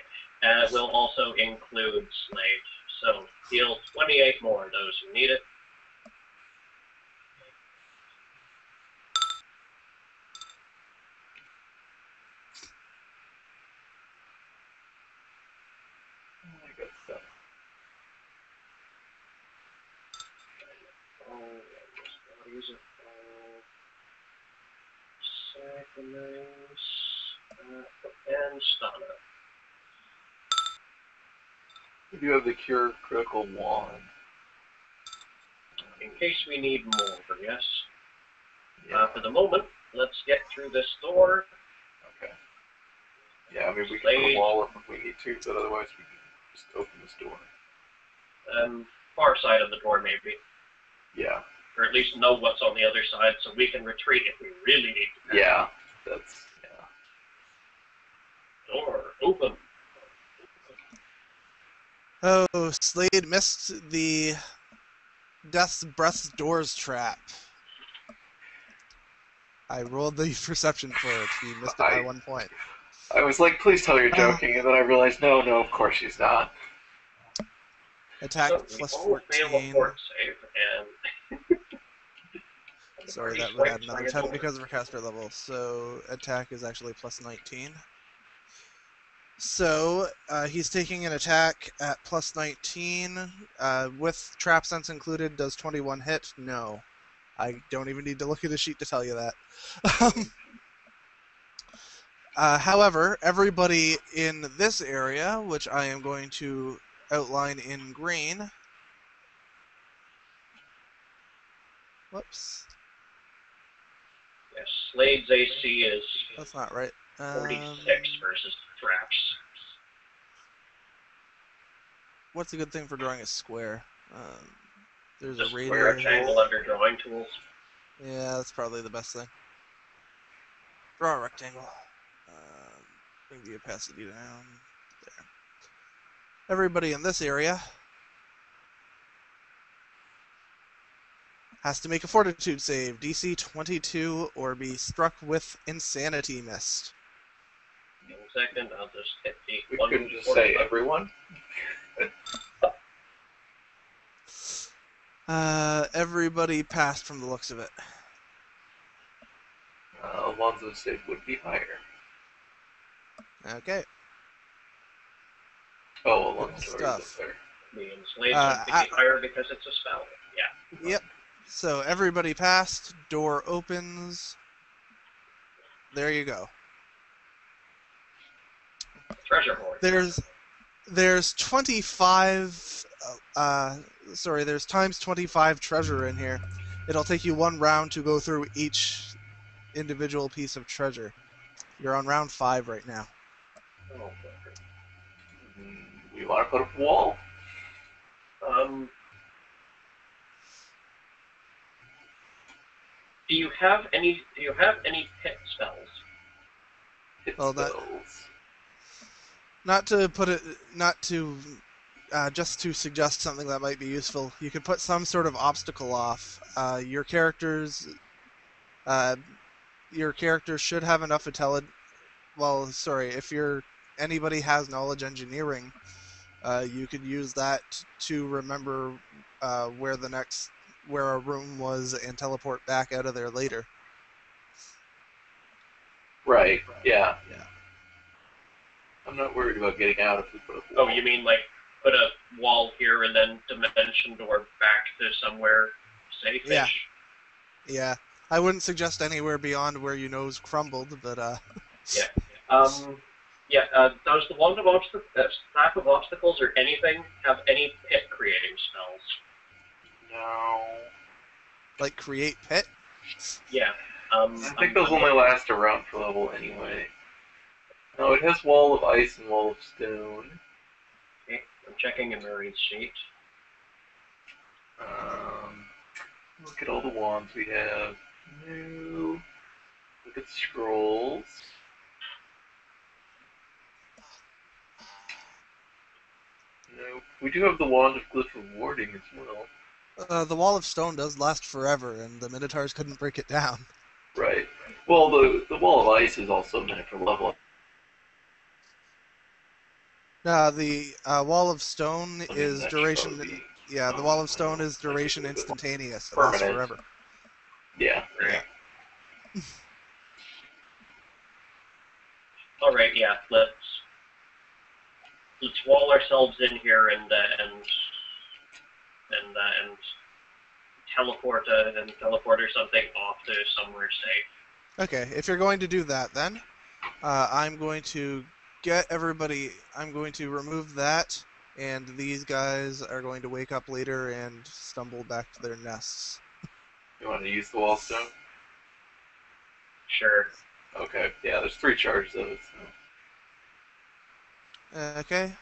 will also include Slade. So heal 28 more, those who need it. Oh, I got stuff. Use it and stamina. We do have the cure critical wand. In case we need more, yes. Yeah. For the moment, let's get through this door. Okay. Yeah, I mean we can put a wall up if we need to, but otherwise we can just open this door. Far side of the door, maybe. Yeah. Or at least know what's on the other side so we can retreat if we really need to. Yeah. That's Door open. Oh, Slade missed the Death's Breath's doors trap. I rolled the perception for it. He missed it by 1 point. I was like, please tell you're joking, and then I realized, no, of course she's not. Attack So plus we all fail a 14. fort save, and Sorry, that would add another 10 because of our caster level. So attack is actually plus 19. So he's taking an attack at plus 19. With trap sense included, does 21 hit? No. I don't even need to look at a sheet to tell you that. However, everybody in this area, which I am going to outline in green. Whoops. yes, Slade's AC is That's not right. 46 versus traps. What's a good thing for drawing a square? There's Just a square radius. rectangle under drawing tools. Yeah, that's probably the best thing. Draw a rectangle. Bring the opacity down. There. Everybody in this area has to make a fortitude save, DC 22, or be struck with insanity mist. 1 second, I'll just hit the We one. couldn't just say everyone. Everybody passed from the looks of it. Alonzo's save would be higher. Okay. Oh, Alonzo's Good already stuff. up there. The enslaved would be higher because it's a spell. Yeah. Yep. So everybody passed. Door opens. There you go. Treasure hoard. There's 25. There's times 25 treasure in here. It'll take you 1 round to go through each individual piece of treasure. You're on round 5 right now. Oh, We want to put up a wall. Do you have any pit spells? Hit Well, that- spells. Just to suggest something that might be useful, you could put some sort of obstacle off. Your characters should have enough intelligence. Well, sorry, if anybody has knowledge engineering, you could use that to remember where a room was and teleport back out of there later. Right. Yeah. Yeah. I'm not worried about getting out if we put up a wall. Oh, you mean like put a wall here and then dimension door back to somewhere safe-ish? Yeah. Yeah. I wouldn't suggest anywhere beyond where you know is crumbled, but Yeah. Does the wand of staff of obstacles or anything have any pit creating spells? No. like create pit. Yeah. I think those only last around for level anyway. No, it has wall of ice and wall of stone. Okay, I'm checking in Murray's sheet. Look at all the wands we have. No. Look at scrolls. No. We do have the wand of glyph of warding as well. The wall of stone does last forever, and the Minotaurs couldn't break it down. Right. Well, the wall of ice is also meant for level up. The wall of stone I mean, is that should duration. probably be Yeah, the wall of stone is like duration a bit more instantaneous. It lasts permanent. forever. Yeah. Yeah. All right, yeah. Let's wall ourselves in here and teleport or something off to somewhere safe. Okay, if you're going to do that, then I'm going to get everybody. I'm going to remove that, and these guys are going to wake up later and stumble back to their nests. You want to use the wall stone? Sure. Okay. Yeah, there's 3 charges of it. So. Okay,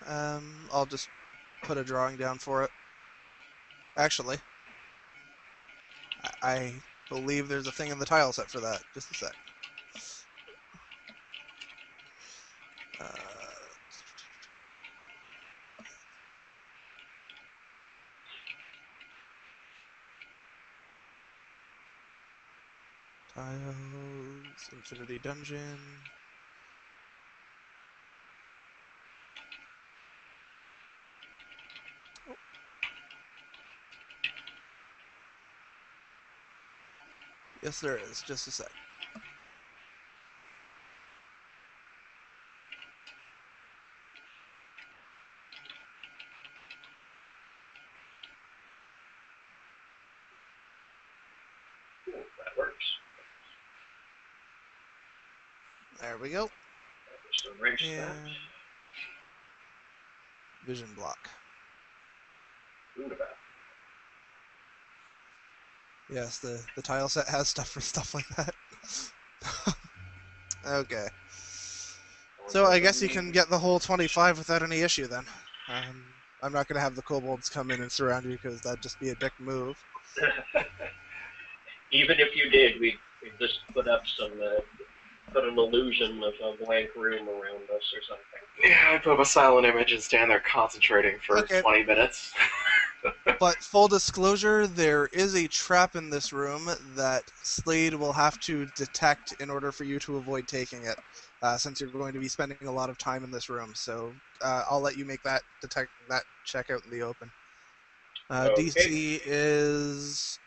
I'll just put a drawing down for it. Actually, I believe there's a thing in the tile set for that. Just a sec. Tiles, Infinity Dungeon. Oh. Yes, there is. Just a sec. That works. There we go. Just erase that. And vision block. Roundabout. Yes, the tile set has stuff for stuff like that. Okay. So I guess you can get the whole 25 without any issue then. I'm not going to have the kobolds come in and surround you because that'd just be a dick move. Even if you did, we'd just put up put an illusion of a blank room around us or something. Yeah, I'd put up a silent image and stand there concentrating for 20 minutes. But full disclosure, there is a trap in this room that Slade will have to detect in order for you to avoid taking it, since you're going to be spending a lot of time in this room. So I'll let you make that check out in the open. Okay. DC is...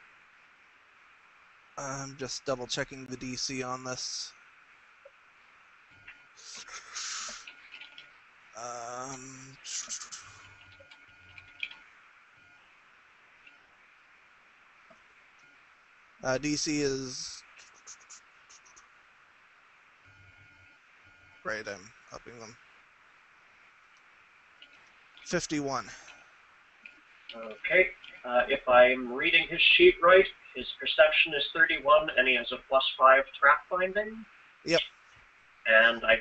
I'm just double checking the DC on this. DC is... Right, I'm upping them. 51. Okay. If I'm reading his sheet right, his perception is 31, and he has a +5 trap finding. Yep. And I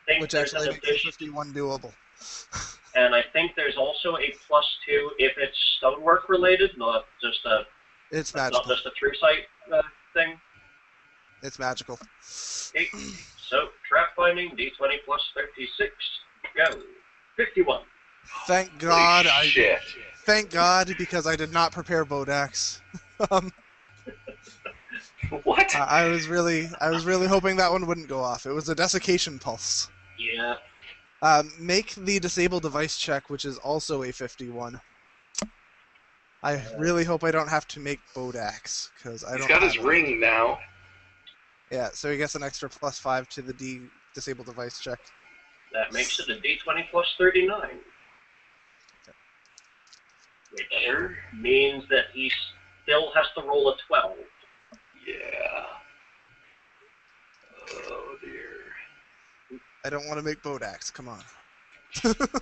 think Which there's actually an makes 51 doable. And I think there's also a +2 if it's stonework related, not just a It's magical. not just a true sight thing. It's magical. Okay. So trap finding D20 +36. Go. 51. Thank God Holy shit. Thank God, because I did not prepare Bodax. What? I was really hoping that one wouldn't go off. It was a desiccation pulse. Yeah. Make the disable device check, which is also a 51. I really hope I don't have to make Bodax, because I don't. He's got his have ring now. Yeah, so he gets an extra +5 to the disable device check. That makes it a D20 +39. Which means that he still has to roll a 12. Yeah. Oh dear. I don't want to make Bodax, come on.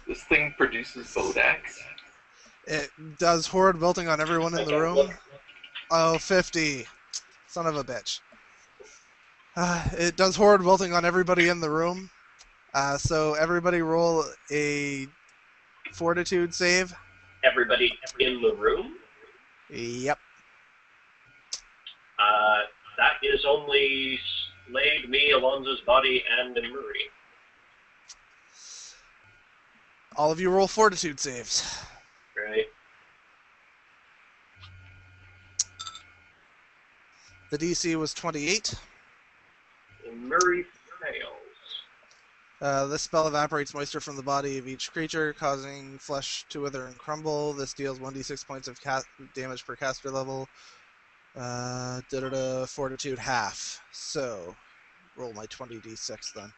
This thing produces Bodax? It does horrid wilting on everyone in the room. Oh, 50. Son of a bitch. It does horrid wilting on everybody in the room. So everybody roll a fortitude save. Everybody in the room? Yep. That is only Slade, me, Alonzo's body, and Murray. All of you roll fortitude saves. Right. The DC was 28. Murray fails. This spell evaporates moisture from the body of each creature, causing flesh to wither and crumble. This deals 1d6 points of damage per caster level. Fortitude half. So, roll my 20d6 then.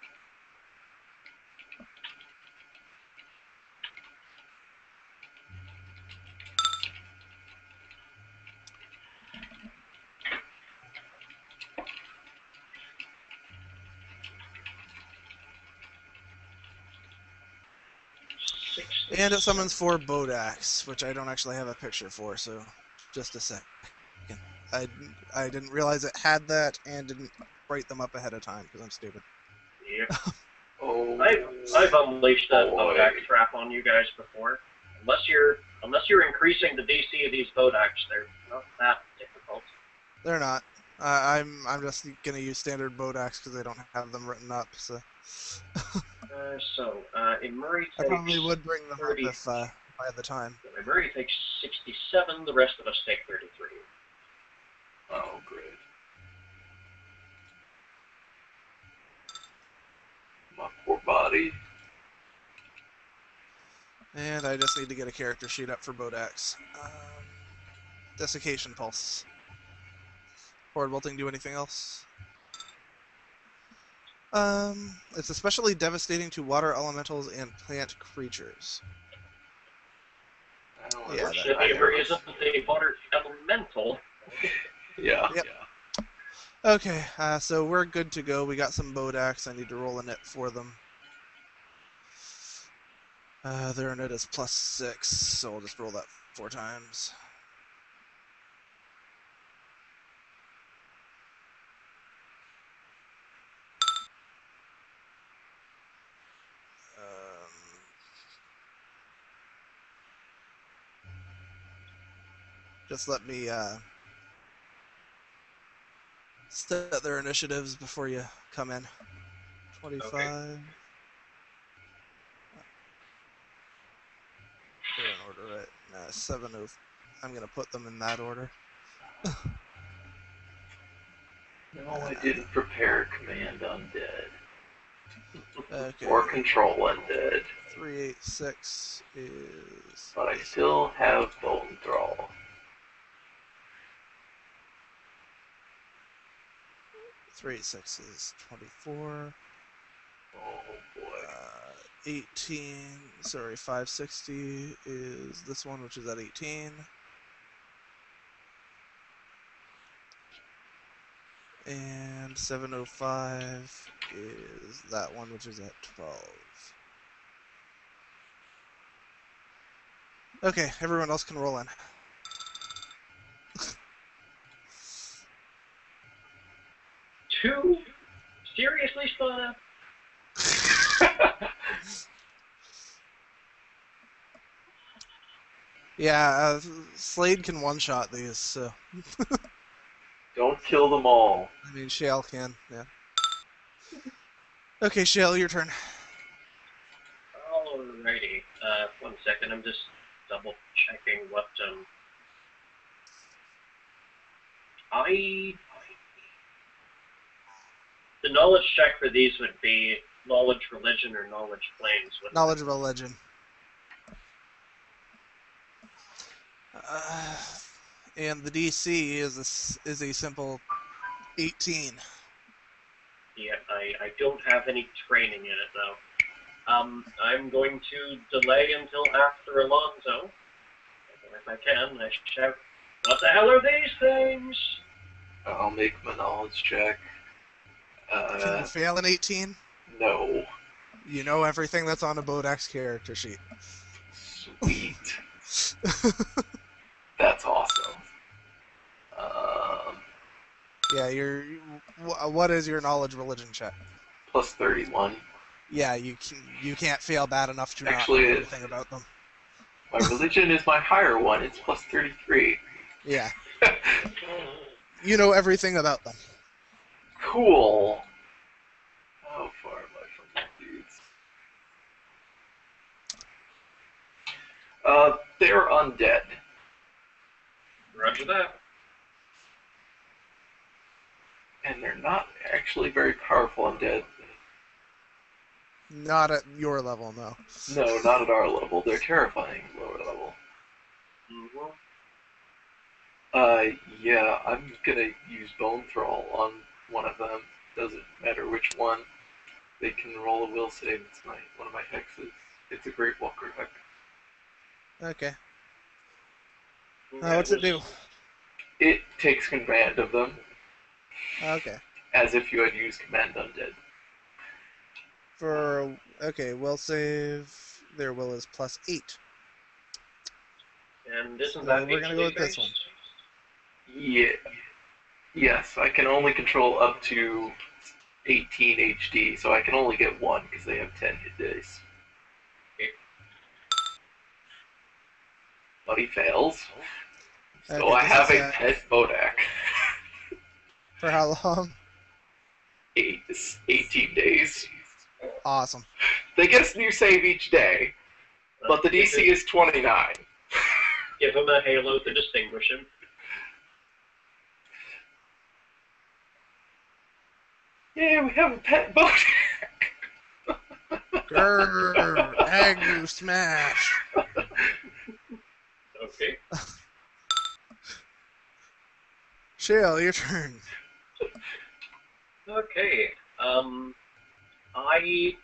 And it summons 4 Bodax, which I don't actually have a picture for, so just a sec. I didn't realize it had that and didn't write them up ahead of time because I'm stupid. Yep. Oh, I've unleashed a Bodax trap on you guys before. Unless you're increasing the DC of these Bodax, they're not that difficult. They're not. I'm just gonna use standard Bodax because I don't have them written up. So. Murray takes I probably would bring them 30, up if by the time. Murray takes 67. The rest of us take 33. Oh, great. My poor body. And I just need to get a character sheet up for Bodax. Desiccation Pulse. Horde Bolting do anything else? It's especially devastating to water elementals and plant creatures. Yeah, Murray isn't a water elemental. Yeah. Yep. Okay, so we're good to go. We got some Bodax. I need to roll a net for them. Their net is +6, so I'll just roll that 4 times. Just let me set their initiatives before you come in. 25. Okay. They're in order, right? 7 of. I'm gonna put them in that order. No, I didn't prepare Command Undead. Okay. Or Control Undead. 386 is. But I still have Bone Thrall. 386 is 24. Oh boy. 560 is this one, which is at 18. And 705 is that one, which is at 12. Okay, everyone else can roll in. Two? Seriously, Spana? Yeah, Slade can one-shot these, so... Don't kill them all. I mean, Shale can, yeah. Okay, Shale, your turn. Alrighty. 1 second, I'm just double-checking what, The knowledge check for these would be knowledge religion or knowledge planes. Knowledge religion. And the DC is a simple 18. Yeah, I don't have any training in it, though. I'm going to delay until after Alonzo. If I can, I shout, "What the hell are these things?" I'll make my knowledge check. Can you fail an 18? No. You know everything that's on a Bodax character sheet. Sweet. That's awesome. Yeah, what is your knowledge religion check? Plus 31. Yeah, you can't fail bad enough to Actually, not know anything about them. My religion is my higher one. It's plus 33. Yeah. You know everything about them. Cool. How far am I from these dudes? They're undead. Roger that. and they're not actually very powerful undead. Not at your level, no. No, not at our level. They're terrifying lower level. Mhm. Yeah, I'm gonna use Bone Thrall on one of them. Doesn't matter which one. They can roll a will save. It's one of my hexes. It's a Great Walker hex. Okay. Yeah, What's it do? It takes command of them, Okay. as if you had used Command Undead. Okay, will save. Their will is +8. And isn't So that we're gonna go with this based? one. Yeah. Yes, I can only control up to 18 HD, so I can only get one because they have 10 hit dice. Okay. But he fails. So Okay, I just have a a sec. pet Bodak. For how long? 18 days. Awesome. They get a new save each day, but the DC is 29. Give him a halo to distinguish him. Yeah, we have a pet Bodak. Grrr! Agnew smash! Okay. Shale, your turn. Okay. I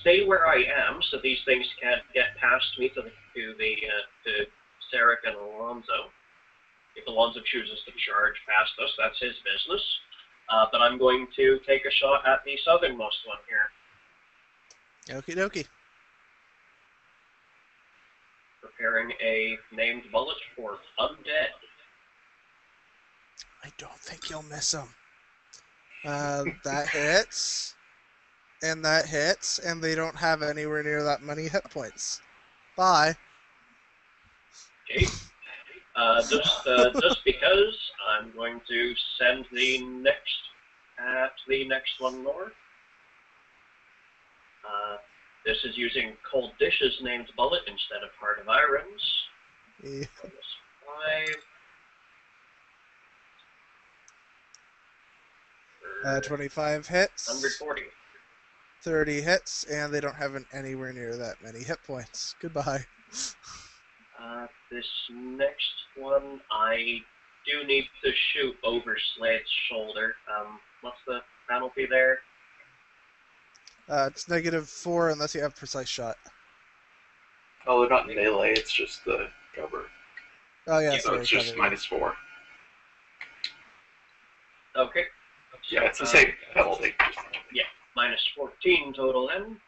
stay where I am, so these things can't get past me to Sarek and Alonzo. If Alonzo chooses to charge past us, that's his business. But I'm going to take a shot at the southernmost one here. Okie dokie. Preparing a named bullet for undead. I don't think you'll miss him. That hits. And that hits, and they don't have anywhere near that many hit points. Bye. Okay. Just because I'm going to send the next one north. This is using Cold Dish's named bullet instead of Heart of Irons. Yeah. 5. 25 hits. 140. 30 hits, and they don't have anywhere near that many hit points. Goodbye. This next one, I do need to shoot over Slade's shoulder. What's the penalty there? It's -4 unless you have precise shot. Oh, they're not melee, it's just the cover. Oh yeah, So sorry. it's just cover. -4. Okay. Yeah, it's the same penalty. Yeah, -14 total then.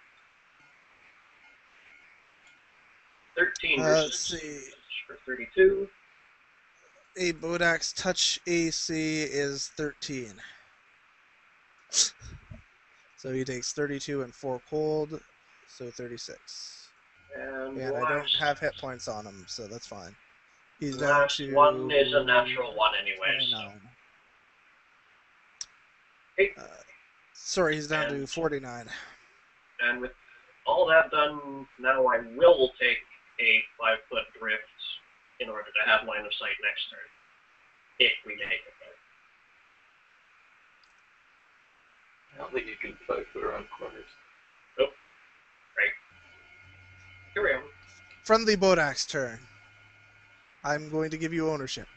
13 Let's versus see. for 32. A Bodak's touch AC is 13. So he takes 32 and 4 cold, so 36. And I don't have hit points on him, so that's fine. He's down last to one is a natural one anyway. 49. Hey. Sorry, he's down to 49. And with all that done, now I will take a 5-foot drift in order to have line of sight next turn. If we make it there. I don't think you can 5-foot around corners. Nope. Right. Carry on. Friendly Bodak's turn. I'm going to give you ownership.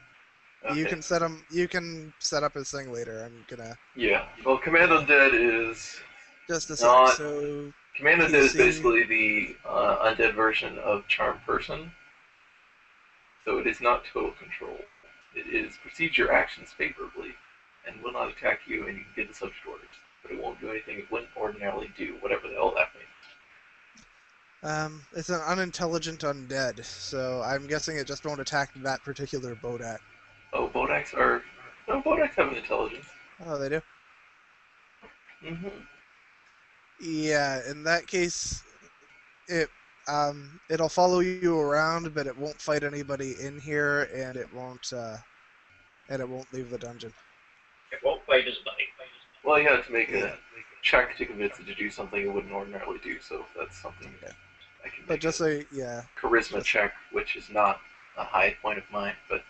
Okay. You can set him. You can set up his thing later. I'm gonna. Yeah. Well, Command Undead is Just a Not- sec. So Command Undead is PC. basically the undead version of Charm Person. So it is not total control. It is proceed your actions favorably and will not attack you, and you can get the subject orders, but it won't do anything it wouldn't ordinarily do, whatever the hell that means. it's an unintelligent undead. So I'm guessing it just won't attack that particular Bodak. Oh, Bodaks are... No, Bodaks have an intelligence. Oh, they do. Mm-hmm. Yeah. In that case, it'll follow you around, but it won't fight anybody in here, and it won't leave the dungeon. It won't fight his buddy. Well, you have to make a check to convince it to do something it wouldn't ordinarily do, so that's something Okay. I can But make just a so charisma charisma check, which is not a high point of mine, but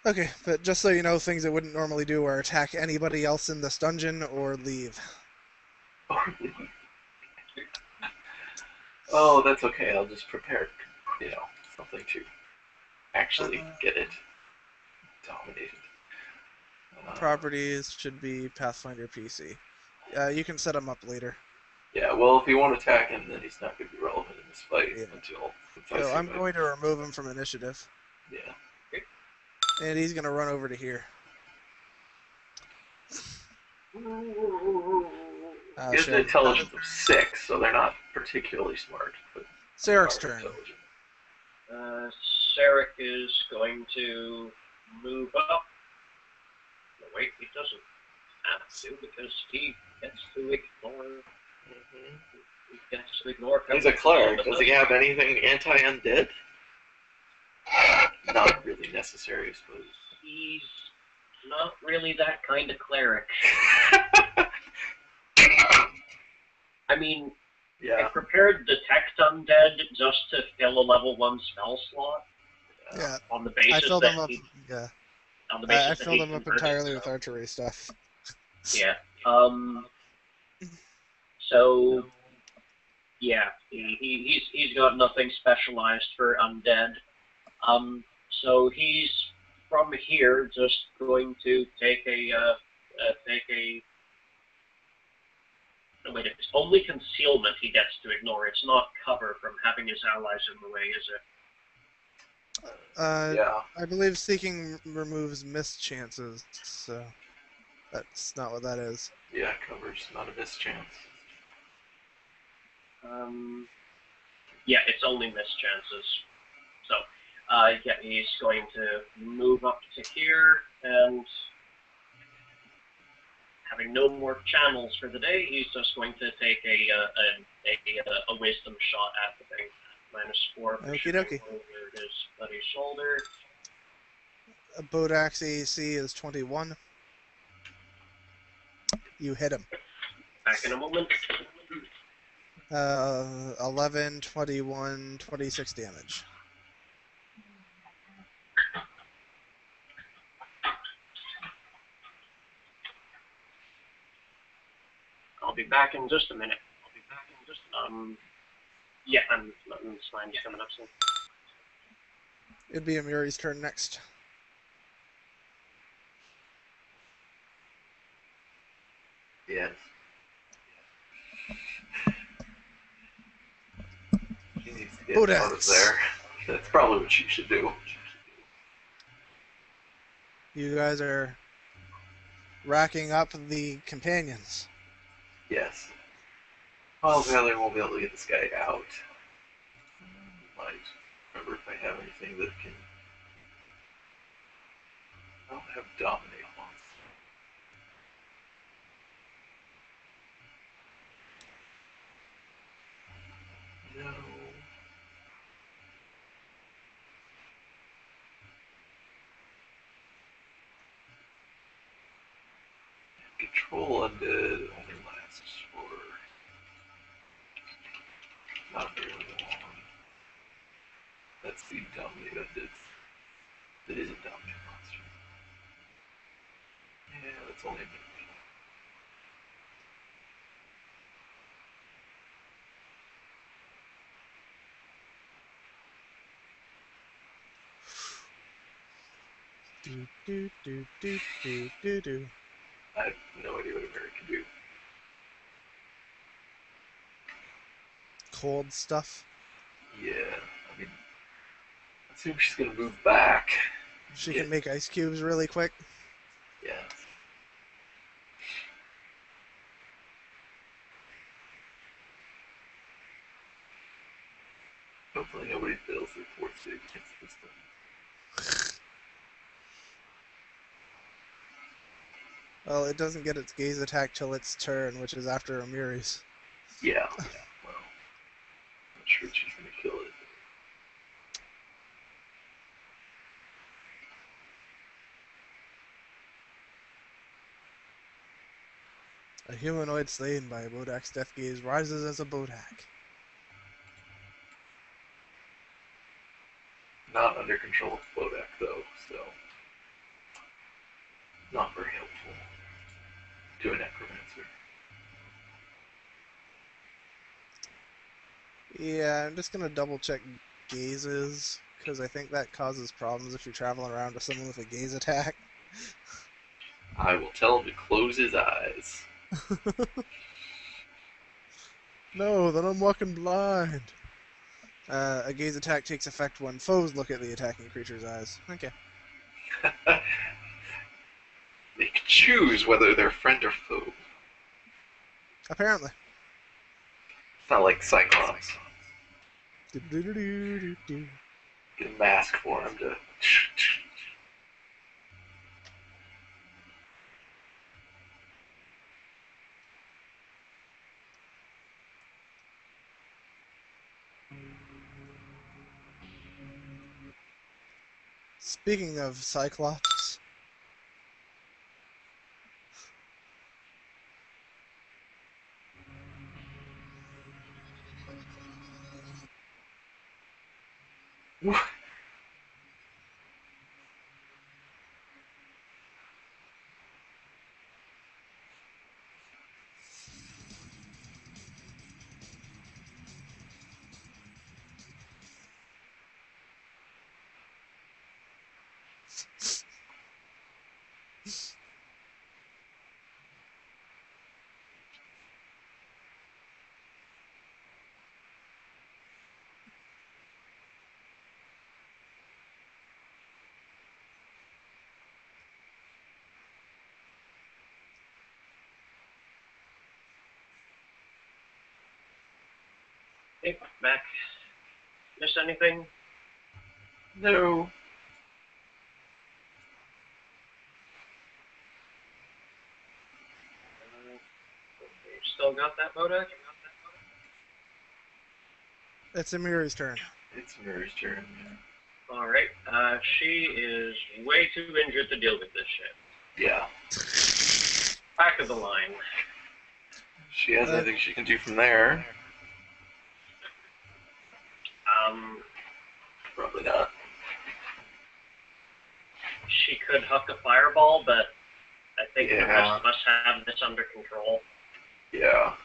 Okay, but just so you know, things it wouldn't normally do are attack anybody else in this dungeon or leave. Oh, that's okay. I'll just prepare, something to actually get it dominated. Properties should be Pathfinder PC. You can set them up later. Yeah, well, if you want to attack him, then he's not going to be relevant in this fight Yeah. until So I'm going to remove him from initiative. Yeah. And he's going to run over to here. He has an intelligence of 6, so they're not particularly smart. But Sarek's turn. Sarek is going to move up. No, wait, he doesn't have to because he gets to ignore. He gets to ignore. He's a cleric. Does he have anything anti-undead? Not really necessary, I suppose. He's not really that kind of cleric. I mean, I prepared Detect Undead just to fill a level 1 spell slot. Yeah. On the basis I filled that them up. he, Yeah. on the basis I that filled he them up converted, entirely so. with archery stuff. Yeah. So. Yeah, he's got nothing specialized for undead. So he's from here just going to take a no, wait, it's only concealment he gets to ignore. It's not cover from having his allies in the way, is it? Yeah. I believe seeking removes missed chances, so that's not what that is. Yeah, cover's not a mischance. Yeah, it's only missed chances. So, yeah, he's going to move up to here, and having no more channels for the day, he's just going to take a wisdom shot at the thing. -4 for shooting over his bloody shoulder. A Bodak's AC is 21. You hit him. Back in a moment. 11, 21, 26 damage. I'll be back in just a minute. Yeah, I'm fine. Coming up soon. It'd be Amuri's turn next. Yes. She needs to get out of there. That's probably what she should do. You guys are racking up the companions. Yes. Well, Taylor won't be able to get this guy out. Might remember if I have anything that can. I don't have dominate once. No. Control undead only lasts for not very long. That's the dominate undead. That is a dominate monster. Yeah, that's only a minute. Do. I have no idea what a mirror can do. Cold stuff. Yeah, I mean, I assume she's gonna move back. She can make ice cubes really quick. Yeah. Hopefully nobody fails their 4th save against this thing. Well, it doesn't get its gaze attack till its turn, which is after Amuri's. Yeah. Well, not sure she's gonna kill it. A humanoid slain by Bodak's death gaze rises as a Bodak. Not under control of Bodak, though, so. to a necromancer. Yeah, I'm just gonna double check gazes, because I think that causes problems if you're traveling around with someone with a gaze attack. I will tell him to close his eyes. No, then I'm walking blind. A gaze attack takes effect when foes look at the attacking creature's eyes. Okay. They can choose whether they're friend or foe. Apparently. It's not like Cyclops. Do-do-do-do-do-do. Get a mask for him to. Speaking of Cyclops, Hey, Mac. Miss anything? No. Still got that Bodak? it's Amiri's turn. It's Mirror's turn. Alright, she is way too injured to deal with this shit. Yeah. Back of the line. She has anything she can do from there. Probably not. She could huck a fireball, but I think the Yeah. rest of us have this under control. Yeah.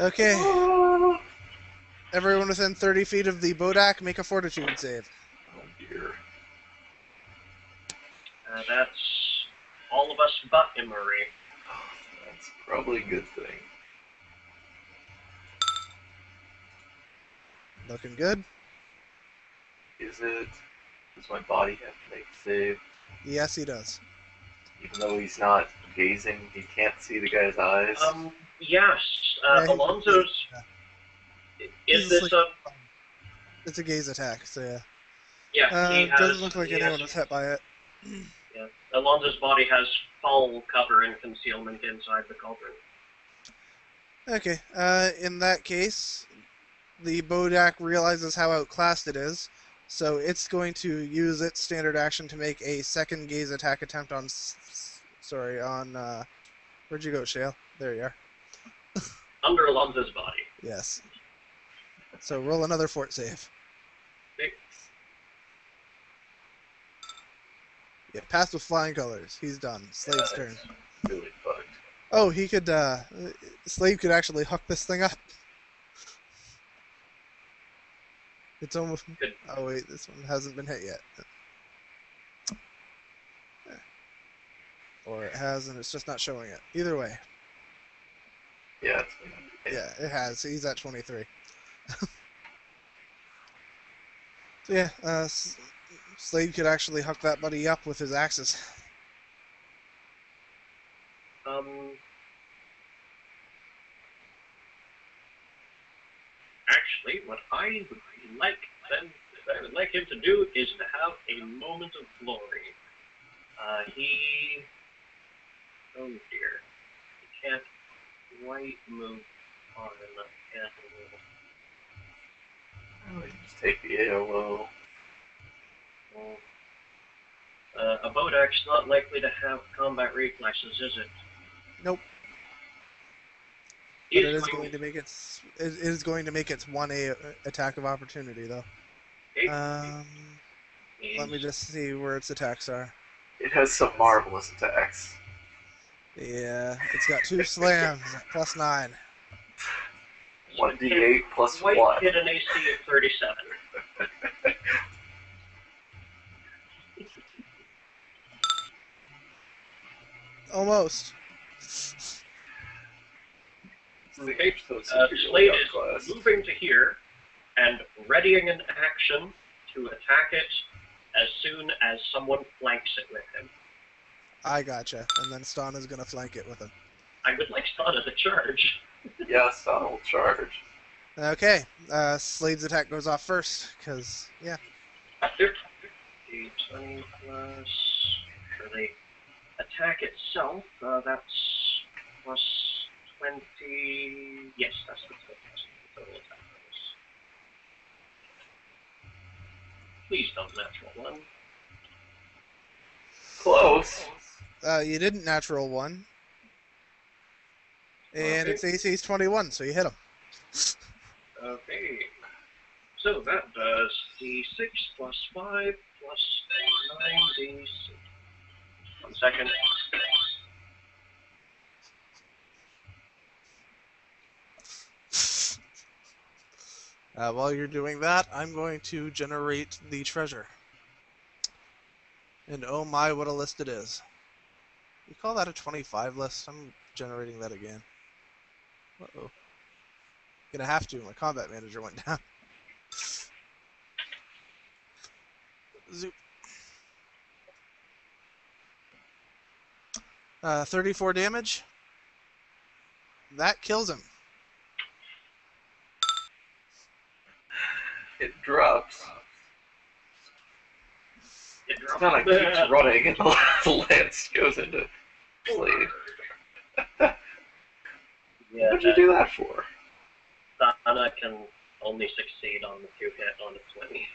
Okay. Everyone within 30 feet of the Bodak, make a fortitude save. Oh dear. That's all of us but Emery. That's probably a good thing. Looking good. Is it? Does my body have to make a save? Yes, he does. Even though he's not gazing, he can't see the guy's eyes. Yes. Yeah, Alonzo's. Is he's this like- a? It's a gaze attack, so yeah. Yeah, he has. Doesn't look like he anyone has- was hit by it. Yeah. Alonzo's body has full cover and concealment inside the cauldron. Okay, in that case, the Bodak realizes how outclassed it is, so it's going to use its standard action to make a second gaze attack attempt on... where'd you go, Shale? There you are. Under Alonzo's body. Yes. So roll another fort save. Okay. Yeah, passed with flying colors. He's done. Slave's turn. Really fucked. Oh, he could, Slave could actually huck this thing up. It's almost... Good. Oh wait, this one hasn't been hit yet. Or it has, and it's just not showing it. Either way. Yeah. Yeah, it has. He's at 23. So yeah, Slade could actually huck that buddy up with his axes. Actually, what I would like him to do is to have a moment of glory. Oh dear, he can't quite move on enough. Just take the AOO. A Bodak's not likely to have combat reflexes, is it? Nope. But it is going to make its... It is going to make its 1A attack of opportunity, though. Let me just see where its attacks are. It has some marvelous attacks. Yeah, it's got 2 slams, plus 9. 1d8 plus White 1. hit an AC of 37. Almost. Okay, Slade is moving to here and readying an action to attack it as soon as someone flanks it with him. I gotcha. And then Ston is going to flank it with him. I would like Sana to charge. Yes, I will charge. Okay, Slade's attack goes off first, because, yeah. D20 plus for the attack itself, that's plus 20. Yes, that's the total attack bonus. Please don't natural one. Close. You didn't natural 1. And Okay. its AC is 21, so you hit him. Okay. So that does D6 plus 5 plus 9 D6. 1 second. While you're doing that, I'm going to generate the treasure. And oh my, what a list it is. You call that a 25 list? I'm generating that again. Uh-oh. Gonna have to, my combat manager went down. Zoop. 34 damage. That kills him. It drops. It drops. Kind of keeps running and the lance goes into Slade. Yeah, What'd you do that for? Sana can only succeed on the 2 hit on a 20.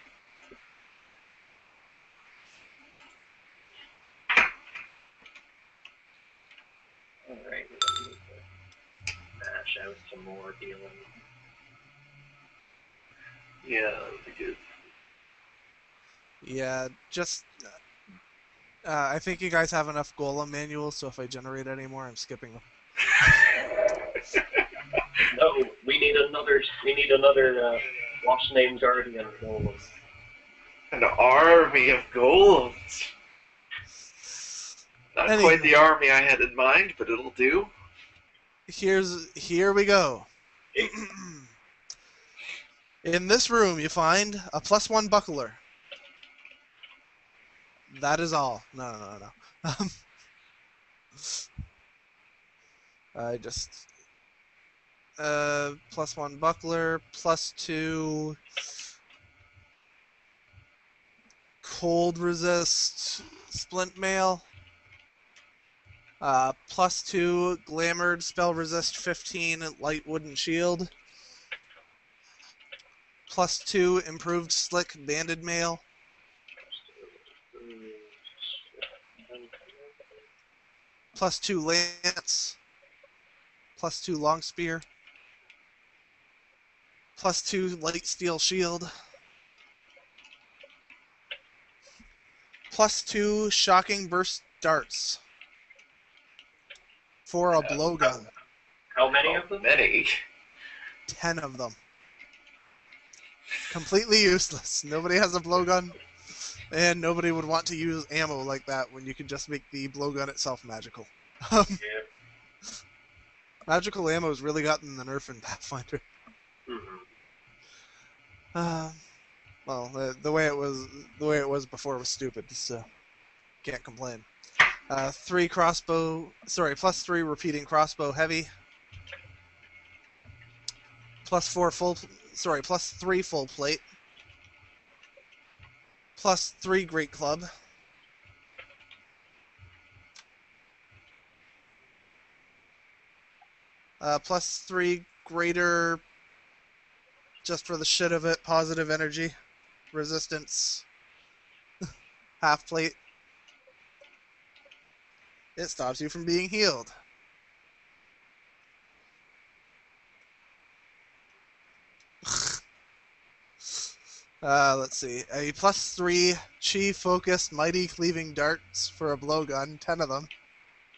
Alright, we need to mash out some more dealing. Yeah, that'd be good. Yeah, just... I think you guys have enough golem manuals, so if I generate any more, I'm skipping them. No, we need another boss named Guardian golem. An army of golems. Not quite the army I had in mind, but it'll do. Here we go. In this room, you find a +1 buckler. That is all. No. I just +1 buckler, +2 cold resist splint mail, +2 glamored spell resist 15 light wooden shield, +2 improved slick banded mail, +2 lance, +2 long spear, +2 light steel shield, +2 shocking burst darts for a blowgun. How many of them? Many. 10 of them. Completely useless. Nobody has a blowgun, and nobody would want to use ammo like that when you could just make the blowgun itself magical. Yeah. Magical ammo's really gotten the nerf in Pathfinder. Mm-hmm. Well, the way it was before was stupid, so can't complain. +3 repeating crossbow heavy. +3 full plate. +3 great club. +3 greater, just for the shit of it, positive energy, resistance, half plate. It stops you from being healed. Let's see. A +3 chi focused mighty cleaving darts for a blowgun, 10 of them.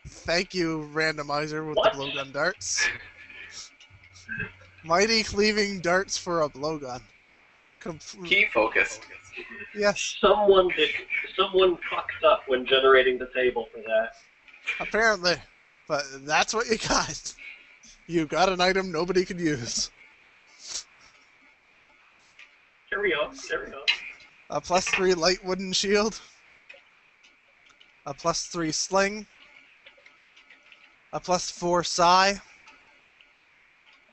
Thank you, randomizer with What? the blowgun darts. Mighty cleaving darts for a blowgun. Key focus. Yes, Someone fucked up when generating the table for that. apparently. But that's what you got. You got an item nobody could use. Carry on, carry on. A +3 light wooden shield. A +3 sling. A +4 sai.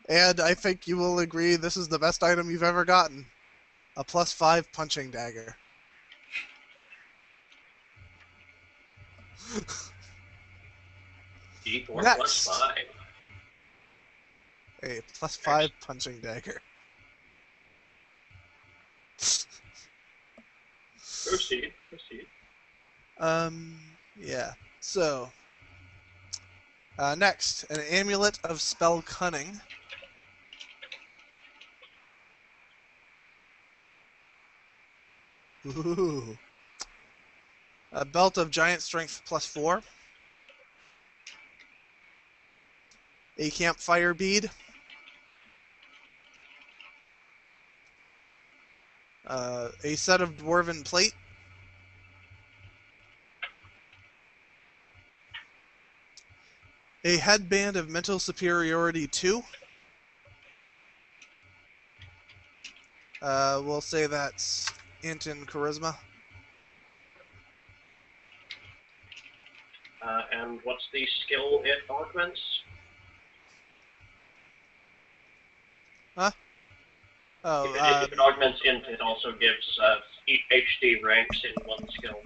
And I think you will agree this is the best item you've ever gotten. A +5 punching dagger. D4 Next. plus 5. A +5 punching dagger. Proceed, proceed. Yeah. So, next, an amulet of spell cunning. Ooh. A belt of giant strength +4. A campfire bead. A set of dwarven plate. A headband of mental superiority 2. We'll say that's int and charisma. And what's the skill it augments? Oh, If it augments int, it also gives HD ranks in one skill.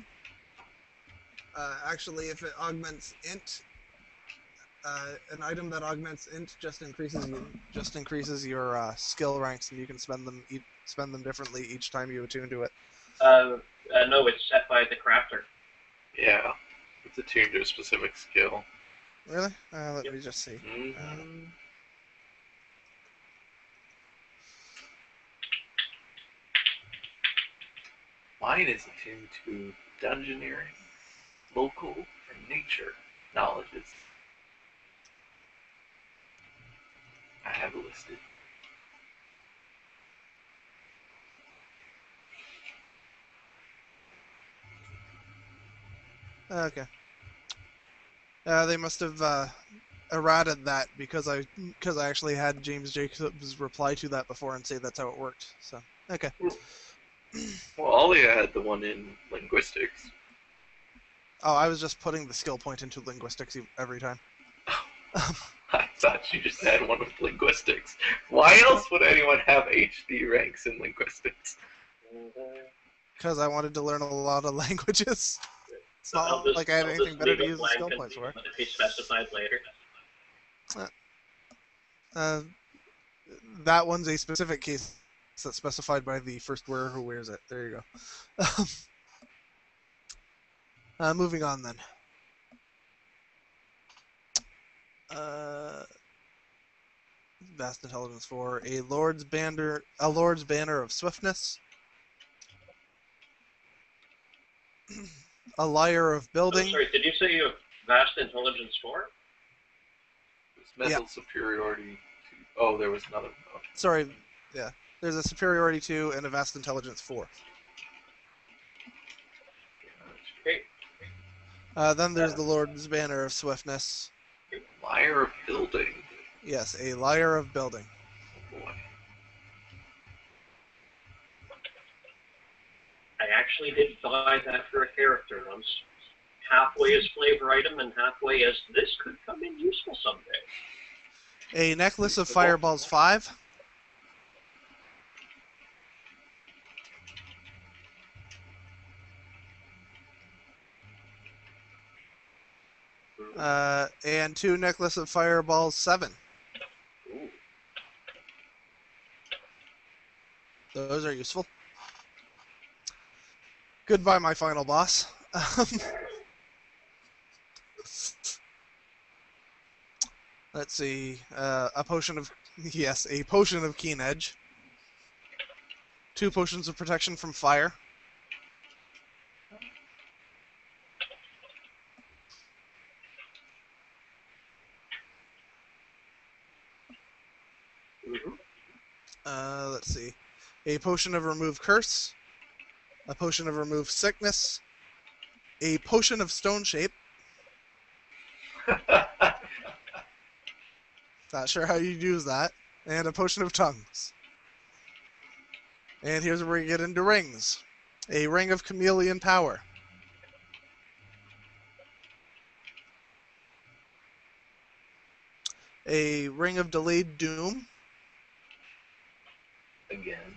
actually, if it augments int, an item that augments int just increases your skill ranks, and you can spend them differently each time you attune to it. No, it's set by the crafter. Yeah. It's attuned to a specific skill. Really? Let me just see. Mine is attuned to dungeoneering, local, and nature knowledges. I have it listed. Okay. They must have errated that because I actually had James Jacobs reply to that before and say that's how it worked. So okay. Well, Alia had the one in linguistics. Oh, I was just putting the skill point into linguistics every time. I thought you just had one with linguistics. Why else would anyone have HD ranks in linguistics? Because I wanted to learn a lot of languages. It's I'll not just- like I had I'll anything just better leave to it use the blank skill and points for. let it be specified later. That one's a specific case that's specified by the first wearer who wears it. There you go. Moving on then. Vast intelligence 4, a lord's banner of swiftness, a lyre of building. Oh, sorry, did you say you have vast intelligence 4? It's mental superiority. Oh, there was another. Oh. Sorry, yeah. There's a superiority 2 and a vast intelligence 4. Okay. Then there's the lord's banner of swiftness. Lyre of building. Yes, a lyre of building. Oh boy. I actually did buy that for a character once. Halfway as flavor item and halfway as this could come in useful someday. A necklace of fireballs 5. And 2 necklace of fireballs 7. Ooh. Those are useful. Goodbye, my final boss. Let's see. A potion of keen edge. 2 potions of protection from fire. Let's see. A potion of remove curse. A potion of remove sickness. A potion of stone shape. Not sure how you'd use that. And a potion of tongues. And here's where we get into rings. A ring of chameleon power. A ring of delayed doom. Again.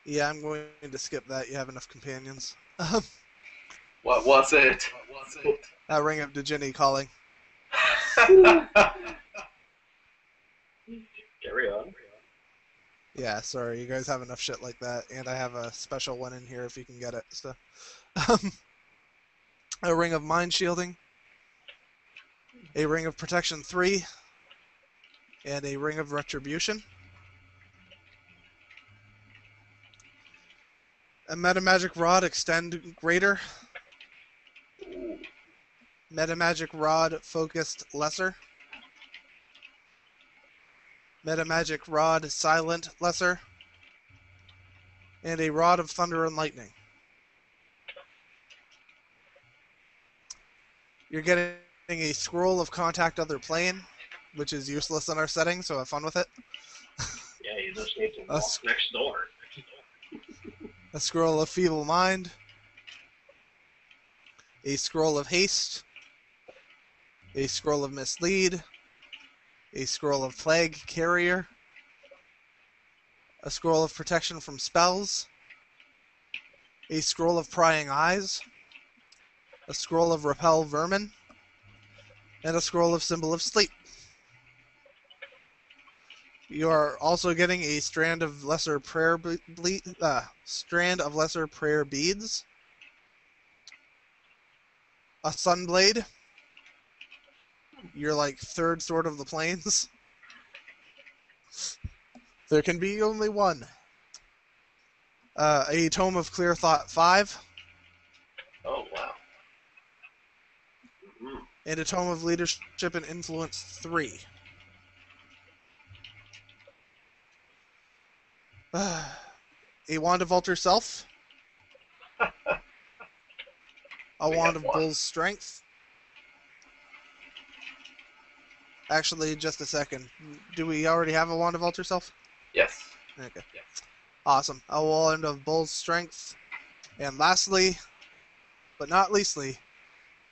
Yeah, I'm going to skip that. You have enough companions. What was it? A ring of Djinni calling. Carry on. Yeah, sorry, you guys have enough shit like that, and I have a special one in here if you can get it. So, a ring of mind shielding, a ring of protection 3, and a ring of retribution. A meta magic rod extend greater. Meta magic rod focused lesser. Meta magic rod silent lesser. And a rod of thunder and lightning. You're getting a scroll of contact other plane, which is useless in our setting, so have fun with it. Yeah, you just need to walk next door. A scroll of feeble mind. A scroll of haste. A scroll of mislead. A scroll of plague carrier. A scroll of protection from spells. A scroll of prying eyes. A scroll of repel vermin. And a scroll of symbol of sleep. You are also getting a strand of lesser prayer beads. A sunblade. Your like third sword of the plains. There can be only one. A tome of clear thought 5. Oh wow. And a tome of leadership and influence 3. A wand of alter self. A wand of bull's strength. Actually, just a second. Do we already have a wand of alter self? Yes. Okay. Yes. Awesome. A wand of bull's strength. And lastly, but not leastly,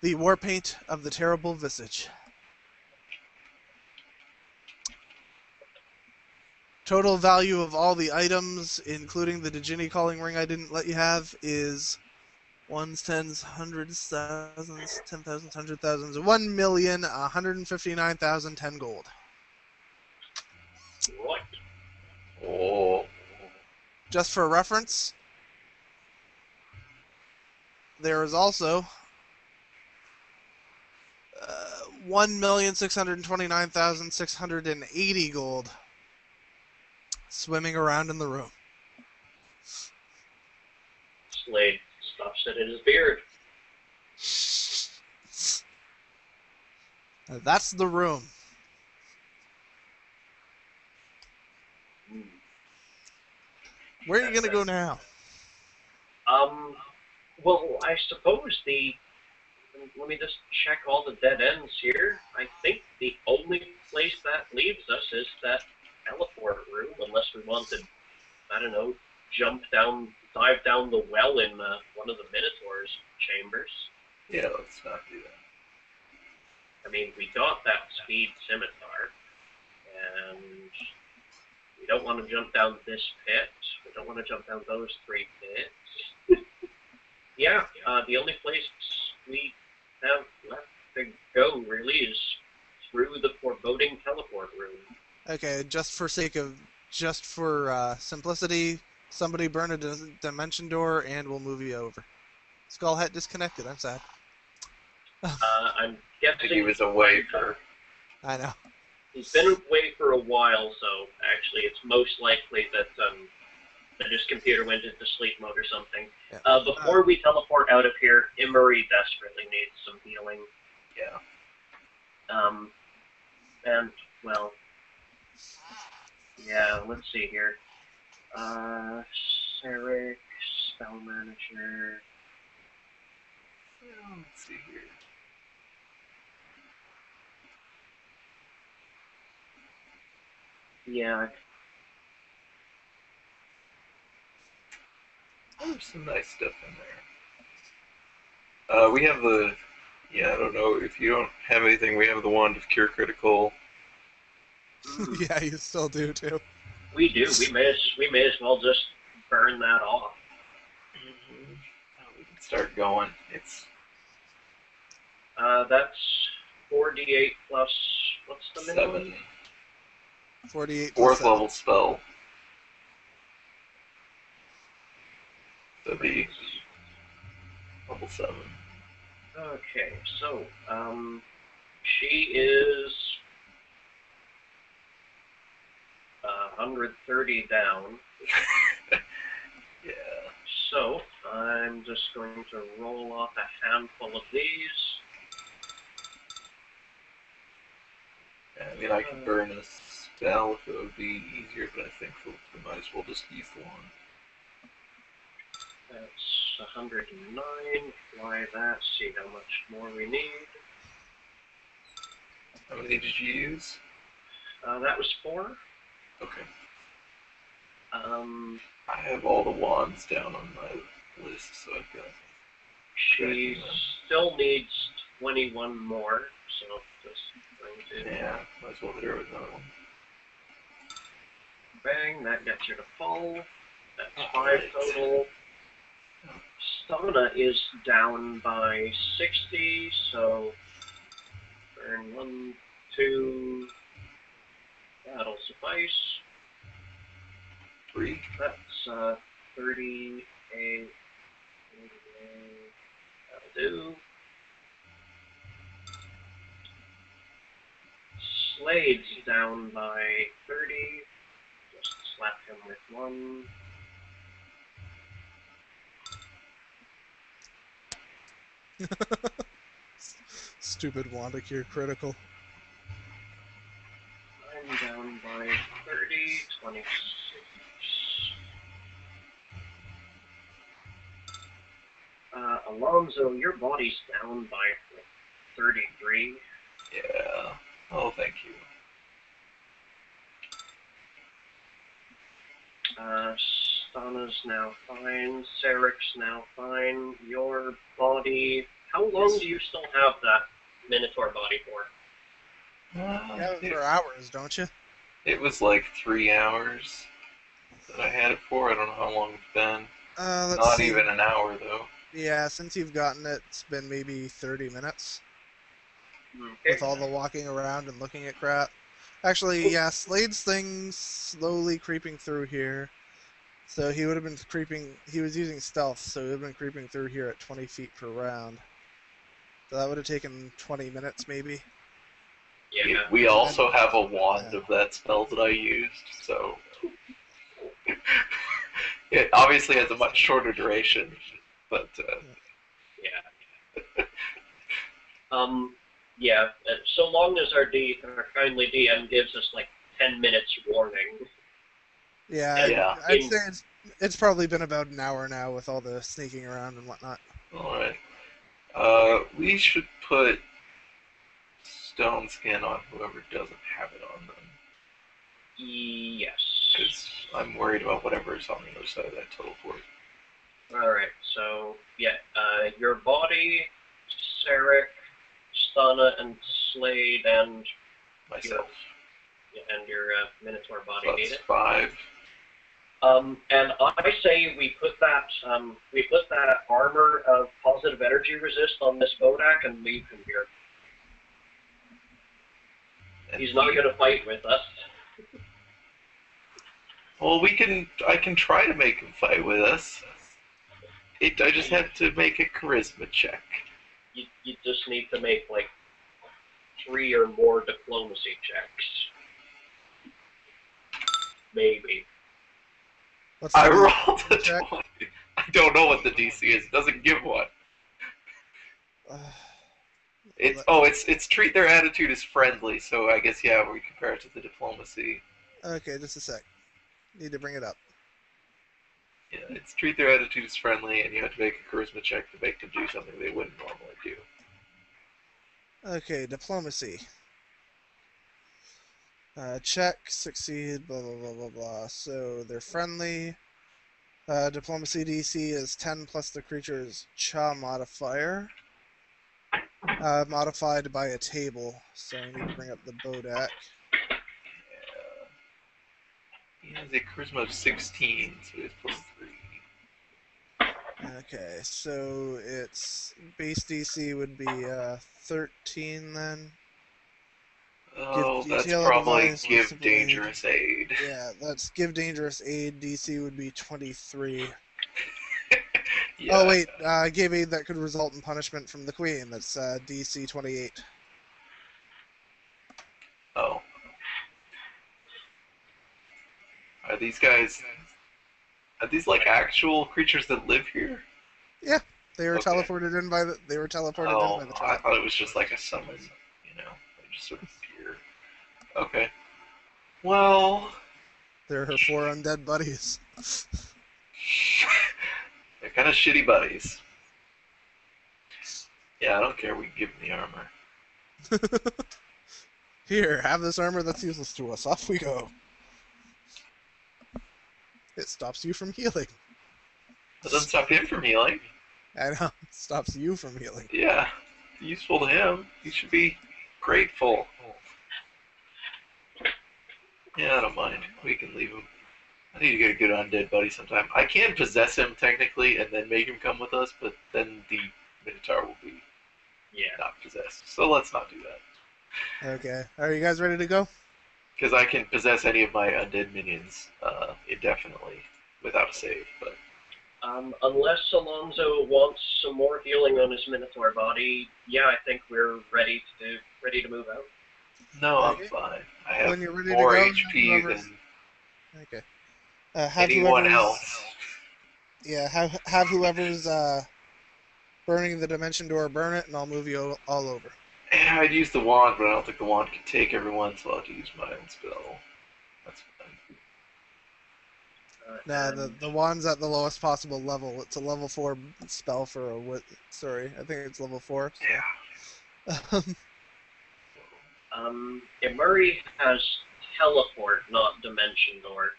the war paint of the terrible visage. Total value of all the items, including the Djinni calling ring I didn't let you have, is ones, tens, hundreds, thousands, 10,000, 100,000, 1,159,010 gold. Right. Oh. Just for reference, there is also 1,629,680 gold swimming around in the room. Slade stuffs it in his beard. That's the room. Where are you going to go now? Well, I suppose let me just check all the dead ends here. I think the only place that leaves us is that teleport room, unless we want to, I don't know, dive down the well in one of the Minotaur's chambers. Yeah, let's not do that. I mean, we got that speed scimitar, and we don't want to jump down this pit. We don't want to jump down those 3 pits. Yeah, the only place we have left to go really is through the foreboding teleport room. Okay, just for simplicity, somebody burn a dimension door and we'll move you over. Skullhead disconnected, I'm sad. I'm guessing He was away for... I know. He's been away for a while, so actually it's most likely that the his computer went into sleep mode or something. Yeah. Before we teleport out of here, Emery desperately needs some healing. Yeah. And, well, yeah, let's see here. Sarek, Spell Manager. Let's see here. Yeah. There's some nice stuff in there. We have the... Yeah, I don't know. If you don't have anything, we have the Wand of Cure Critical. Yeah, you still do too. We do. We may as well just burn that off. We can start going. It's That's 4d8 plus, what's the minimum? 7. 48 plus Fourth 7. level spell. That'd be level 7. Okay, so, she is 130 down. Yeah. So, I'm just going to roll off a handful of these. Yeah, I mean, I could burn a spell if it would be easier, but I think we might as well just use the one. That's 109. Apply that, see how much more we need. How many did you use? That was 4. Okay. Um, I have all the wands down on my list, so I've got... she still needs 21 more, so just going to... Yeah, might as well hit her with another one. Bang, that gets her to fall. That's 5 Alright. total. Stamina is down by 60, so burn 1, 2, that'll suffice. 3. That's 38, that'll do. Slade's down by 30, just slap him with 1. Stupid Wanda Cure Critical. I'm down by 30, 26. Alonzo, your body's down by 33. Yeah. Oh, thank you. Stana's now fine. Sarek's now fine. Your body... How long do you still have that Minotaur body for? Yeah, for hours, don't you? It was like 3 hours that I had it for. I don't know how long it's been. Let's Not see. even an hour, though. Yeah, since you've gotten it, it's been maybe 30 minutes. Okay. With all the walking around and looking at crap. Actually, yeah, Slade's thing's slowly creeping through here. So he would have been creeping... He was using stealth, so he would have been creeping through here at 20 feet per round. So that would have taken 20 minutes, maybe. Yeah. We also have a wand of that spell that I used, so... It obviously has a much shorter duration, but... Yeah. Yeah. So long as our kindly DM gives us like 10 minutes warning. Yeah, Yeah. I'd say it's probably been about an hour now with all the sneaking around and whatnot. Alright. We should put stone skin on whoever doesn't have it on them. Yes. Because I'm worried about whatever's on the other side of that teleport. Alright, so, yeah, your body, Sarek, Stana, and Slade, and Myself. your Minotaur body So need that's it. 5. And I say we put that armor of positive energy resist on this Bodak and leave him here. And He's not going to fight with us. Well, I can try to make him fight with us. I just have to make a charisma check. You just need to make, like, 3 or more diplomacy checks. Maybe. What's I the rolled a check? 20. I don't know what the DC is. It doesn't give one. Uh, It's treat their attitude as friendly. So I guess yeah, we compare it to the diplomacy. okay, just a sec. Need to bring it up. Yeah, it's treat their attitude as friendly, and you have to make a charisma check to make them do something they wouldn't normally do. Okay, diplomacy. Check, succeed, blah, blah, blah, blah, blah. So they're friendly. Diplomacy DC is 10 plus the creature's Cha modifier. Modified by a table. So I need to bring up the Bodak. He has a charisma of 16, so it's plus 3. Okay, so its base DC would be 13 then. Oh, Give that's detail probably advice, give simple aid. dangerous aid. Yeah, that's give dangerous aid. DC would be 23. Yeah. Oh wait, give aid that could result in punishment from the queen. That's DC 28. Oh. Are these guys? Are these like actual creatures that live here? Yeah, they were Okay. teleported in by the. They were teleported Oh, in by the I trap. thought it was just like a summon. You know, they just sort of appear. Okay. Well, They're her 4 undead buddies. they're kind of shitty buddies. Yeah, I don't care. We can give them the armor. Here, have this armor that's useless to us. Off we go. It stops you from healing. That doesn't stop him from healing. I know. It stops you from healing. Yeah, useful to him. He should be grateful. Yeah, I don't mind. We can leave him. I need to get a good undead buddy sometime. I can possess him technically and then make him come with us, but then the Minotaur will be not possessed. So let's not do that. Okay. Are you guys ready to go? Because I can possess any of my undead minions indefinitely without a save. But Unless Alonso wants some more healing on his Minotaur body, yeah, I think we're ready to move out. no, Okay. I'm fine. I have When you're ready to more go, HP whoever's- than Okay. Have anyone whoever's- else. Yeah, have whoever's burning the dimension door burn it, and I'll move you all over. Yeah, I'd use the wand, but I don't think the wand can take everyone, so I'll have to use my own spell. That's fine. Nah, the wand's at the lowest possible level. It's a level 4 spell for a sorry, I think it's level 4. Yeah. Murray has teleport, not dimension door.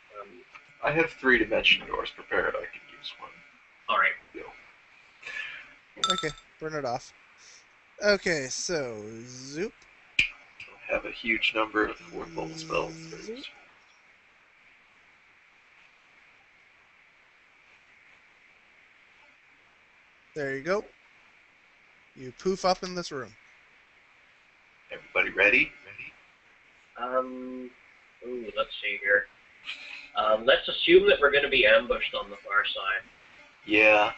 I have 3 dimension doors prepared. I can use one. Alright. Okay, burn it off. Okay, so zoop. I have a huge number of 4th level spells. Zoop. There you go. You poof up in this room. Everybody ready? Ooh, let's see here. Let's assume that we're going to be ambushed on the far side. Yeah.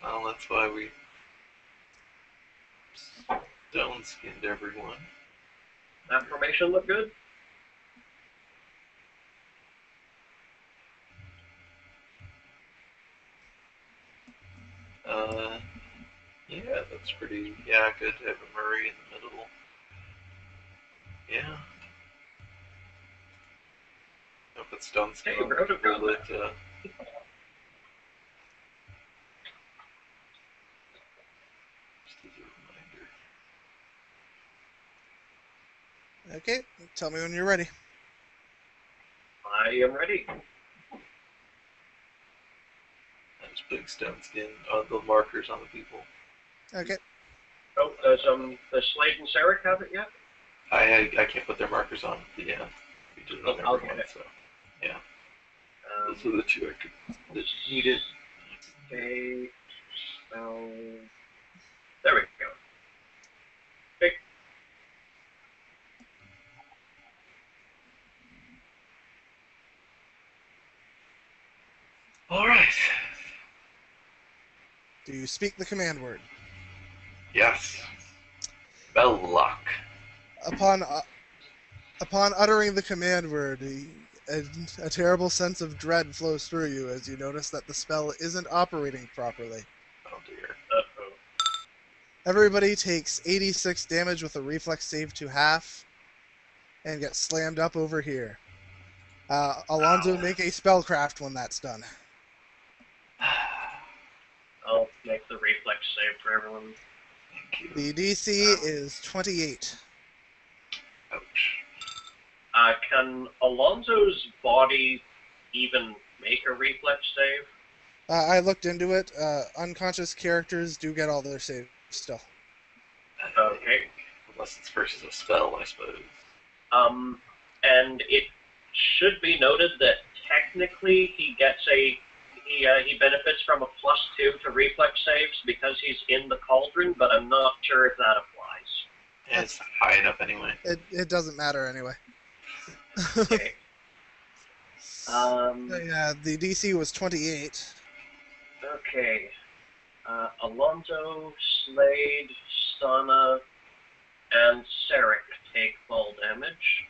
Well, that's why we stone-skinned everyone. That formation look good? Yeah, that's pretty, yeah, good to have a Murray in the middle. Yeah. I'll put stone skin Hey, on we're out the of people combat. that, just as a reminder. Okay, tell me when you're ready. I am ready. I'm just putting stone skin on the markers on the people. Okay. Oh, does Slade and Sarek have it yet? I can't put their markers on the, we did it on Oh, everyone, okay. so, yeah. Those are the 2 I could, that needed. Okay. There we go. Okay. Alright. Do you speak the command word? Yes. Belloc. Upon uttering the command word, a terrible sense of dread flows through you as you notice that the spell isn't operating properly. Oh dear. Uh-oh. Everybody takes 86 damage with a reflex save to half and gets slammed up over here. Alonzo, Ow. make a spellcraft when that's done. I'll make the reflex save for everyone. Thank you. The DC is 28. Ouch. Can Alonzo's body even make a reflex save? I looked into it. Unconscious characters do get all their saves still. Okay. Unless it's versus a spell, I suppose. And it should be noted that technically he benefits from a +2 to reflex saves because he's in the cauldron, but I'm not sure if that applies. Yeah, it's high enough anyway. It doesn't matter anyway. Okay. Yeah, the DC was 28. Okay. Alonzo, Slade, Sana, and Sarek take fall damage.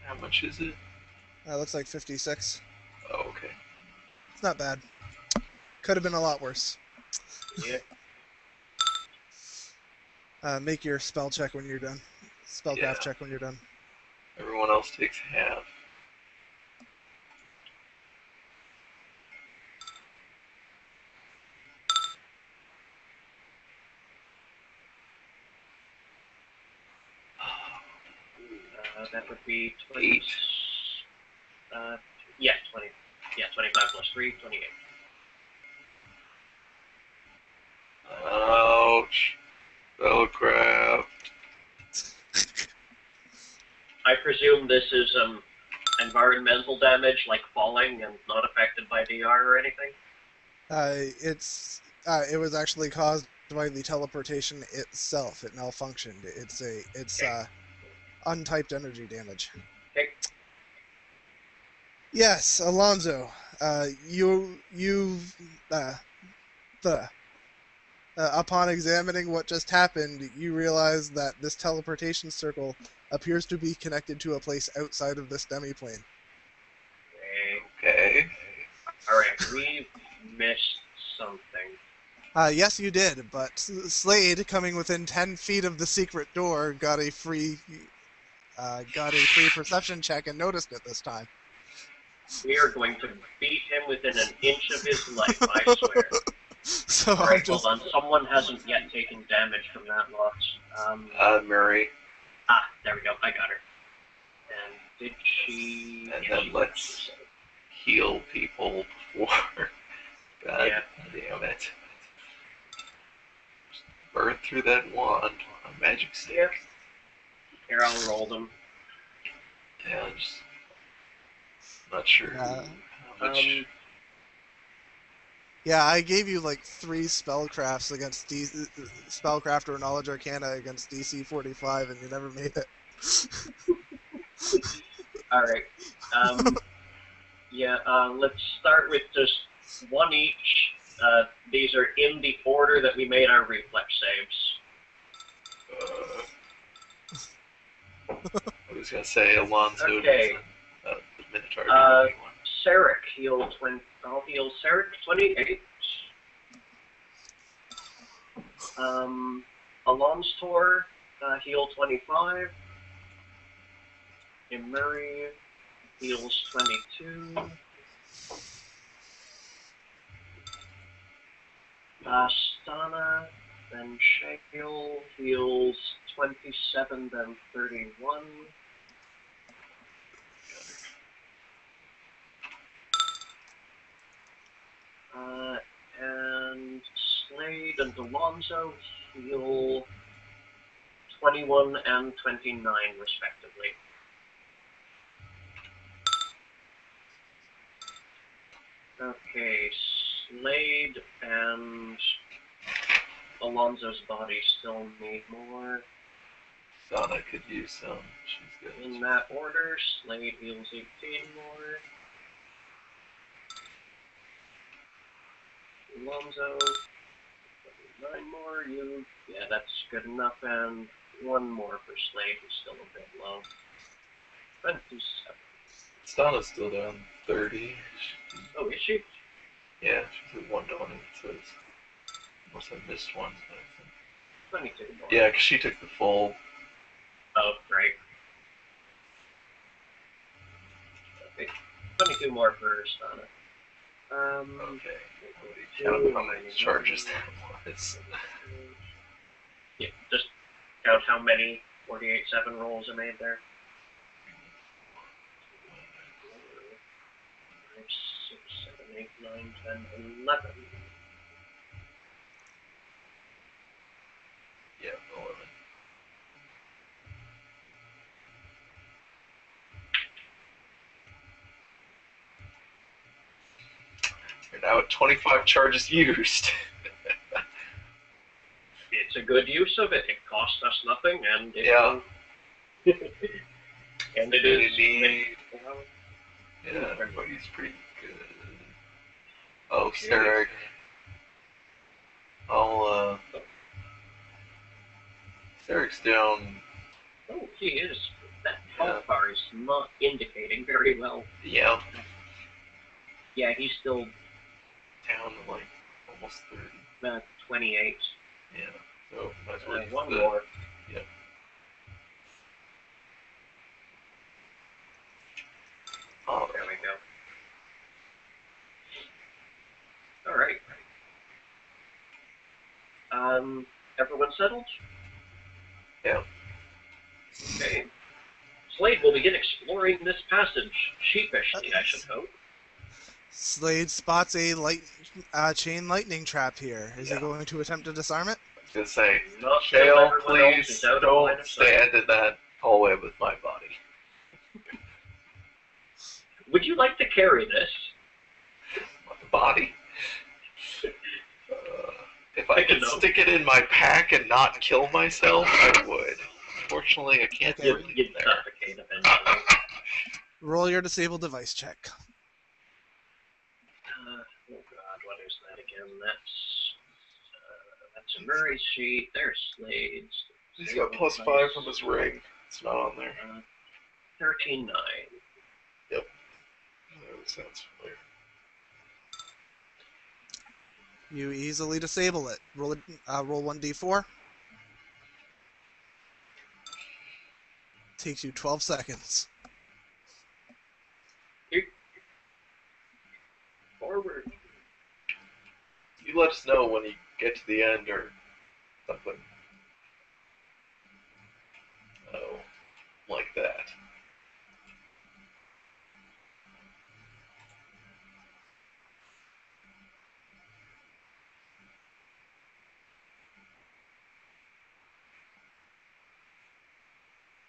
How much is it? Looks like 56. Oh, okay. It's not bad. Could have been a lot worse. Yeah. Make your spell check when you're done. Spellcraft Yeah. check when you're done. Everyone else takes half. That would be 20. 8. Yeah, 20. Yeah, 25 plus 3, 28. Ouch. Spellcraft. I presume this is environmental damage, like falling and not affected by DR or anything? It was actually caused by the teleportation itself. It malfunctioned. It's untyped energy damage. Okay. Yes, Alonzo. Upon examining what just happened, you realize that this teleportation circle appears to be connected to a place outside of this demiplane. Okay. Alright, we've missed something. Yes, you did, but Slade, coming within 10 feet of the secret door, got a free perception check and noticed it this time. We are going to beat him within an inch of his life, I swear. So Alright, hold on. Someone hasn't yet taken damage from that lot. Murray. There we go. I got her. And did she... And yeah, then she let's did. heal people before. God Yeah. damn it. Just burn through that wand. A magic stick. Yeah. Here, I'll roll them. Yeah, I'm just not sure how much. Yeah, I gave you like 3 spellcrafts against spellcraft or knowledge arcana against DC 45, and you never made it. Alright. Let's start with just one each. These are in the order that we made our reflex saves. I was gonna say Alonzo. Okay. Minotaur. Sarek, heal 20. I'll heal Sarek 28. Alonstor, heal 25. Imuri heals 22. Stana, then Shakel heals 27, then 31. And Slade and Alonzo heal 21 and 29, respectively. Okay, Slade and Alonzo's body still need more. Thought I could use some. She's good. In that order, Slade heals 18 more. Alonzo, 9 more. Yeah, that's good enough. And 1 more for Slade, who's still a bit low. 27. Stana's still down 30. Oh, is she? Yeah, she's at 120. It says. Unless I missed one. 22 more. Yeah, because she took the full. Oh, right. Okay. 22 more for Stana. Okay. Count how many charges that was. Yeah, just count how many 48-7 rolls are made there. 5, 6, 7, 8, 9, 10, 11. Yeah, 11. You're now at 25 charges used. It's a good use of it. It costs us nothing, and it Yeah. and it is. Yeah, everybody's pretty good. Oh, Sarek. Sarek's down. Oh, he is. That health bar is not indicating very well. Yeah. Yeah, he's still Down to like almost 30. 28. Yeah. So might as well use One the, more. Yeah. Oh, There we go. All right. Everyone settled? Yeah. Okay. Slade will begin exploring this passage sheepishly, I should hope. Slade spots a chain lightning trap here. Is he going to attempt to disarm it? I was gonna say, Not till Shale, everyone else please is out of line don't of sight. stand in that hallway with my body. Would you like to carry this? My body? If I could stick it in my pack and not kill myself, I would. Unfortunately, I can't Okay. breathe You'd there. suffocate eventually. Roll your disabled device check. Oh god, what is that again? That's a Murray sheet. There's Slade's. He's got +5 from his ring. It's not on there. 13-9. Yep. That sounds familiar. You easily disable it. Roll 1d4. Takes you 12 seconds. Forward. You let us know when you get to the end or something. Oh, like that.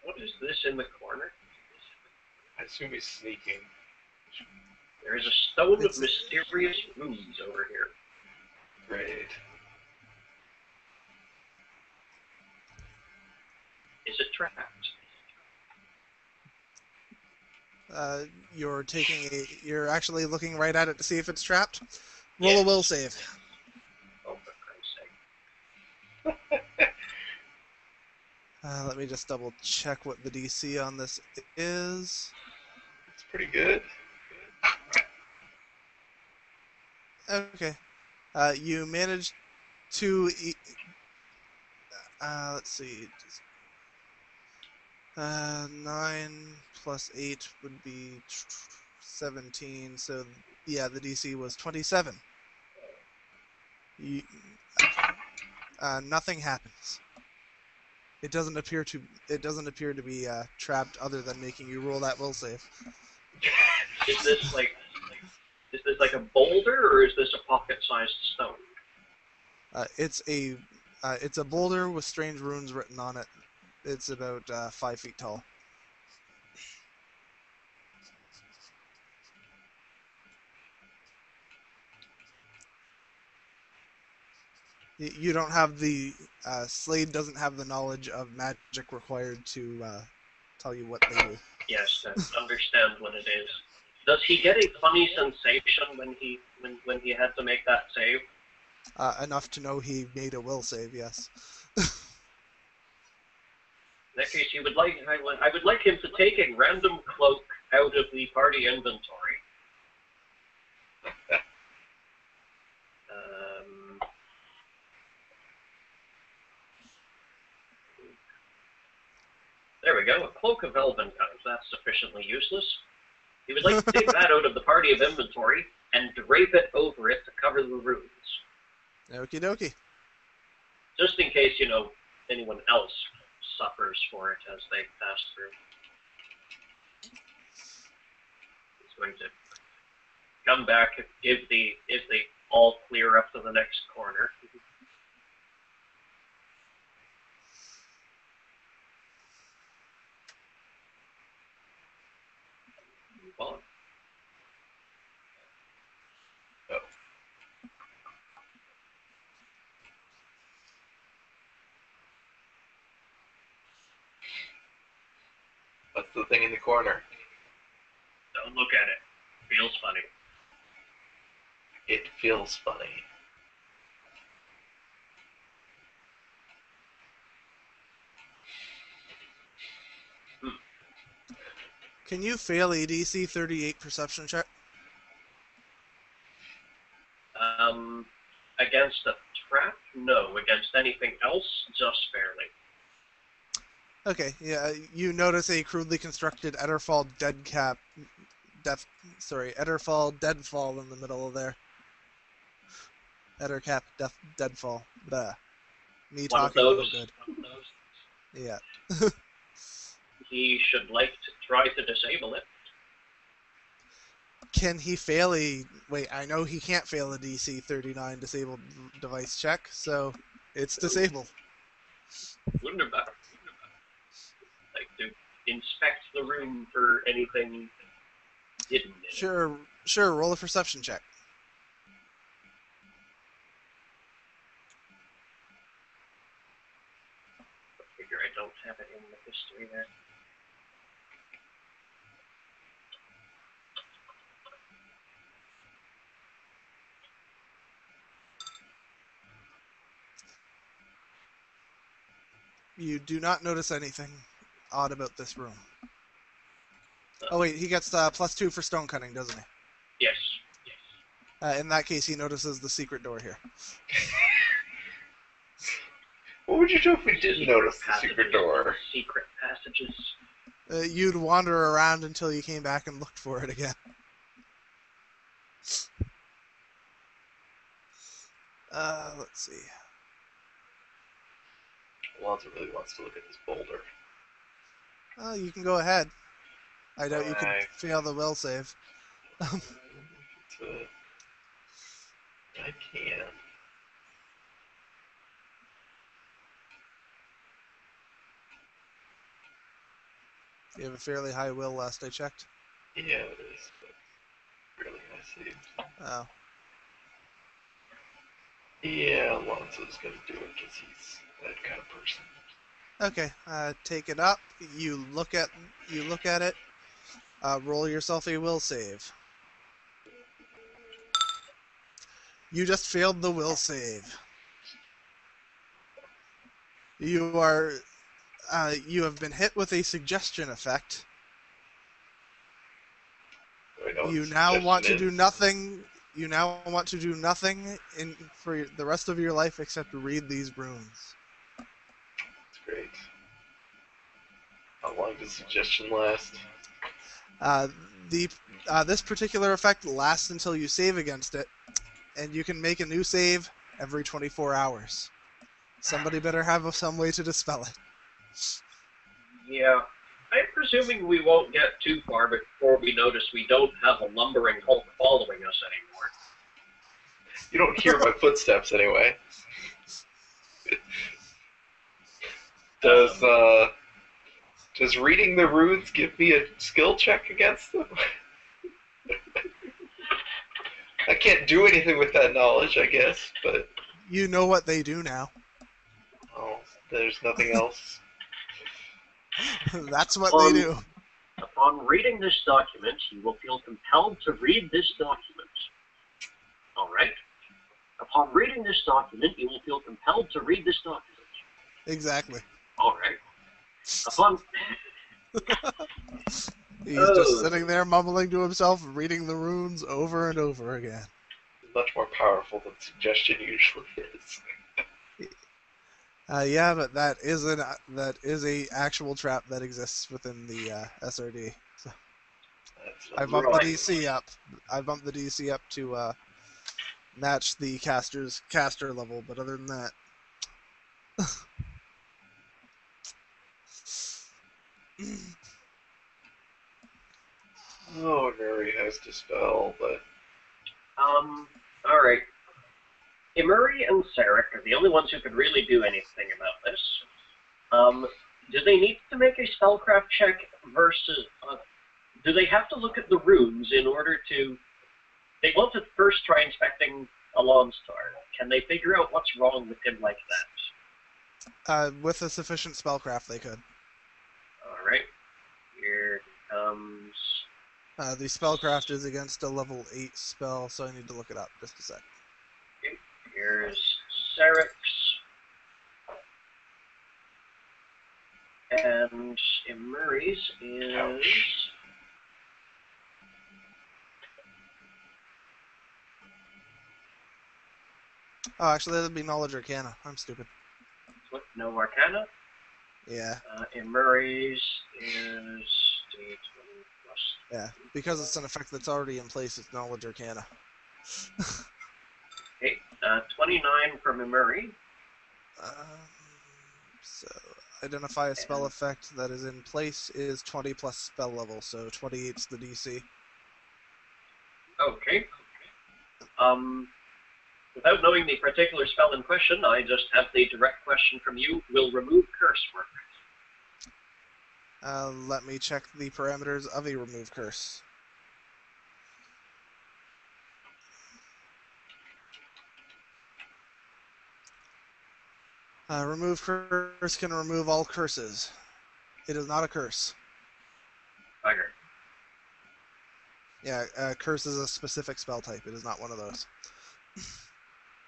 What is this in the corner? I assume he's sneaking. There is a stone of mysterious runes over here. Great. Is it trapped? You're actually looking right at it to see if it's trapped. Roll a will save. Oh, for Christ's sake. Let me just double check what the DC on this is. It's pretty good. Okay. You managed to... let's see. 9 plus 8 would be 17. So, yeah, the DC was 27. Nothing happens. It doesn't appear to be trapped, other than making you roll that will save. Is this like a boulder, or is this a pocket-sized stone? It's a boulder with strange runes written on it. It's about 5 feet tall. You don't have the Slade doesn't have the knowledge of magic required to tell you what they do. Yes, I understand what it is. Does he get a funny sensation when he had to make that save? Enough to know he made a will save, yes. In that case, I would like him to take a random cloak out of the party inventory. There we go. A cloak of Elvenkind. That's sufficiently useless. He would like to take that out of the party of inventory and drape it over it to cover the runes. Okie dokie. Just in case, anyone else suffers for it as they pass through. He's going to come back if they all clear up to the next corner. Move on. Oh. What's the thing in the corner? Don't look at it. Feels funny. It feels funny. Can you fail a DC 38 perception check? Against a trap? No. Against anything else? Just barely. Okay, yeah, you notice a crudely constructed Etterfall deadfall in the middle of there. Ettercap deadfall. Blah. Me One of talking a little those. good. Yeah. He should like to try to disable it. Can he fail a... Wait, I know he can't fail a DC 39 disabled device check, so it's disabled. Wouldn't have mattered. Like, to inspect the room for anything hidden in it. Sure, roll a perception check. I figure I don't have it in the history there. You do not notice anything odd about this room. Oh wait, he gets +2 for stone cutting, doesn't he? Yes. In that case, he notices the secret door here. What would you do if we didn't notice the secret door? Secret passages. You'd wander around until you came back and looked for it again. Let's see. Alonzo really wants to look at this boulder. You can go ahead. I doubt you can Alright. fail the will save. I can. You have a fairly high will last I checked. Yeah, it is. But really, I saved. Oh. Yeah, Alonzo's gonna do it because he's that kind of person. Okay, take it up. You look at it. Roll yourself a will save. You just failed the will save. You have been hit with a suggestion effect. You now want to do nothing. You now want to do nothing for the rest of your life except read these runes. That's great. How long does suggestion last? This particular effect lasts until you save against it, and you can make a new save every 24 hours. Somebody better have some way to dispel it. Yeah. I'm presuming we won't get too far before we notice we don't have a lumbering Hulk following us anymore. You don't hear my footsteps anyway. Does reading the runes give me a skill check against them? I can't do anything with that knowledge, I guess, but... You know what they do now. Oh, there's nothing else. That's what they do. Upon reading this document, you will feel compelled to read this document. Alright? Upon reading this document, you will feel compelled to read this document. Exactly. Alright. Upon... He's just sitting there mumbling to himself, reading the runes over and over again. Much more powerful than suggestion usually is. Yeah, but that is a actual trap that exists within the SRD. So I bumped the DC up. I bumped the DC up to match the caster level, but other than that. Oh, Mary has Dispel, but... Alright. Imuri and Sarek are the only ones who could really do anything about this. Do they need to make a spellcraft check versus... do they have to look at the runes in order to... They want to first try inspecting Alon's Tar. Can they figure out what's wrong with him like that? With a sufficient spellcraft, they could. Alright. Here comes... the spellcraft is against a level 8 spell, so I need to look it up. Just a sec. Okay. Here's Sarek's. And Imuri's is... Ouch. Oh, actually, that'd be Knowledge Arcana. I'm stupid. What? No Arcana? Yeah. Imuri's is D20 plus... Yeah, because it's an effect that's already in place, it's Knowledge Arcana. Okay, 29 from Imuri. So, identify a spell effect that is in place is 20 plus spell level, so 28's the DC. Okay. Without knowing the particular spell in question, I just have the direct question from you. Will remove curse work? Let me check the parameters of a remove curse. Remove curse can remove all curses. It is not a curse. Okay. Yeah, curse is a specific spell type. It is not one of those.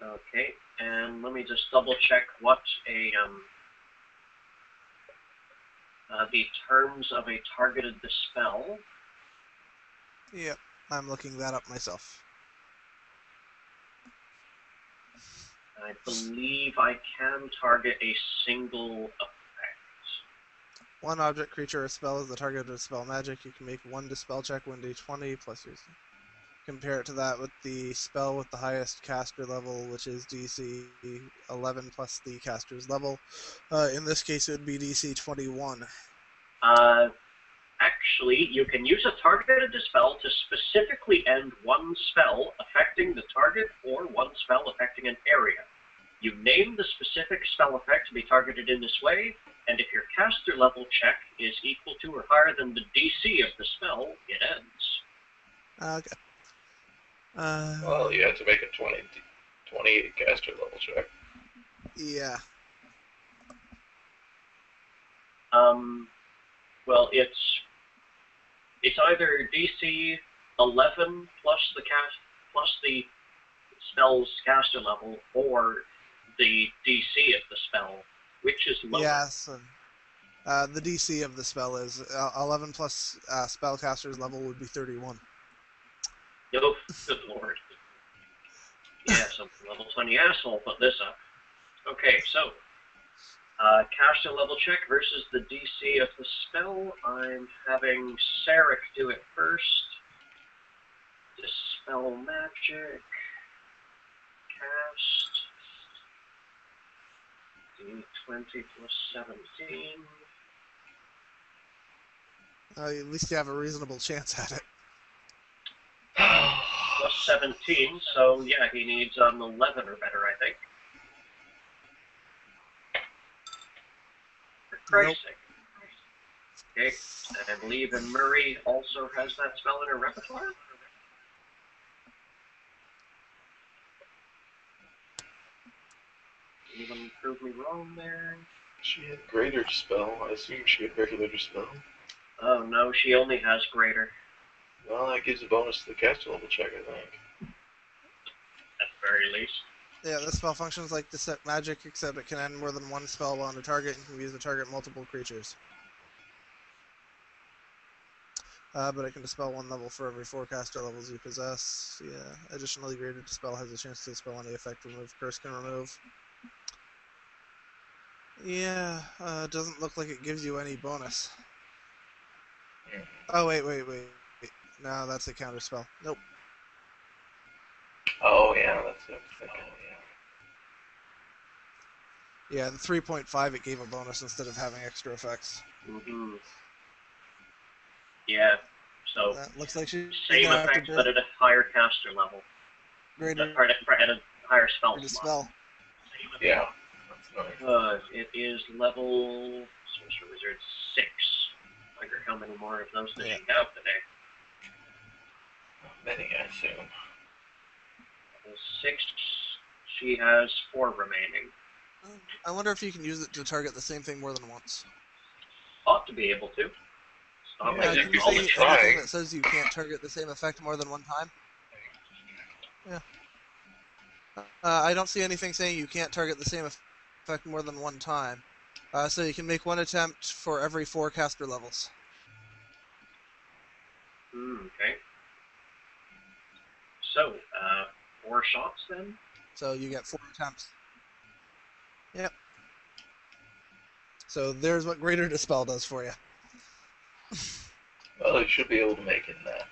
Okay, and let me just double check what the terms of a targeted dispel. Yep, I'm looking that up myself. I believe I can target a single effect. One object, creature, or spell is the target of dispel magic. You can make one dispel check, 1d20 plus your... Compare it to that with the spell with the highest caster level, which is DC 11 plus the caster's level. In this case, it would be DC 21. Actually, you can use a targeted dispel to specifically end one spell affecting the target or one spell affecting an area. You name the specific spell effect to be targeted in this way, and if your caster level check is equal to or higher than the DC of the spell, it ends. Okay. Well, you have to make a 28 caster level check. Yeah. Well, it's either DC 11 plus the spell's caster level, or the DC of the spell, which is lower. Yes. The DC of the spell is 11 plus spellcaster's level would be 31. Oh, good lord. Yeah, some level 20 asshole put this up. Okay, so, caster level check versus the DC of the spell. I'm having Sarek do it first. Dispel magic. Cast. D20 plus 17. At least you have a reasonable chance at it. Plus 17, so yeah, he needs 11 or better, I think. For Christ's sake. Okay, and I believe Murray also has that spell in her repertoire? Even prove me wrong there. She had greater dispel. I assume she had regular dispel. Oh no, she only has greater. Well, that gives a bonus to the caster level check, I think. At the very least. Yeah, this spell functions like Dissect Magic, except it can end more than one spell on a target and can use the target multiple creatures. But it can dispel 1 level for every 4 caster levels you possess. Yeah. Additionally, graded dispel has a chance to dispel any effect remove curse can remove. Yeah, doesn't look like it gives you any bonus. Oh, wait. No, that's a counter spell. Nope. Oh, yeah, that's what I was thinking. Yeah, the 3.5, it gave a bonus instead of having extra effects. Mm-hmm. Yeah, so That looks like she's same gonna have effects, to but at a higher caster level. greater At a higher spell slot. dispel. Yeah, that's nice. It is level Sorcerer Wizard 6. I wonder how many more of those does she have today? Many, I assume. Level 6. She has 4 remaining. I wonder if you can use it to target the same thing more than once. Ought to be able to. Stop Yeah, like Can you all say the trying. anything that says you can't target the same effect more than one time? Yeah. I don't see anything saying you can't target the same effect more than one time. So you can make 1 attempt for every 4 caster levels. Okay. So, 4 shots then? So you get 4 attempts. Yep. So there's what Greater Dispel does for you. Well, you should be able to make it in that.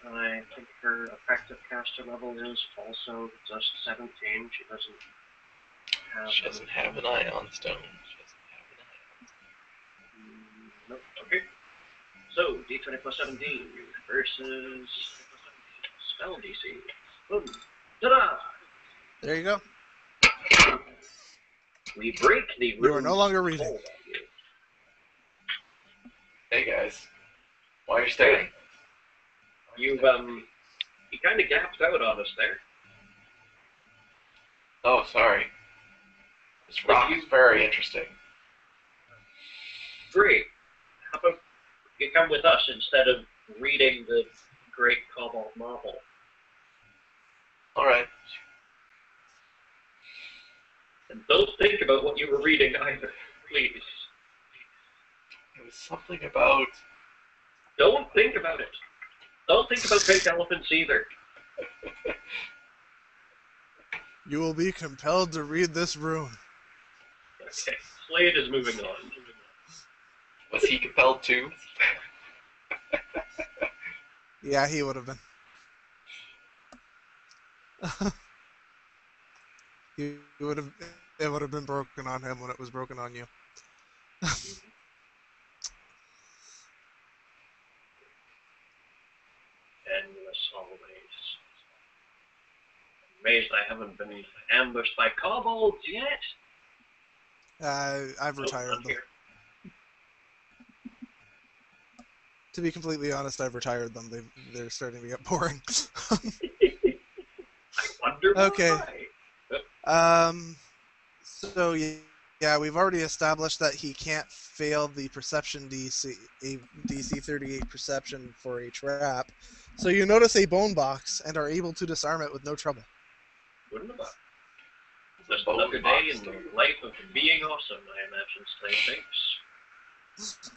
I think her effective caster level is also just 17. She doesn't have... She doesn't have an Ion Stone. Nope. Okay. So, D20 plus 17 versus spell DC. Boom. Ta-da! There you go. We break the You are no longer reading. Hey guys, why are you staring? You kind of gapped out on us there. Oh, sorry. This rock is very interesting. Great. How about you come with us instead of reading the great Cobalt novel? Alright. And don't think about what you were reading either, please. It was something about... Don't think about it. Don't think about pink elephants either. You will be compelled to read this rune. Okay, Slade is moving on. Was he compelled to? Yeah, he would have been. He would have. It would have been broken on him when it was broken on you. Endless hallways. Amazed I haven't been ambushed by kobolds yet. I've retired them. Here. To be completely honest, I've retired them. They're starting to get boring. I wonder Okay. why. So yeah, we've already established that he can't fail the perception DC, a DC 38 perception for a trap. So you notice a bone box and are able to disarm it with no trouble. Wouldn't have. Just another day in the life of being awesome, I imagine Slade thinks.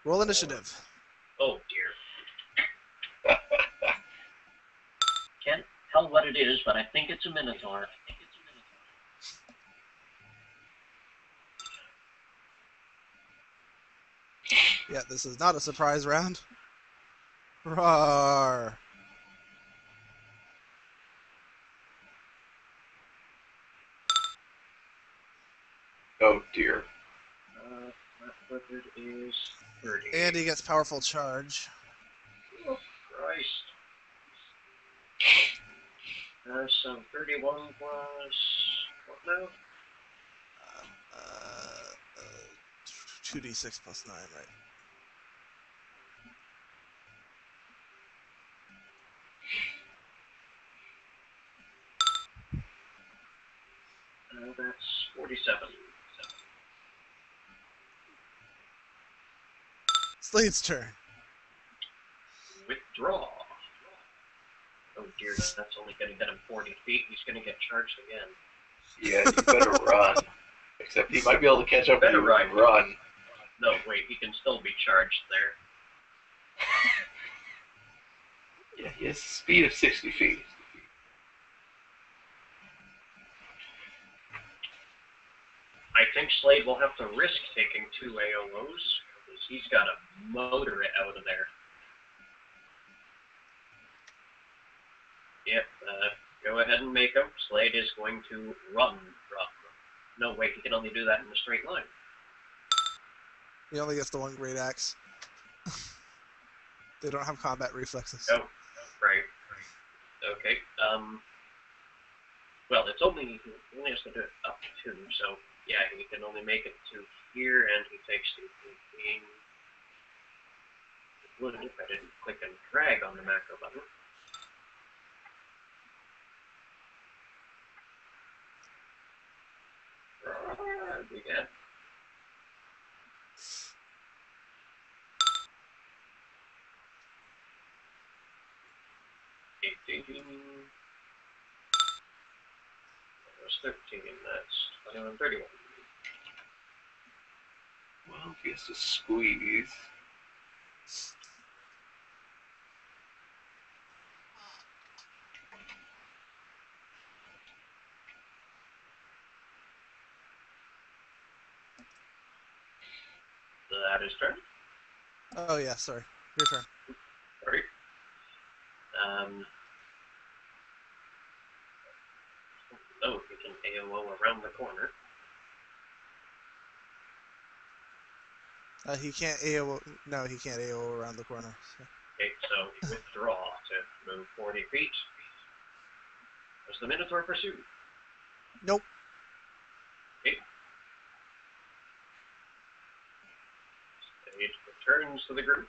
Roll initiative. Oh dear. Can't tell what it is, but I think it's a Minotaur. Yeah, this is not a surprise round. Roar. Oh dear. That is 30. And he gets powerful charge. Oh, Christ. So 31 plus... what now? 2d6 plus 9, right? That's 47. Slade's turn. Withdraw. Oh dear, that's only going to get him 40 feet. He's going to get charged again. Yeah, you better run. Except he might be able to catch up to you and run. No, wait, he can still be charged there. Yeah, he has a speed of 60 feet. I think Slade will have to risk taking 2 AOOs, because he's got to motor it out of there. Yep, go ahead and make him. Slade is going to run. No, wait, he can only do that in a straight line. He only gets the one great axe. They don't have combat reflexes. Oh, right. Okay, well, it's only, he only has to do it up to, so, yeah, he can only make it to here, and he takes the 18. It would if I didn't click and drag on the macro button. Again. That was 13, that's 21, 31. Well, he has to squeeze. That is turn. Oh yeah, sorry. Your turn. Sorry. Oh, he can AOO around the corner. He can't AO. No, he can't AO around the corner. So. Okay, so withdraw to move 40 feet. Does the Minotaur pursue? Nope. Okay. It returns to the group.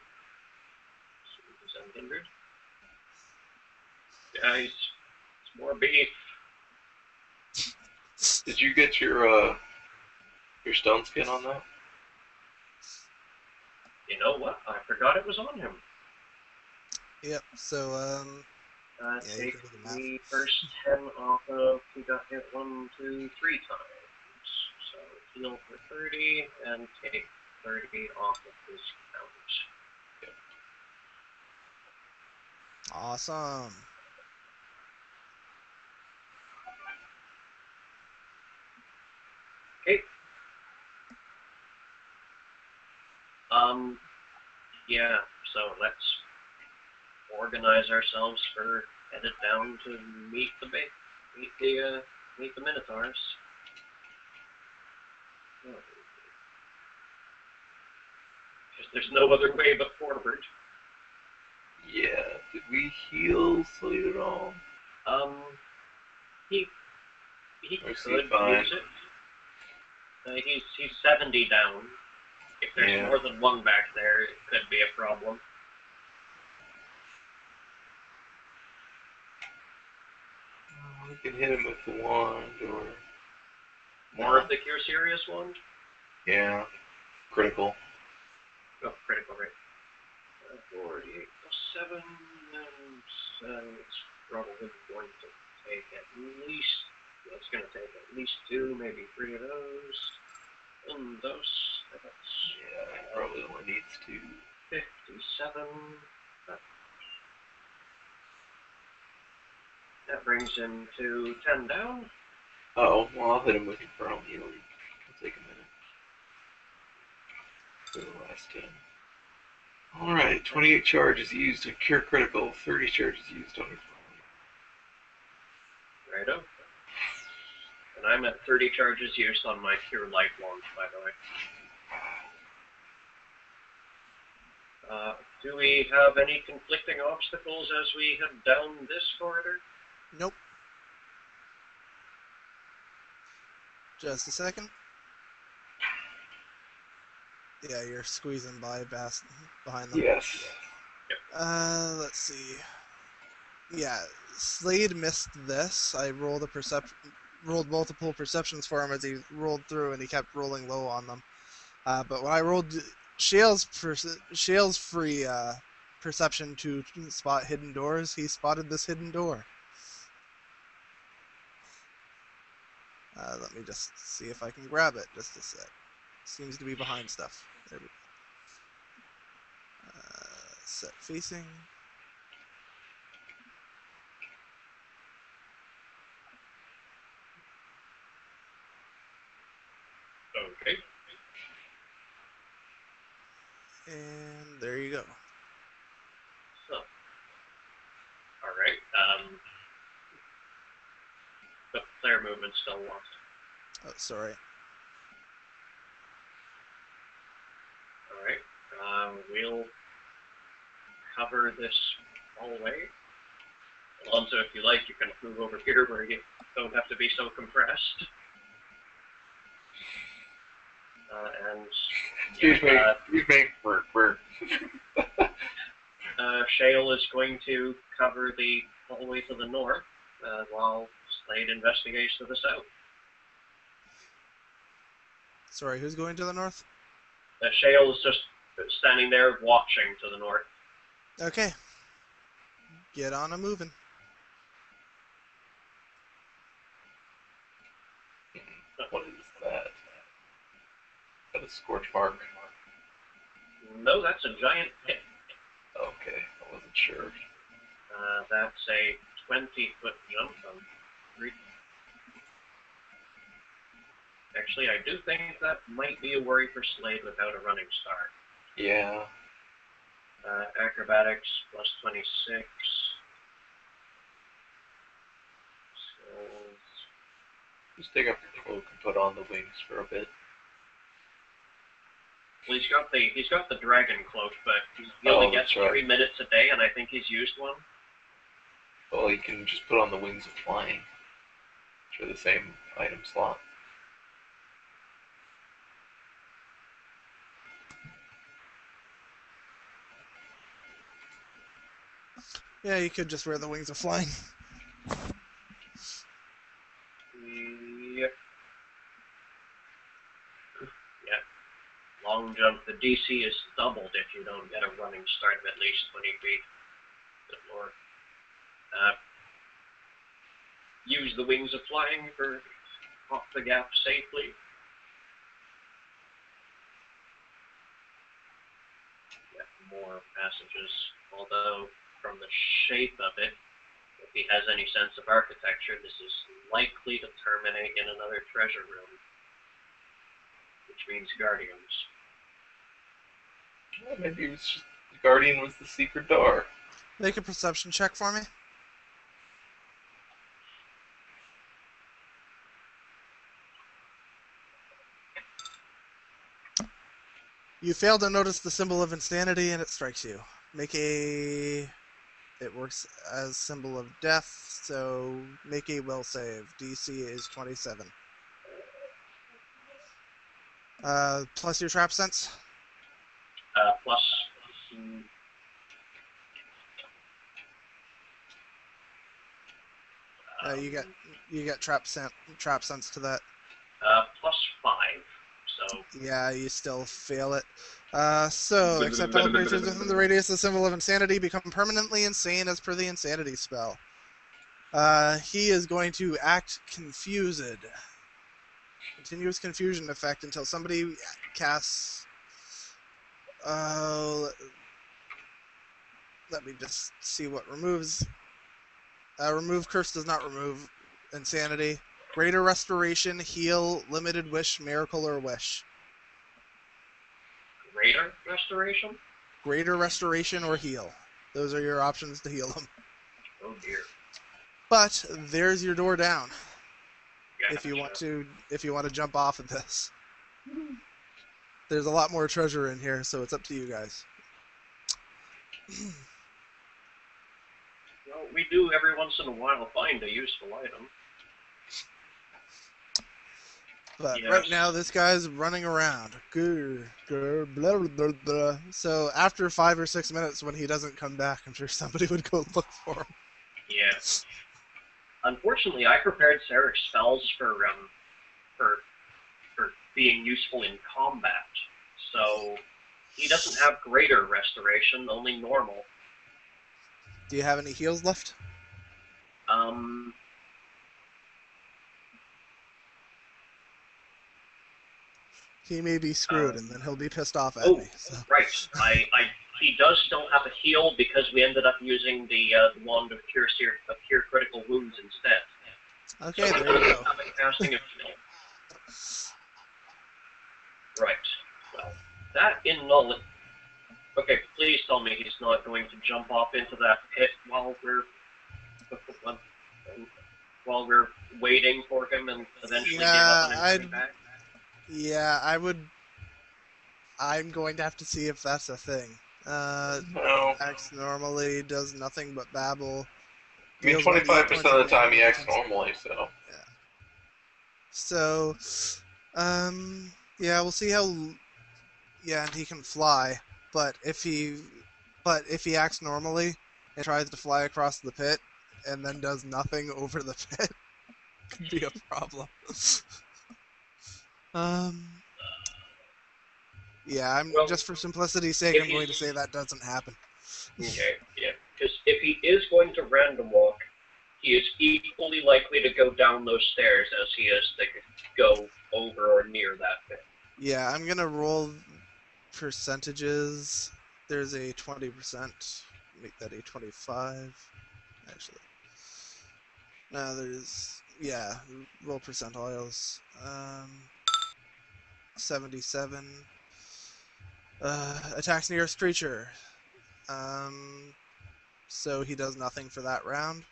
700. Guys, it's more beef. Did you get your stone skin on that? You know what? I forgot it was on him. Yep. So yeah, Take the first 10 off of, he got hit 1, 2, 3 times. So heal for 30 and take 30 off of his count. Awesome. Okay. Yeah, so let's organize ourselves for headed down to meet the Minotaurs. Because there's no other way but forward. Yeah. Did we heal Slade at all? He Or could is he fine? use it. He's 70 down. If there's more than one back there, it could be a problem. We can hit him with the wand, or... More of the Cure Serious wand? Yeah. Critical. Oh, critical, right. 48 plus 7, and it's probably going to take at least... It's going to take at least 2, maybe 3 of those. And those... Yeah, he probably only needs 2. 57. That brings him to 10 down. Oh, well, I'll hit him with Infernal Healing. It'll take a minute. For the last 10. Alright, 28 charges used on Cure Critical, 30 charges used on Infernal Healing. Righto. And I'm at 30 charges used on my Cure Light wand, by the way. Do we have any conflicting obstacles as we head down this corridor? Nope. Just a second. Yeah, you're squeezing by behind them. Yes. Let's see. Yeah, Slade missed this. I rolled multiple perceptions for him as he rolled through, and he kept rolling low on them. But when I rolled Shale's free perception to spot hidden doors. He spotted this hidden door. Let me just see if I can grab it. Just a sec. Seems to be behind stuff. There we go. Set facing. Okay. And there you go. So, all right. But player movement still lost. Oh, sorry. All right. We'll cover this hallway. Alonso, if you like, you can move over here where you don't have to be so compressed. And Excuse me. We're Shale is going to cover the hallway to the north while Slade investigates to the south. Sorry, who's going to the north? Shale is just standing there watching to the north. Okay. Get on a moving. What is that? Is that a scorch mark? No, that's a giant pit. Okay, I wasn't sure. That's a 20-foot jump from 3. Actually, I do think that might be a worry for Slade without a running start. Yeah. Acrobatics plus 26. Skills. Just take up your cloak and put on the wings for a bit. Well, he's got the dragon cloak, but he only gets that's right. 3 minutes a day, and I think he's used one. Well, you can just put on the wings of flying. Which are the same item slot. Yeah, you could just wear the wings of flying. Yep. Yeah. Long jump. The DC is doubled if you don't get a running start of at least 20 feet. Good lord. Use the wings of flying for off the gap safely. Yeah, more passages. Although, from the shape of it, if he has any sense of architecture, this is likely to terminate in another treasure room, which means guardians. Well, maybe it was just the guardian was the secret door. Make a perception check for me. You fail to notice the symbol of insanity and it strikes you. It works as symbol of death, so make a will save. DC is 27. Plus your trap sense? Plus... you get trap sense to that. Plus 5. So yeah, you still fail it. So except all creatures within the radius of the symbol of insanity become permanently insane as per the insanity spell. He is going to act confused. Continuous confusion effect until somebody casts. Let me just see what removes. Remove curse does not remove insanity. Greater restoration, heal, limited wish, miracle, or wish. Greater restoration? Greater restoration or heal. Those are your options to heal them. Oh dear. But there's your door down. Yeah, if you want to jump off of this. There's a lot more treasure in here, so it's up to you guys. Well, we do every once in a while find a useful item. But yes. Right now, this guy's running around. Blah, blah, blah, blah. So after 5 or 6 minutes, when he doesn't come back, I'm sure somebody would go look for him. Yeah. Unfortunately, I prepared Sarah's spells for being useful in combat. So He doesn't have greater restoration, only normal. Do you have any heals left? Um, He may be screwed, and then he'll be pissed off at me. So. Right. He does still have a heal because we ended up using the wand of cure critical wounds instead. Okay, so there you go. Have a casting of heal. Right. Well, that in knowledge. Okay, please tell me he's not going to jump off into that pit while we're waiting for him and eventually give up on him coming back. Yeah, I would. I'm going to have to see if that's a thing. No. Acts normally, does nothing but babble. I mean, 25% of the time he acts normally, so. Yeah. So, yeah, we'll see how. Yeah, and he can fly, but if he acts normally and tries to fly across the pit and then does nothing over the pit, could be a problem. Yeah, just for simplicity's sake, I'm going to say that doesn't happen. Okay, yeah, because if he is going to random walk, he is equally likely to go down those stairs as he is to go over or near that pit. Yeah, I'm gonna roll percentages. There's a 20%. Make that a 25. Actually, no, there's roll percentiles. 77. Attacks nearest creature. So he does nothing for that round.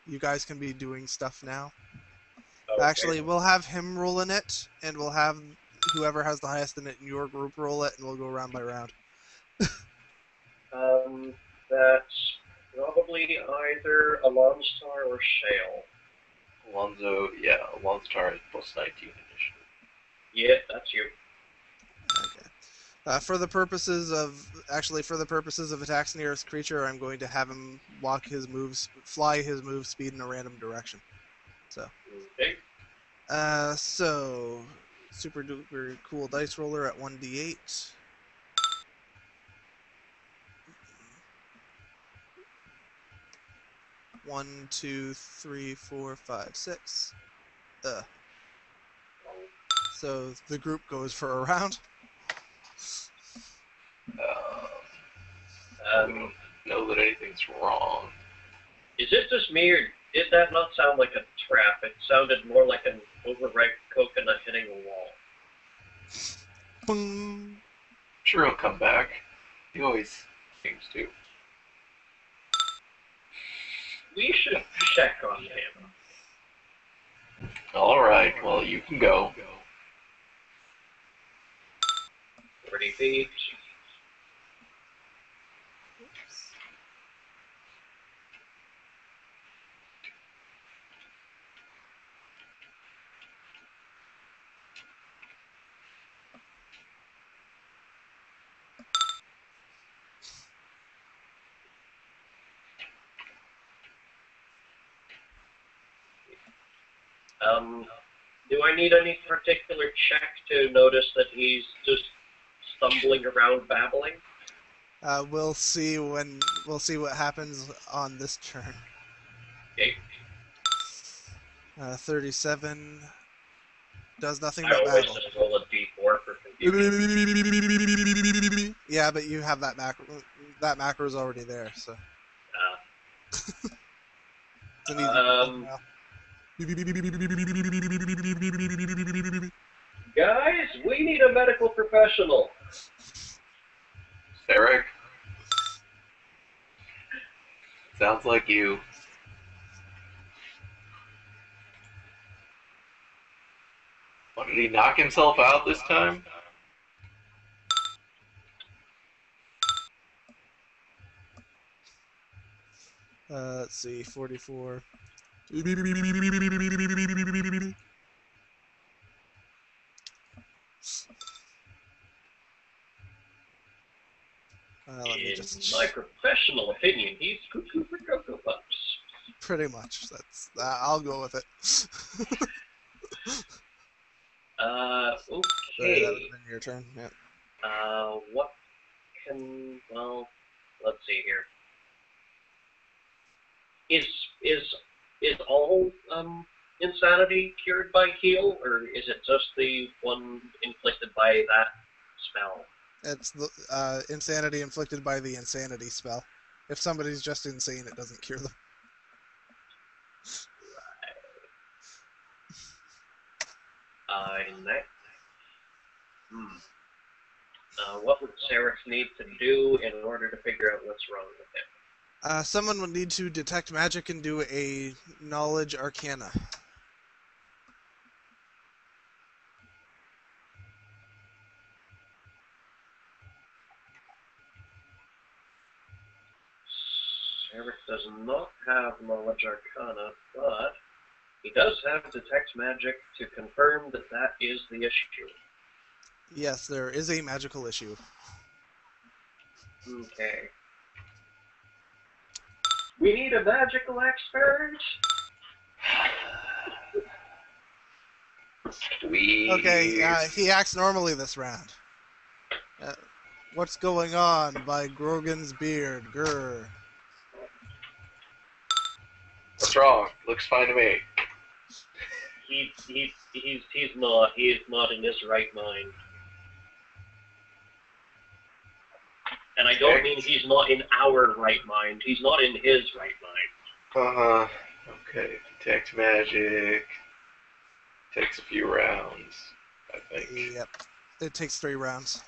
You guys can be doing stuff now. Okay. Actually, we'll have him roll in it, and we'll have whoever has the highest in it in your group roll it, and we'll go round by round. That's probably either Alonstar or Shale. Alonstar is plus 19 initiative. Yeah, that's you. Okay. For the purposes of attacks nearest creature, I'm going to have him fly his move speed in a random direction. So. Okay. So super duper cool dice roller at 1d8. One, two, three, 4, 5, 6. So the group goes for a round. I don't know that anything's wrong. Is it just me, or did that not sound like a trap? It sounded more like an overripe coconut hitting a wall. Boom. Sure, he'll come back. He always seems to. We should check on him. Alright, well, you can go. 30 feet. Do I need any particular check to notice that he's just stumbling around babbling? We'll see what happens on this turn. Okay. 37 does nothing I but always babble. just roll a d4 for confusion. Yeah, but you have that macro. That macro is already there, so. It's an easy Guys, we need a medical professional. Sarek? Sounds like you. What, did he knock himself out this time? Let's see, 44. In my professional opinion, he's cuckoo for Cocoa Puffs. Pretty much. I'll go with it. Okay. Sorry, that would have been your turn. Yeah. What can... Well, let's see here. Is all insanity cured by heal, or is it just the one inflicted by that spell? It's the insanity inflicted by the insanity spell. If somebody's just insane, it doesn't cure them. In that... what would Seraph need to do in order to figure out what's wrong with him? Someone would need to detect magic and do a knowledge arcana. Seraph does not have knowledge arcana, but he does have detect magic to confirm that that is the issue. Yes, there is a magical issue. Okay. We need a magical expert. Okay, he acts normally this round. What's going on by Grogan's beard? Grr. What's wrong? Looks fine to me. He's not. He is not in his right mind. And I don't mean he's not in our right mind. He's not in his right mind. Uh-huh. Okay. Detect magic. Takes a few rounds, I think. Yep. It takes 3 rounds.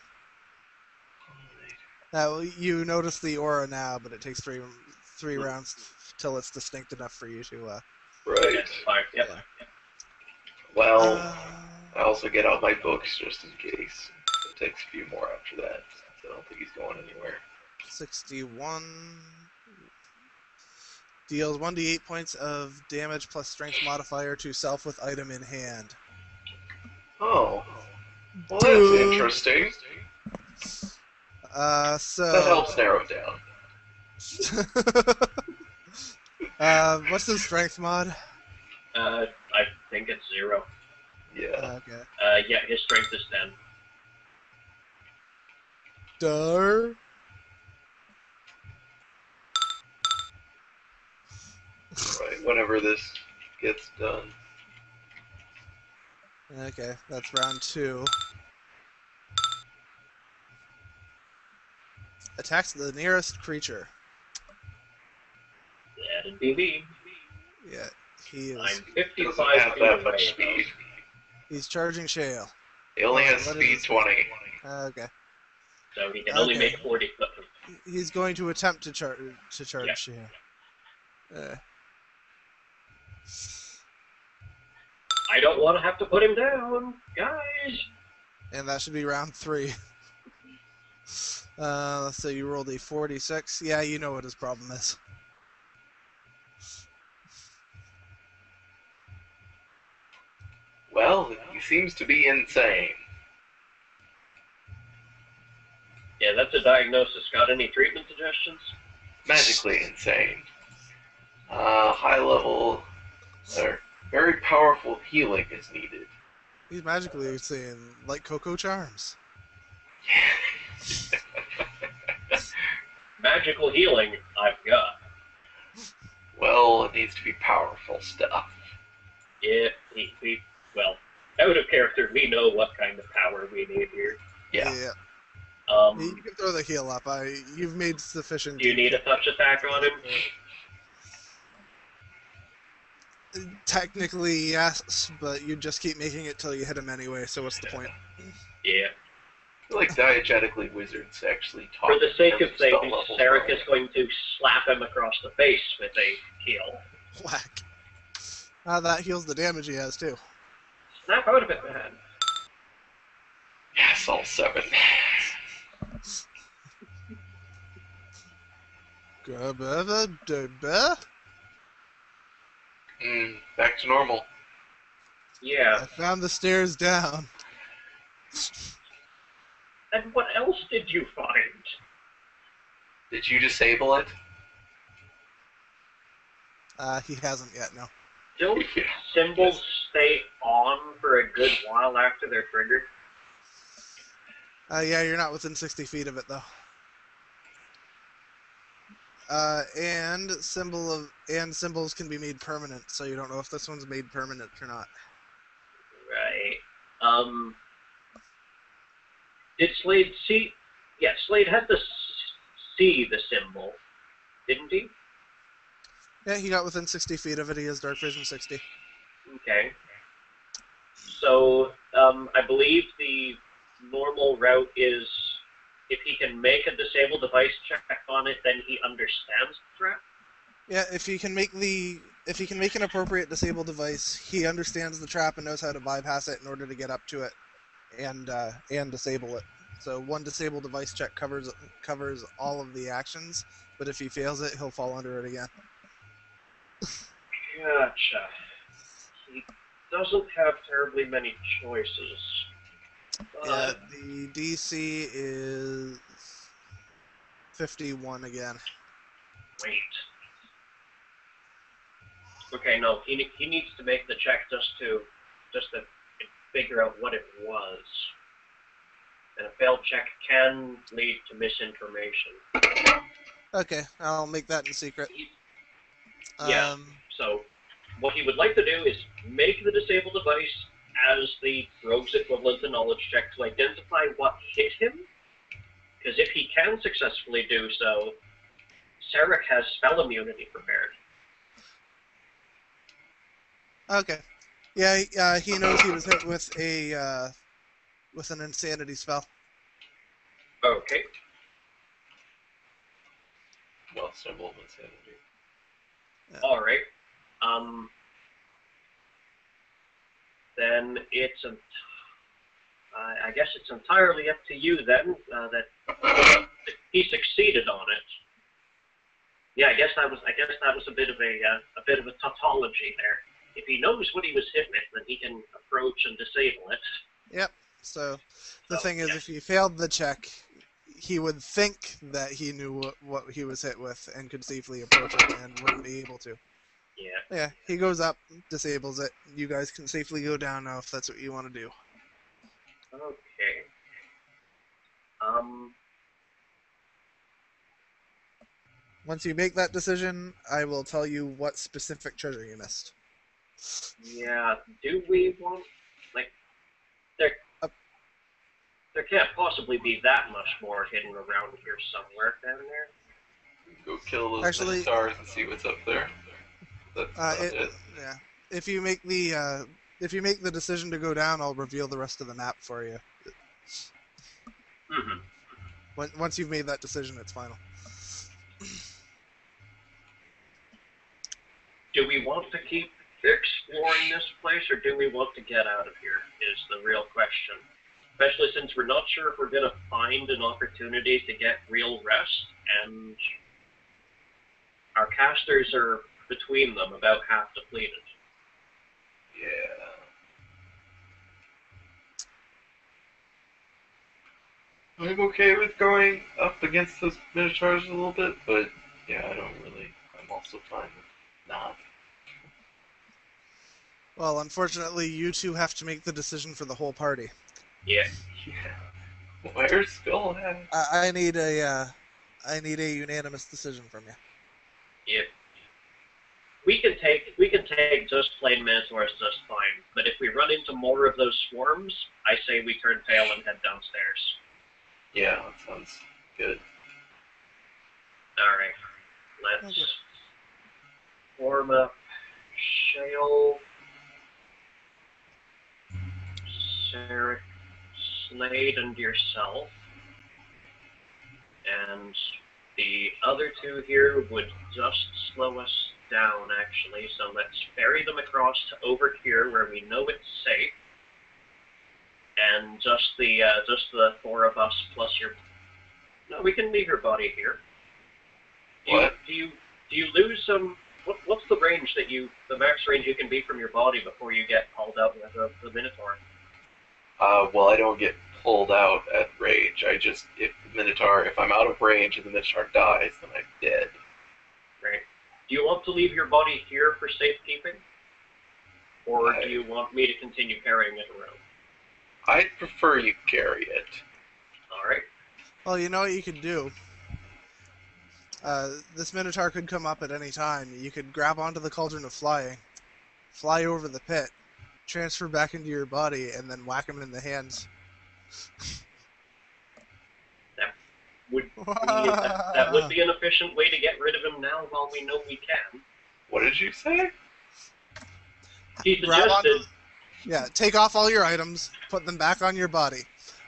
You notice the aura now, but it takes three rounds till it's distinct enough for you to... Right. Yep. Yeah. Well, I also get out my books just in case. It takes a few more after that. So I don't think he's going anywhere. 61... Deals 1d8 points of damage plus strength modifier to self with item in hand. Oh. Well, that's interesting. So... That helps narrow it down. What's the strength mod? I think it's 0. Yeah. Okay. Yeah, his strength is 10. Dar. Right, whenever this gets done. Okay, that's round 2. Attacks the nearest creature. That'd be me. Yeah, he is. I'm Doesn't 55 have feet that away. much speed. He's charging Shale. He only has What is speed his 20. Okay. So he can only Okay. make 40 foot. He's going to attempt to charge Yeah. Shale. I don't want to have to put him down, guys. And that should be round 3. So you rolled a 46. Yeah, you know what his problem is. Well, he seems to be insane. Yeah, that's a diagnosis. Got any treatment suggestions? Magically insane. High level, or very powerful healing is needed. He's magically saying, like Coco Charms. Magical healing, I've got. Well, it needs to be powerful stuff. Yeah, well, out of character, we know what kind of power we need here. Yeah. You can throw the heal up. You've made sufficient. Do you need a touch attack on him? Technically, yes, but you just keep making it till you hit him anyway, so what's the point? Yeah. I feel like diegetically wizards actually talk. For the sake of spell things, levels Sarek are- is going to slap him across the face with a heal. Whack. That heals the damage he has, too. Snap out of it, man. Yes, all 7. Back to normal. Yeah. I found the stairs down. And what else did you find? Did you disable it? He hasn't yet, no. Don't Yeah. symbols stay on for a good while after they're triggered? Yeah, you're not within 60 feet of it, though. And symbols can be made permanent, so you don't know if this one's made permanent or not. Right. Did Slade see? Yeah, Slade had to see the symbol, didn't he? Yeah, he got within 60 feet of it. He has dark vision 60. Okay. So, I believe the normal route is if he can make a disable device check on it, then he understands the threat. Yeah, if he can make an appropriate disable device, he understands the trap and knows how to bypass it in order to get up to it and disable it. So one disable device check covers all of the actions, but if he fails it, he'll fall under it again. Gotcha. He doesn't have terribly many choices. Yeah, the DC is 51 again. Wait. Okay, no, he needs to make the check just to figure out what it was. And a failed check can lead to misinformation. Okay, I'll make that in secret. Yeah, so what he would like to do is make the disable device as the rogue's equivalent to knowledge check to identify what hit him. Because if he can successfully do so, Sarek has spell immunity prepared. Okay. Yeah, he knows he was hit with an insanity spell. Okay. Well, symbol of insanity. Yeah. All right. Then it's I guess it's entirely up to you then. That he succeeded on it. Yeah, I guess that was a bit of a tautology there. If he knows what he was hit with, then he can approach and disable it. Yep. So the thing is, if he failed the check, he would think that he knew what he was hit with and could safely approach it and wouldn't be able to. Yeah. Yeah, he goes up, disables it. You guys can safely go down now if that's what you want to do. Okay. Once you make that decision, I will tell you what specific treasure you missed. Yeah. Do we want there can't possibly be that much more hidden around here somewhere down there. Go kill those minotaurs and see what's up there. That's it. Yeah. If you make the decision to go down, I'll reveal the rest of the map for you. Mm-hmm. Once you've made that decision, it's final. Do we want to keep exploring this place, or do we want to get out of here, is the real question. Especially since we're not sure if we're going to find an opportunity to get real rest, and our casters are between them about half depleted. Yeah. I'm okay with going up against those minotaurs a little bit, but yeah, I'm also fine with not. Well, unfortunately, you two have to make the decision for the whole party. Yeah. Where's Skullhead? I need a unanimous decision from you. Yep. We can take just plain minotaurs just fine, but if we run into more of those swarms, I say we turn tail and head downstairs. Yeah, that sounds good. Alright. Let's form up Shale, Sarek, Slade, and yourself. And the other two here would just slow us down, actually. So let's ferry them across to over here where we know it's safe. And just the four of us plus your... No, we can leave your body here. Do you lose some... What's the range the max range you can be from your body before you get hauled out with the Minotaur? Well, I don't get pulled out at rage. If I'm out of range and the Minotaur dies, then I'm dead. Right. Do you want to leave your body here for safekeeping? Or do you want me to continue carrying it around? I'd prefer you carry it. All right. Well, you know what you could do? This Minotaur could come up at any time. You could grab onto the Cauldron of Flying, fly over the pit, transfer back into your body, and then whack him in the hands. That would be an efficient way to get rid of him now while we know we can. What did you say? He Grab onto, suggested yeah, take off all your items, put them back on your body,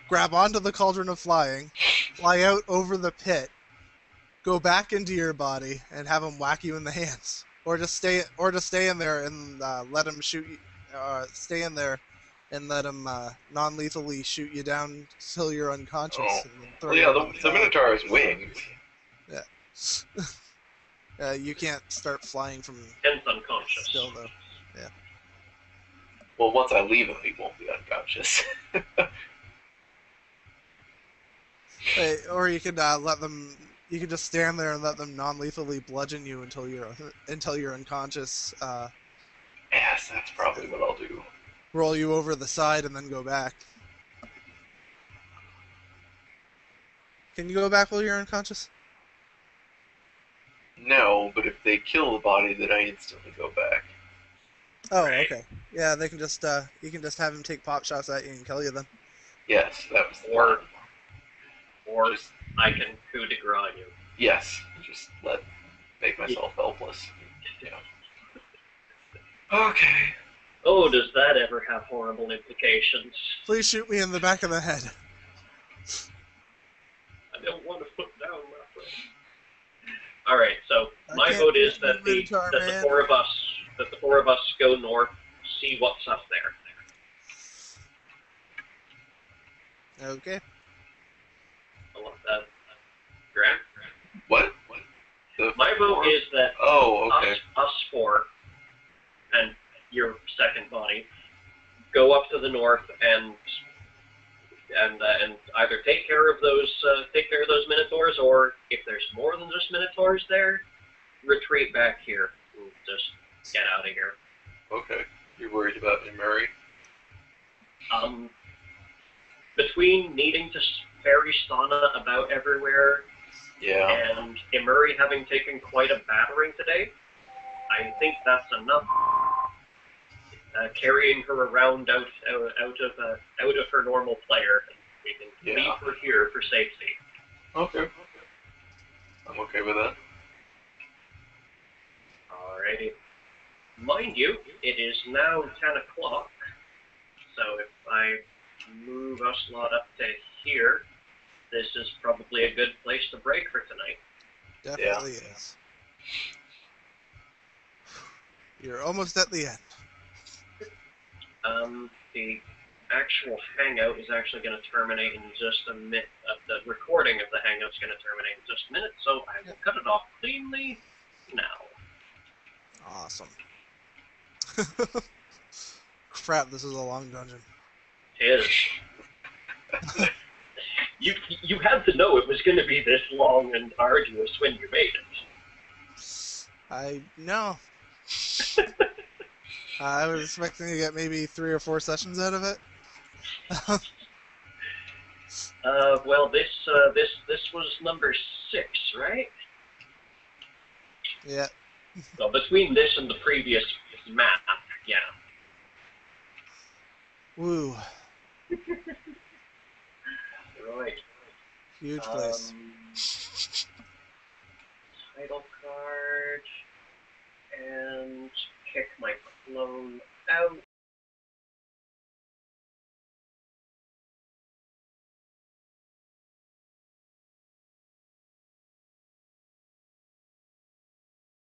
grab onto the Cauldron of Flying, fly out over the pit, go back into your body, and have him whack you in the hands, or just stay in there and let him shoot you. Stay in there and let him non-lethally shoot you down till you're unconscious. Oh. And then throw Well, you yeah, on the side. Minotaur has wings. You can't start flying from hence unconscious. still though. Well, once I leave him, he won't be unconscious. Or you could let them. You could just stand there and let them non-lethally bludgeon you until you're unconscious. Yes, that's probably what I'll do. Roll you over the side and then go back. Can you go back while you're unconscious? No, but if they kill the body, then I instantly go back. Oh, Right. okay. Yeah, they can just you can just have him take pot shots at you and kill you then. Yes, that was the Or- plan. Or Just, I can coup de grace you. yes, just make myself helpless. Yeah. Okay. Oh, does that ever have horrible implications? Please shoot me in the back of the head. I don't want to put down my friend. All right, so I my can't vote is beat that you, the Minotaur, that the man. four of us go north, see what's up there. Okay. I love that. Grant? What? My vote is that Oh, okay. us four and your second body go up to the north and either take care of those minotaurs, or if there's more than just minotaurs there, retreat back here and just get out of here. Okay. You're worried about me, Murray? Between needing to ferry Stana about everywhere Yeah. and Imuri having taken quite a battering today, I think that's enough. Carrying her around out of her normal player, and we can leave her here for safety. Okay. I'm okay with that. Alrighty. Mind you, it is now 10 o'clock, so if I move us lot up to here, this is probably a good place to break for tonight. Definitely is. You're almost at the end. The actual hangout is actually going to terminate in just a minute. The recording of the hangout is going to terminate in just a minute, so I will cut it off cleanly now. Awesome. Crap, this is a long dungeon. It is. You had to know it was going to be this long and arduous when you made it. I know. I was expecting to get maybe 3 or 4 sessions out of it. Well, this was number 6, right? Yeah. So between this and the previous map, yeah. Woo. Right. Huge place. Title card and